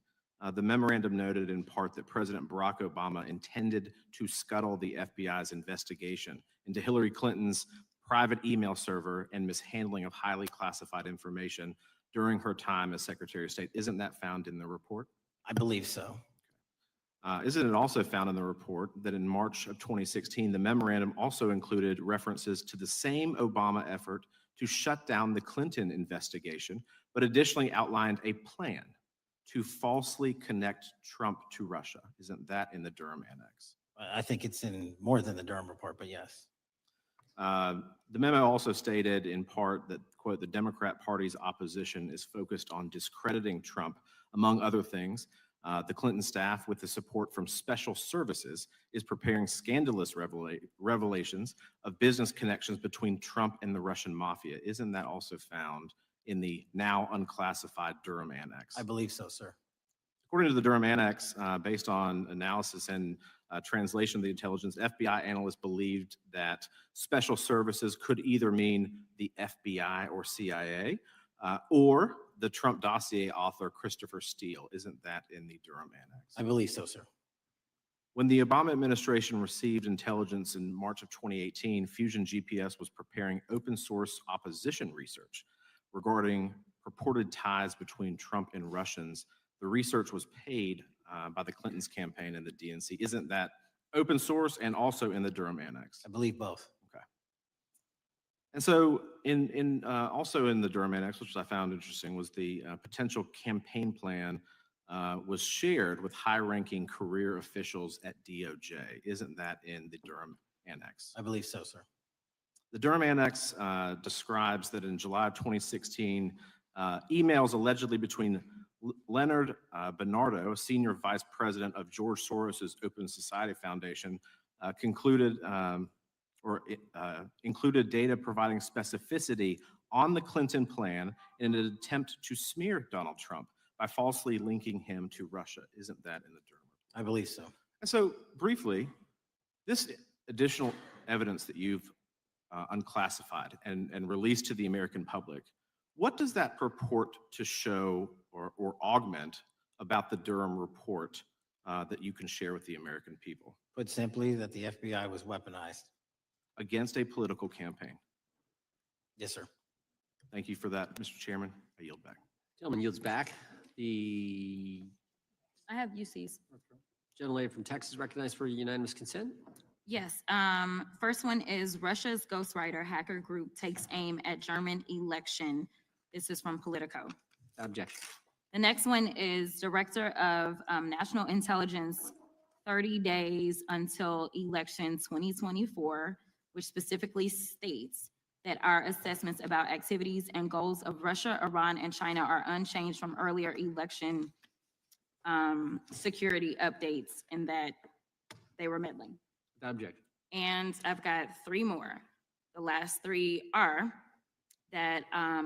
the memorandum noted in part that President Barack Obama intended to scuttle the FBI's investigation into Hillary Clinton's private email server and mishandling of highly classified information during her time as Secretary of State. Isn't that found in the report? I believe so. Isn't it also found in the report that in March of 2016, the memorandum also included references to the same Obama effort to shut down the Clinton investigation, but additionally outlined a plan to falsely connect Trump to Russia? Isn't that in the Durham Annex? I think it's in more than the Durham Report, but yes. The memo also stated in part that, quote, the Democrat Party's opposition is focused on discrediting Trump, among other things. The Clinton staff, with the support from special services, is preparing scandalous revelations of business connections between Trump and the Russian mafia. Isn't that also found in the now unclassified Durham Annex? I believe so, sir. According to the Durham Annex, based on analysis and translation of the intelligence, FBI analysts believed that special services could either mean the FBI or CIA, or the Trump dossier author Christopher Steele. Isn't that in the Durham Annex? I believe so, sir. When the Obama administration received intelligence in March of 2018, Fusion GPS was preparing open source opposition research regarding purported ties between Trump and Russians. The research was paid by the Clintons campaign and the DNC. Isn't that open source and also in the Durham Annex? I believe both. Okay. And so also in the Durham Annex, which I found interesting, was the potential campaign plan was shared with high-ranking career officials at DOJ. Isn't that in the Durham Annex? I believe so, sir. The Durham Annex describes that in July of 2016, emails allegedly between Leonard Bernardo, a senior vice president of George Soros's Open Society Foundation, included data providing specificity on the Clinton plan in an attempt to smear Donald Trump by falsely linking him to Russia. Isn't that in the Durham? I believe so. And so briefly, this additional evidence that you've unclassified and released to the American public, what does that purport to show or augment about the Durham report that you can share with the American people? Put simply, that the FBI was weaponized. Against a political campaign. Yes, sir. Thank you for that, Mr. Chairman. I yield back. Gentleman yields back. The I have UCs. gentlelady from Texas recognized for unanimous consent. Yes. First one is Russia's ghostwriter hacker group takes aim at German election. This is from Politico. Objection. The next one is Director of National Intelligence, 30 days until election 2024, which specifically states that our assessments about activities and goals of Russia, Iran, and China are unchanged from earlier election security updates, and that they were middling. Objection. And I've got three more. The last three are that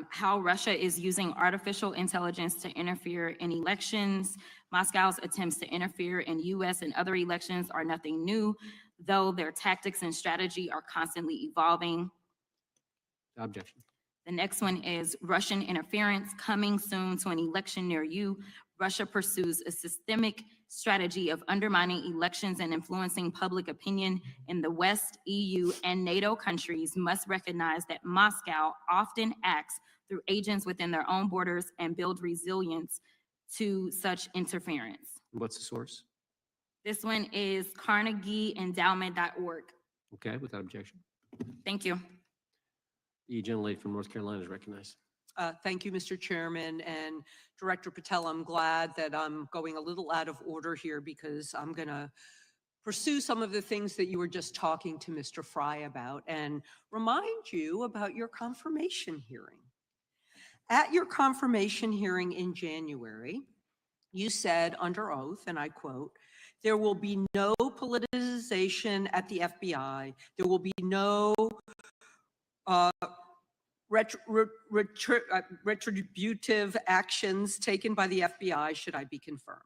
how Russia is using artificial intelligence to interfere in elections. Moscow's attempts to interfere in US and other elections are nothing new, though their tactics and strategy are constantly evolving. Objection. The next one is Russian interference coming soon to an election near you. Russia pursues a systemic strategy of undermining elections and influencing public opinion in the West. EU and NATO countries must recognize that Moscow often acts through agents within their own borders and build resilience to such interference. What's the source? This one is carnegieendowment.org. Okay, without objection. Thank you. The gentlelady from North Carolina is recognized. Thank you, Mr. Chairman, and Director Patel. I'm glad that I'm going a little out of order here because I'm going to pursue some of the things that you were just talking to Mr. Fry about and remind you about your confirmation hearing. At your confirmation hearing in January, you said under oath, and I quote, "There will be no politicization at the FBI. There will be no retributive actions taken by the FBI should I be confirmed."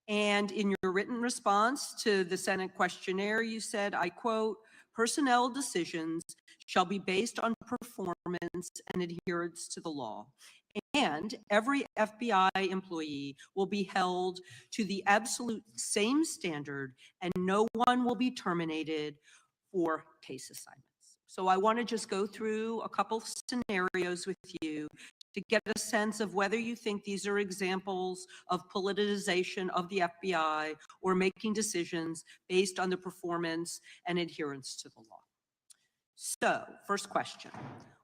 And in your written response to the Senate questionnaire, you said, I quote, "Personnel decisions shall be based on performance and adherence to the law. And every FBI employee will be held to the absolute same standard and no one will be terminated for case assignments." So I want to just go through a couple scenarios with you to get a sense of whether you think these are examples of politicization of the FBI or making decisions based on the performance and adherence to the law. So, first question,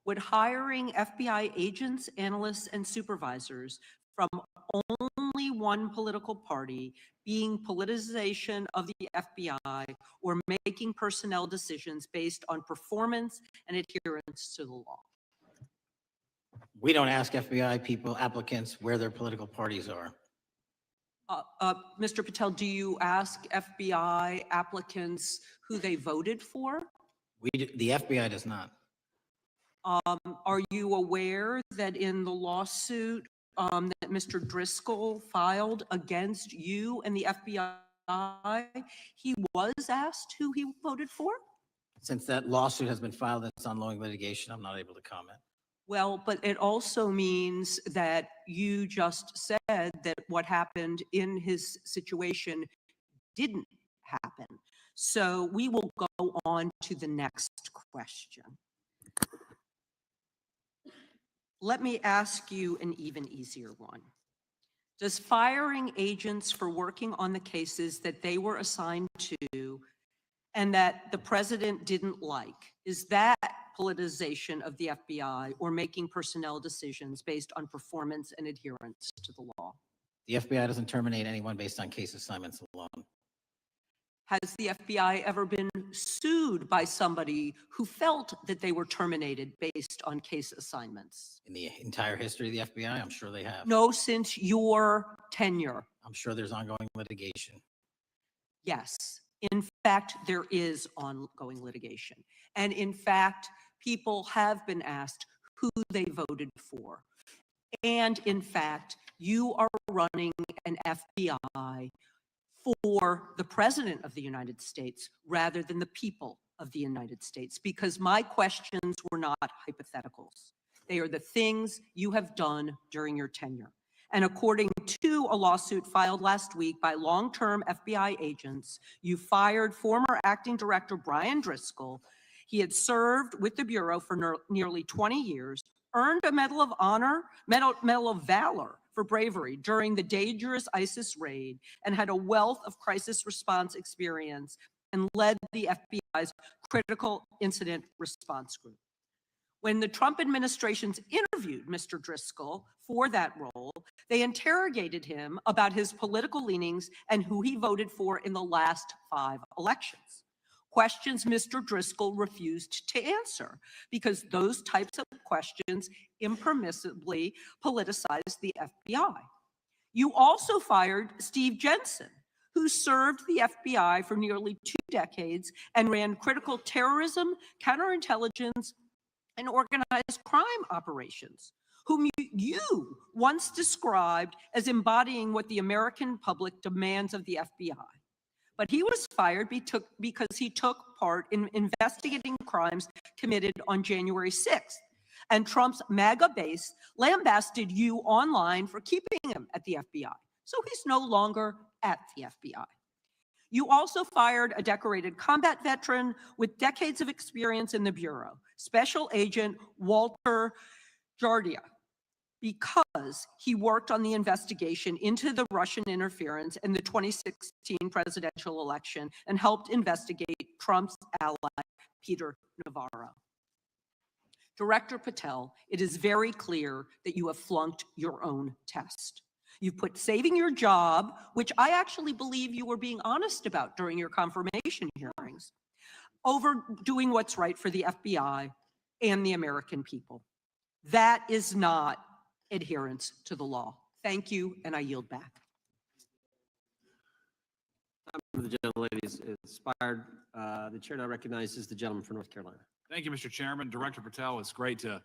would hiring FBI agents, analysts, and supervisors from only one political party being politicization of the FBI or making personnel decisions based on performance and adherence to the law? We don't ask FBI people, applicants, where their political parties are. Mr. Patel, do you ask FBI applicants who they voted for? The FBI does not. Are you aware that in the lawsuit that Mr. Driscoll filed against you and the FBI, he was asked who he voted for? Since that lawsuit has been filed and it's ongoing litigation, I'm not able to comment. Well, but it also means that you just said that what happened in his situation didn't happen. So we will go on to the next question. Let me ask you an even easier one. Does firing agents for working on the cases that they were assigned to and that the president didn't like, is that politicization of the FBI or making personnel decisions based on performance and adherence to the law? The FBI doesn't terminate anyone based on case assignments alone. Has the FBI ever been sued by somebody who felt that they were terminated based on case assignments? In the entire history of the FBI, I'm sure they have. No, since your tenure. I'm sure there's ongoing litigation. Yes. In fact, there is ongoing litigation. And in fact, people have been asked who they voted for. And in fact, you are running an FBI for the President of the United States rather than the people of the United States, because my questions were not hypotheticals. They are the things you have done during your tenure. And according to a lawsuit filed last week by long-term FBI agents, you fired former acting director Brian Driscoll. He had served with the Bureau for nearly 20 years, earned a Medal of Honor, Medal of Valor for bravery during the dangerous ISIS raid, and had a wealth of crisis response experience and led the FBI's critical incident response group. When the Trump administrations interviewed Mr. Driscoll for that role, they interrogated him about his political leanings and who he voted for in the last 5 elections. Questions Mr. Driscoll refused to answer because those types of questions impermissibly politicize the FBI. You also fired Steve Jensen, who served the FBI for nearly 2 decades and ran critical terrorism, counterintelligence, and organized crime operations, whom you once described as embodying what the American public demands of the FBI. But he was fired because he took part in investigating crimes committed on January 6th. And Trump's MAGA base lambasted you online for keeping him at the FBI. So he's no longer at the FBI. You also fired a decorated combat veteran with decades of experience in the Bureau, Special Agent Walter Jardia, because he worked on the investigation into the Russian interference in the 2016 presidential election and helped investigate Trump's ally, Peter Navarro. Director Patel, it is very clear that you have flunked your own test. You've put saving your job, which I actually believe you were being honest about during your confirmation hearings, over doing what's right for the FBI and the American people. That is not adherence to the law. Thank you, and I yield back. The gentlelady is expired. The chair now recognizes the gentleman from North Carolina. Thank you, Mr. Chairman. Director Patel, it's great to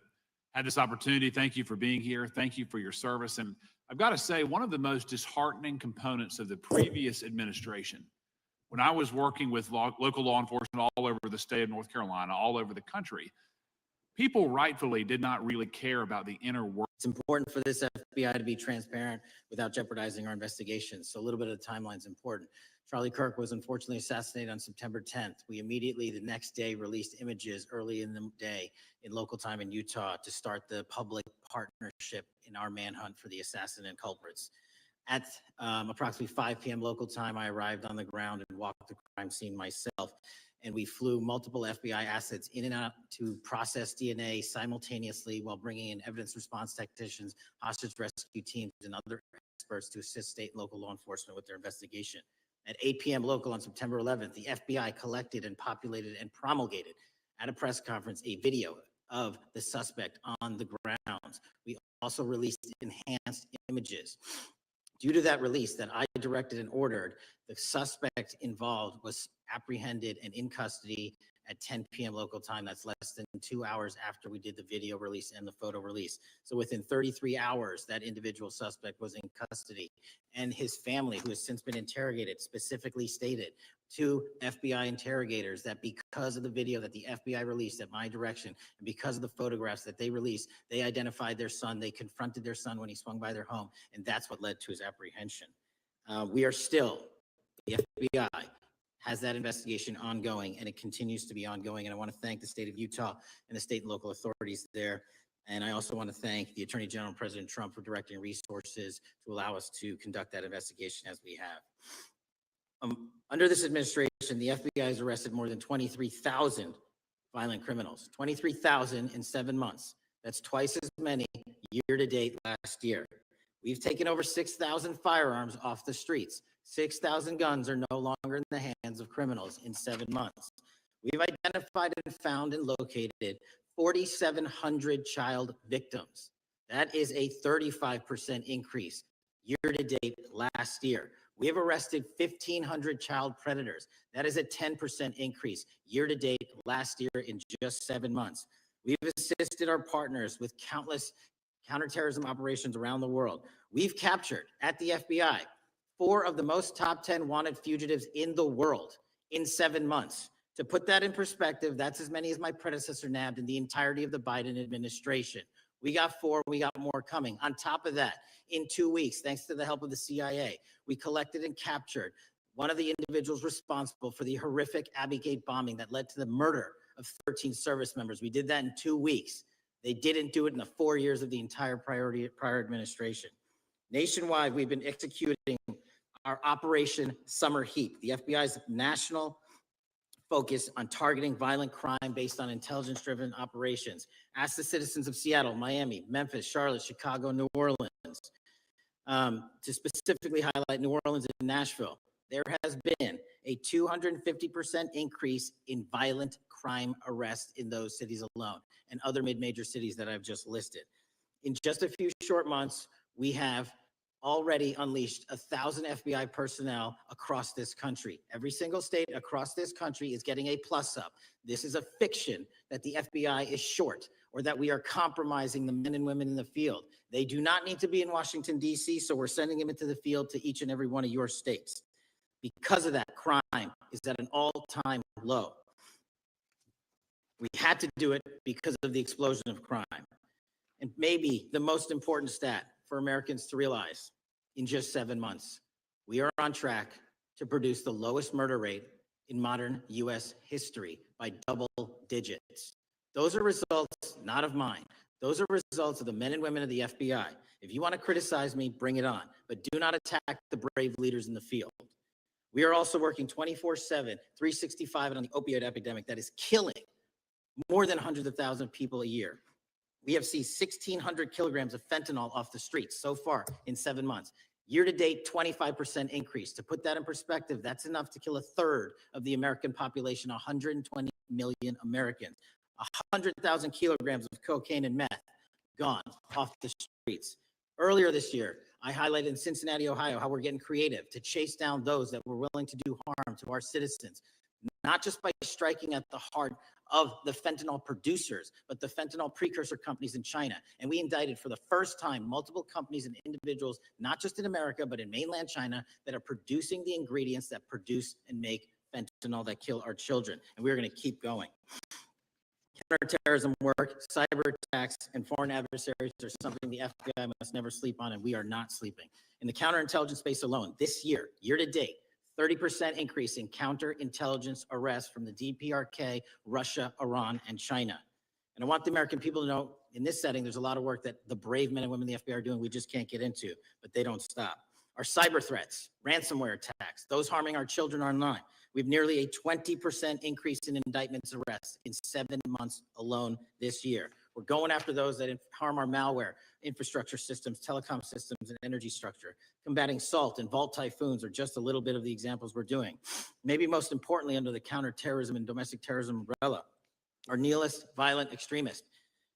have this opportunity. Thank you for being here. Thank you for your service. And I've got to say, one of the most disheartening components of the previous administration, when I was working with local law enforcement all over the state of North Carolina, all over the country, people rightfully did not really care about the inner work. It's important for this FBI to be transparent without jeopardizing our investigations. So a little bit of the timeline is important. Charlie Kirk was unfortunately assassinated on September 10th. We immediately, the next day, released images early in the day in local time in Utah to start the public partnership in our manhunt for the assassin and culprits. At approximately 5 p.m. local time, I arrived on the ground and walked the crime scene myself. And we flew multiple FBI assets in and out to process DNA simultaneously while bringing in evidence response technicians, hostage rescue teams, and other experts to assist state and local law enforcement with their investigation. At 8 p.m. local on September 11th, the FBI collected and populated and promulgated at a press conference a video of the suspect on the grounds. We also released enhanced images Due to that release that I directed and ordered, the suspect involved was apprehended and in custody at 10 p.m. local time. That's less than 2 hours after we did the video release and the photo release. So within 33 hours, that individual suspect was in custody. And his family, who has since been interrogated, specifically stated to FBI interrogators that because of the video that the FBI released at my direction, and because of the photographs that they released, they identified their son, they confronted their son when he swung by their home, and that's what led to his apprehension. We are still, the FBI has that investigation ongoing, and it continues to be ongoing. And I want to thank the state of Utah and the state and local authorities there. And I also want to thank the Attorney General and President Trump for directing resources to allow us to conduct that investigation as we have. Under this administration, the FBI has arrested more than 23,000 violent criminals, 23,000 in 7 months. That's twice as many year to date last year. We've taken over 6,000 firearms off the streets. 6,000 guns are no longer in the hands of criminals in 7 months. We've identified and found and located 4,700 child victims. That is a 35% increase year to date last year. We have arrested 1,500 child predators. That is a 10% increase year to date last year in just 7 months. We've assisted our partners with countless counterterrorism operations around the world. We've captured at the FBI 4 of the most top 10 wanted fugitives in the world in 7 months. To put that in perspective, that's as many as my predecessor nabbed in the entirety of the Biden administration. We got 4, we got more coming. On top of that, in 2 weeks, thanks to the help of the CIA, we collected and captured one of the individuals responsible for the horrific Abbey Gate bombing that led to the murder of 13 service members. We did that in 2 weeks. They didn't do it in the 4 years of the entire prior administration. Nationwide, we've been executing our Operation Summer Heat, the FBI's national focus on targeting violent crime based on intelligence-driven operations. Ask the citizens of Seattle, Miami, Memphis, Charlotte, Chicago, New Orleans, to specifically highlight New Orleans and Nashville. There has been a 250% increase in violent crime arrests in those cities alone and other mid-major cities that I've just listed. In just a few short months, we have already unleashed 1,000 FBI personnel across this country. Every single state across this country is getting a plus up. This is a fiction that the FBI is short or that we are compromising the men and women in the field. They do not need to be in Washington, D.C., so we're sending them into the field to each and every one of your states. Because of that, crime is at an all-time low. We had to do it because of the explosion of crime. And maybe the most important stat for Americans to realize, in just 7 months, we are on track to produce the lowest murder rate in modern U.S. history by double digits. Those are results not of mine. Those are results of the men and women of the FBI. If you want to criticize me, bring it on, but do not attack the brave leaders in the field. We are also working 24/7, 365 on the opioid epidemic that is killing more than hundreds of thousands of people a year. We have seen 1,600 kilograms of fentanyl off the streets so far in 7 months. Year to date, 25% increase. To put that in perspective, that's enough to kill a third of the American population, 120 million Americans. 100,000 kilograms of cocaine and meth gone off the streets. Earlier this year, I highlighted in Cincinnati, Ohio, how we're getting creative to chase down those that were willing to do harm to our citizens, not just by striking at the heart of the fentanyl producers, but the fentanyl precursor companies in China. And we indicted for the first time multiple companies and individuals, not just in America, but in mainland China, that are producing the ingredients that produce and make fentanyl that kill our children. And we're going to keep going. Counterterrorism work, cyber attacks, and foreign adversaries are something the FBI must never sleep on, and we are not sleeping. In the counterintelligence space alone, this year, year to date, 30% increase in counterintelligence arrests from the DPRK, Russia, Iran, and China. And I want the American people to know, in this setting, there's a lot of work that the brave men and women in the FBI are doing we just can't get into, but they don't stop. Our cyber threats, ransomware attacks, those harming our children online. We have nearly a 20% increase in indictments and arrests in 7 months alone this year. We're going after those that harm our malware, infrastructure systems, telecom systems, and energy structure. Combating SALT and Vault typhoons are just a little bit of the examples we're doing. Maybe most importantly, under the counterterrorism and domestic terrorism umbrella, are nihilist, violent extremists,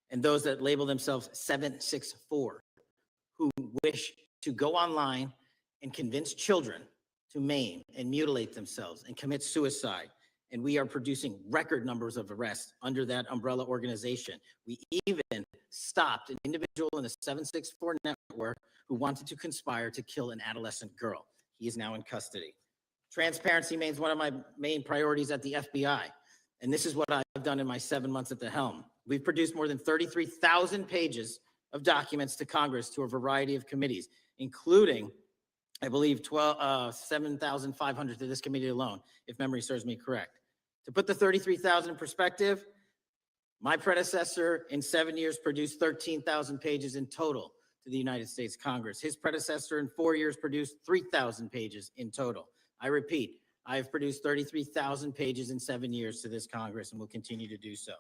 and those that label themselves 764, who wish to go online and convince children to maim and mutilate themselves and commit suicide. And we are producing record numbers of arrests under that umbrella organization. We even stopped an individual in the 764 network who wanted to conspire to kill an adolescent girl. He is now in custody. Transparency remains one of my main priorities at the FBI. And this is what I've done in my 7 months at the helm. We've produced more than 33,000 pages of documents to Congress to a variety of committees, including, I believe, 7,500 to this committee alone, if memory serves me correct. To put the 33,000 in perspective, my predecessor in 7 years produced 13,000 pages in total to the United States Congress. His predecessor in 4 years produced 3,000 pages in total. I repeat, I have produced 33,000 pages in 7 years to this Congress and will continue to do so.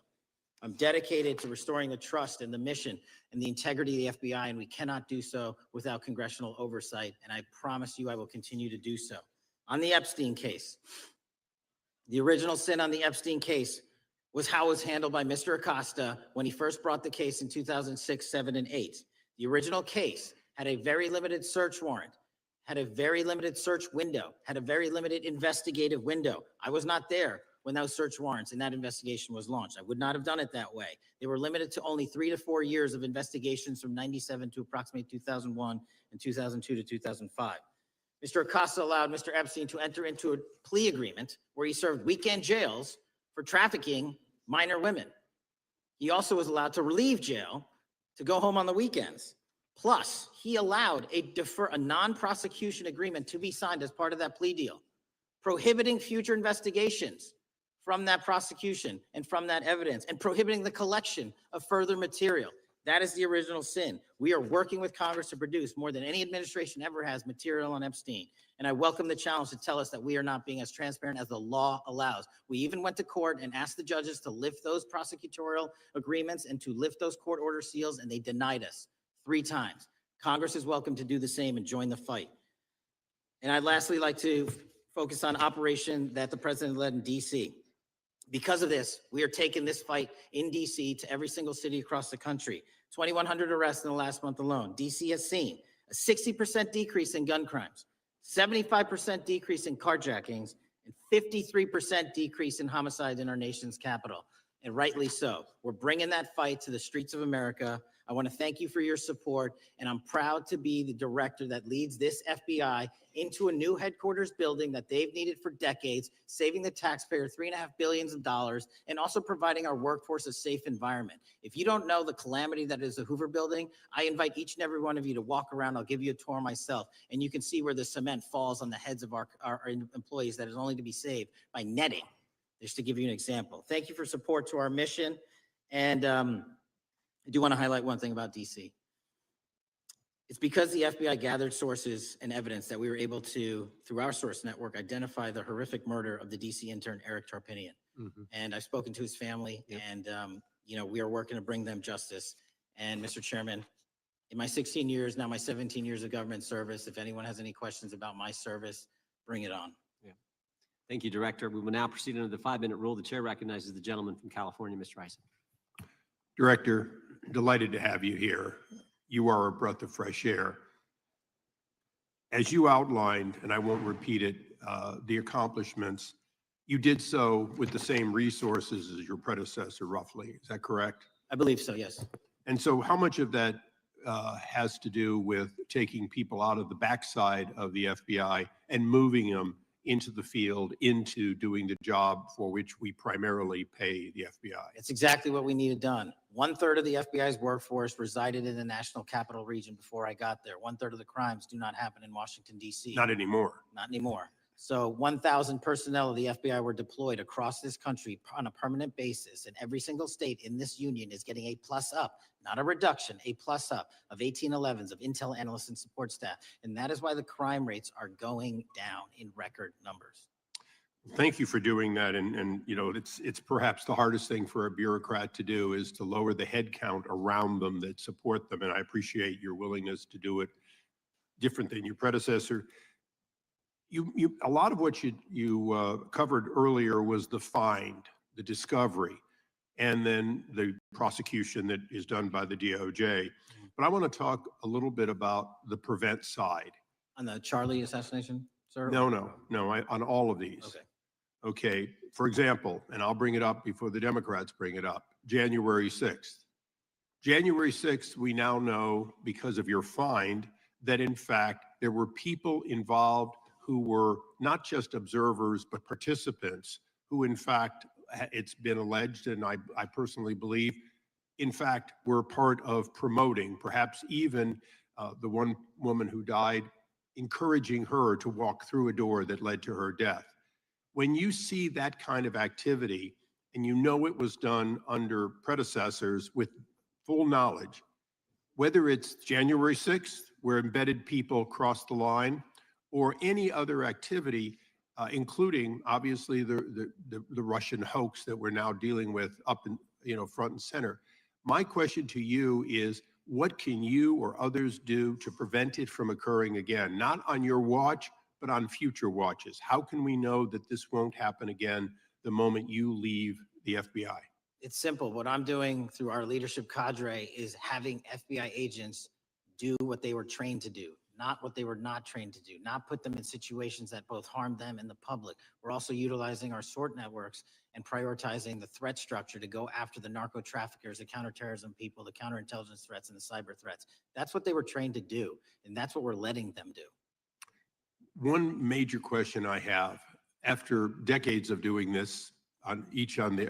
I'm dedicated to restoring the trust and the mission and the integrity of the FBI, and we cannot do so without congressional oversight, and I promise you I will continue to do so. On the Epstein case, the original sin on the Epstein case was how it was handled by Mr. Acosta when he first brought the case in 2006, 7, and 8. The original case had a very limited search warrant, had a very limited search window, had a very limited investigative window. I was not there when those search warrants and that investigation was launched. I would not have done it that way. They were limited to only 3 to 4 years of investigations from 97 to approximately 2001 and 2002 to 2005. Mr. Acosta allowed Mr. Epstein to enter into a plea agreement where he served weekend jails for trafficking minor women. He also was allowed to relieve jail to go home on the weekends. Plus, he allowed a non-prosecution agreement to be signed as part of that plea deal, prohibiting future investigations from that prosecution and from that evidence, and prohibiting the collection of further material. That is the original sin. We are working with Congress to produce more than any administration ever has material on Epstein. And I welcome the challenge to tell us that we are not being as transparent as the law allows. We even went to court and asked the judges to lift those prosecutorial agreements and to lift those court order seals, and they denied us 3 times. Congress is welcome to do the same and join the fight. And I'd lastly like to focus on operation that the president led in DC. Because of this, we are taking this fight in DC to every single city across the country. 2,100 arrests in the last month alone. DC has seen a 60% decrease in gun crimes, 75% decrease in carjackings, and 53% decrease in homicides in our nation's capital. And rightly so. We're bringing that fight to the streets of America. I want to thank you for your support, and I'm proud to be the director that leads this FBI into a new headquarters building that they've needed for decades, saving the taxpayer $3.5 billion, and also providing our workforce a safe environment. If you don't know the calamity that is the Hoover Building, I invite each and every one of you to walk around. I'll give you a tour myself, and you can see where the cement falls on the heads of our employees that is only to be saved by netting, just to give you an example. Thank you for support to our mission, and I do want to highlight one thing about DC. It's because the FBI gathered sources and evidence that we were able to, through our source network, identify the horrific murder of the DC intern, Eric Tarpinian. And I've spoken to his family, and we are working to bring them justice. And Mr. Chairman, in my 16 years, now my 17 years of government service, if anyone has any questions about my service, bring it on. Thank you, Director. We will now proceed under the 5-minute rule. The chair recognizes the gentleman from California, Mr. Ison. Director, delighted to have you here. You are a breath of fresh air. As you outlined, and I won't repeat it, the accomplishments, you did so with the same resources as your predecessor, roughly. Is that correct? I believe so, yes. And so how much of that has to do with taking people out of the backside of the FBI and moving them into the field, into doing the job for which we primarily pay the FBI? It's exactly what we needed done. 1/3 of the FBI's workforce resided in the national capital region before I got there. 1/3 of the crimes do not happen in Washington, D.C. Not anymore. Not anymore. So 1,000 personnel of the FBI were deployed across this country on a permanent basis, and every single state in this union is getting a plus up, not a reduction, a plus up of 1811s of intel analysts and support staff. And that is why the crime rates are going down in record numbers. Thank you for doing that. And it's perhaps the hardest thing for a bureaucrat to do is to lower the head count around them that support them. And I appreciate your willingness to do it different than your predecessor. A lot of what you covered earlier was the find, the discovery, and then the prosecution that is done by the DOJ. But I want to talk a little bit about the prevent side. On the Charlie assassination, sir? No, on all of these. Okay. Okay, for example, and I'll bring it up before the Democrats bring it up, January 6th. January 6th, we now know because of your find that in fact, there were people involved who were not just observers, but participants who in fact, it's been alleged, and I personally believe, in fact, were part of promoting, perhaps even the one woman who died, encouraging her to walk through a door that led to her death. When you see that kind of activity, and you know it was done under predecessors with full knowledge, whether it's January 6th, where embedded people crossed the line, or any other activity, including obviously the Russian hoax that we're now dealing with up in, front and center. My question to you is, what can you or others do to prevent it from occurring again? Not on your watch, but on future watches. How can we know that this won't happen again the moment you leave the FBI? It's simple. What I'm doing through our leadership cadre is having FBI agents do what they were trained to do, not what they were not trained to do, not put them in situations that both harm them and the public. We're also utilizing our SORT networks and prioritizing the threat structure to go after the narco traffickers, the counterterrorism people, the counterintelligence threats, and the cyber threats. That's what they were trained to do, and that's what we're letting them do. One major question I have, after decades of doing this, on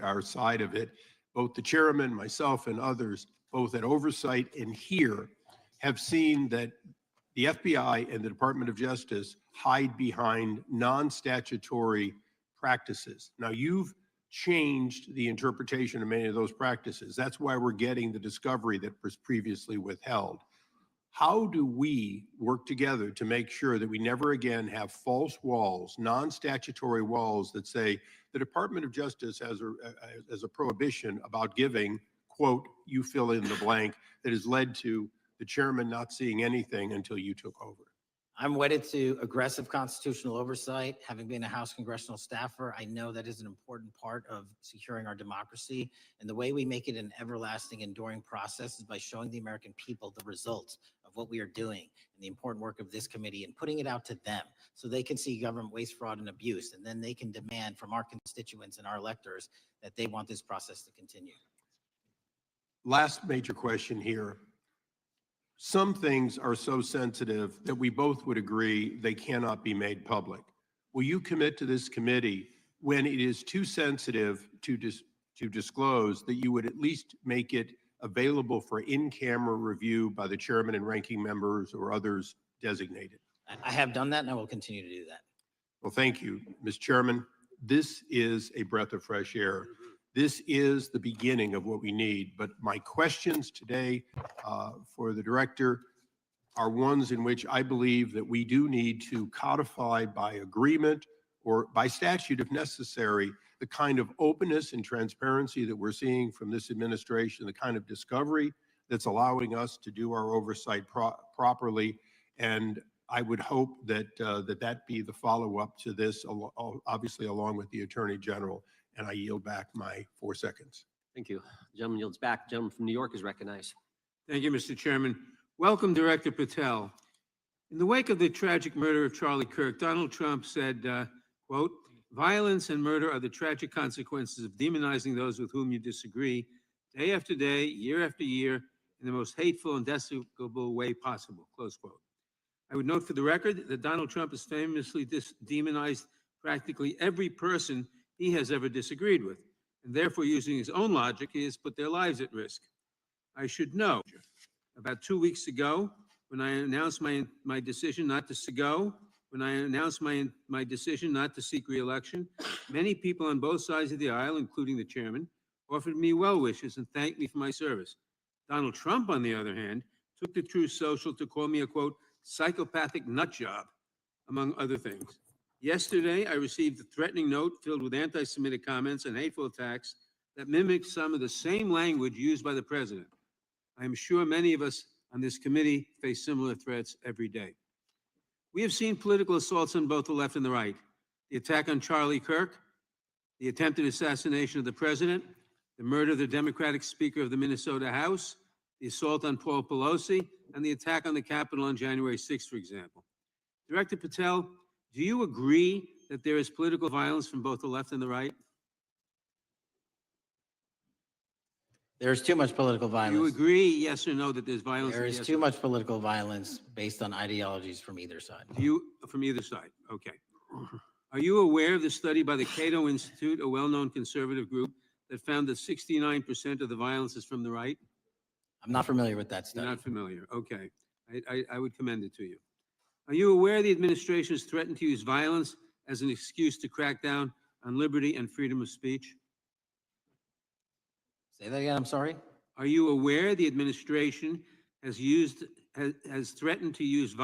our side of it, both the chairman, myself, and others, both at oversight and here, have seen that the FBI and the Department of Justice hide behind non-statutory practices. Now, you've changed the interpretation of many of those practices. That's why we're getting the discovery that was previously withheld. How do we work together to make sure that we never again have false walls, non-statutory walls that say the Department of Justice has a prohibition about giving, quote, you fill in the blank, that has led to the chairman not seeing anything until you took over? I'm wedded to aggressive constitutional oversight. Having been a House congressional staffer, I know that is an important part of securing our democracy. And the way we make it an everlasting, enduring process is by showing the American people the results of what we are doing and the important work of this committee and putting it out to them so they can see government waste, fraud, and abuse. And then they can demand from our constituents and our electors that they want this process to continue. Last major question here. Some things are so sensitive that we both would agree they cannot be made public. Will you commit to this committee when it is too sensitive to disclose that you would at least make it available for in-camera review by the chairman and ranking members or others designated? I have done that and I will continue to do that. Well, thank you, Mr. Chairman. This is a breath of fresh air. This is the beginning of what we need. But my questions today for the director are ones in which I believe that we do need to codify by agreement or by statute if necessary, the kind of openness and transparency that we're seeing from this administration, the kind of discovery that's allowing us to do our oversight properly. And I would hope that that be the follow-up to this, obviously along with the Attorney General. And I yield back my 4 seconds. Thank you. Gentleman yields back. Gentleman from New York is recognized. Thank you, Mr. Chairman. Welcome, Director Patel. In the wake of the tragic murder of Charlie Kirk, Donald Trump said, quote, "Violence and murder are the tragic consequences of demonizing those with whom you disagree, day after day, year after year, in the most hateful and despicable way possible," close quote. I would note for the record that Donald Trump has famously demonized practically every person he has ever disagreed with, and therefore, using his own logic, he has put their lives at risk. I should know, about 2 weeks ago, when I announced my decision not to go, when I announced my decision not to seek re-election, many people on both sides of the aisle, including the chairman, offered me well wishes and thanked me for my service. Donald Trump, on the other hand, took to Truth Social to call me a, quote, psychopathic nut job, among other things. Yesterday, I received a threatening note filled with anti-Semitic comments and hateful attacks that mimicked some of the same language used by the president. I am sure many of us on this committee face similar threats every day. We have seen political assaults on both the left and the right. The attack on Charlie Kirk, the attempted assassination of the president, the murder of the Democratic Speaker of the Minnesota House, the assault on Paul Pelosi, and the attack on the Capitol on January 6th, for example. Director Patel, do you agree that there is political violence from both the left and the right? There's too much political Do you violence. agree, yes or no, that there's violence? There from is yes too or- much political violence based on ideologies from either side. Do you, from either side, okay. Are you aware of the study by the Cato Institute, a well-known conservative group, that found that 69% of the violence is from the right? I'm not familiar with that You're study. not familiar, okay. I would commend it to you. Are you aware the administration has threatened to use violence as an excuse to crack down on liberty and freedom of speech? Say that again, I'm sorry? Are you aware the administration has threatened to use violence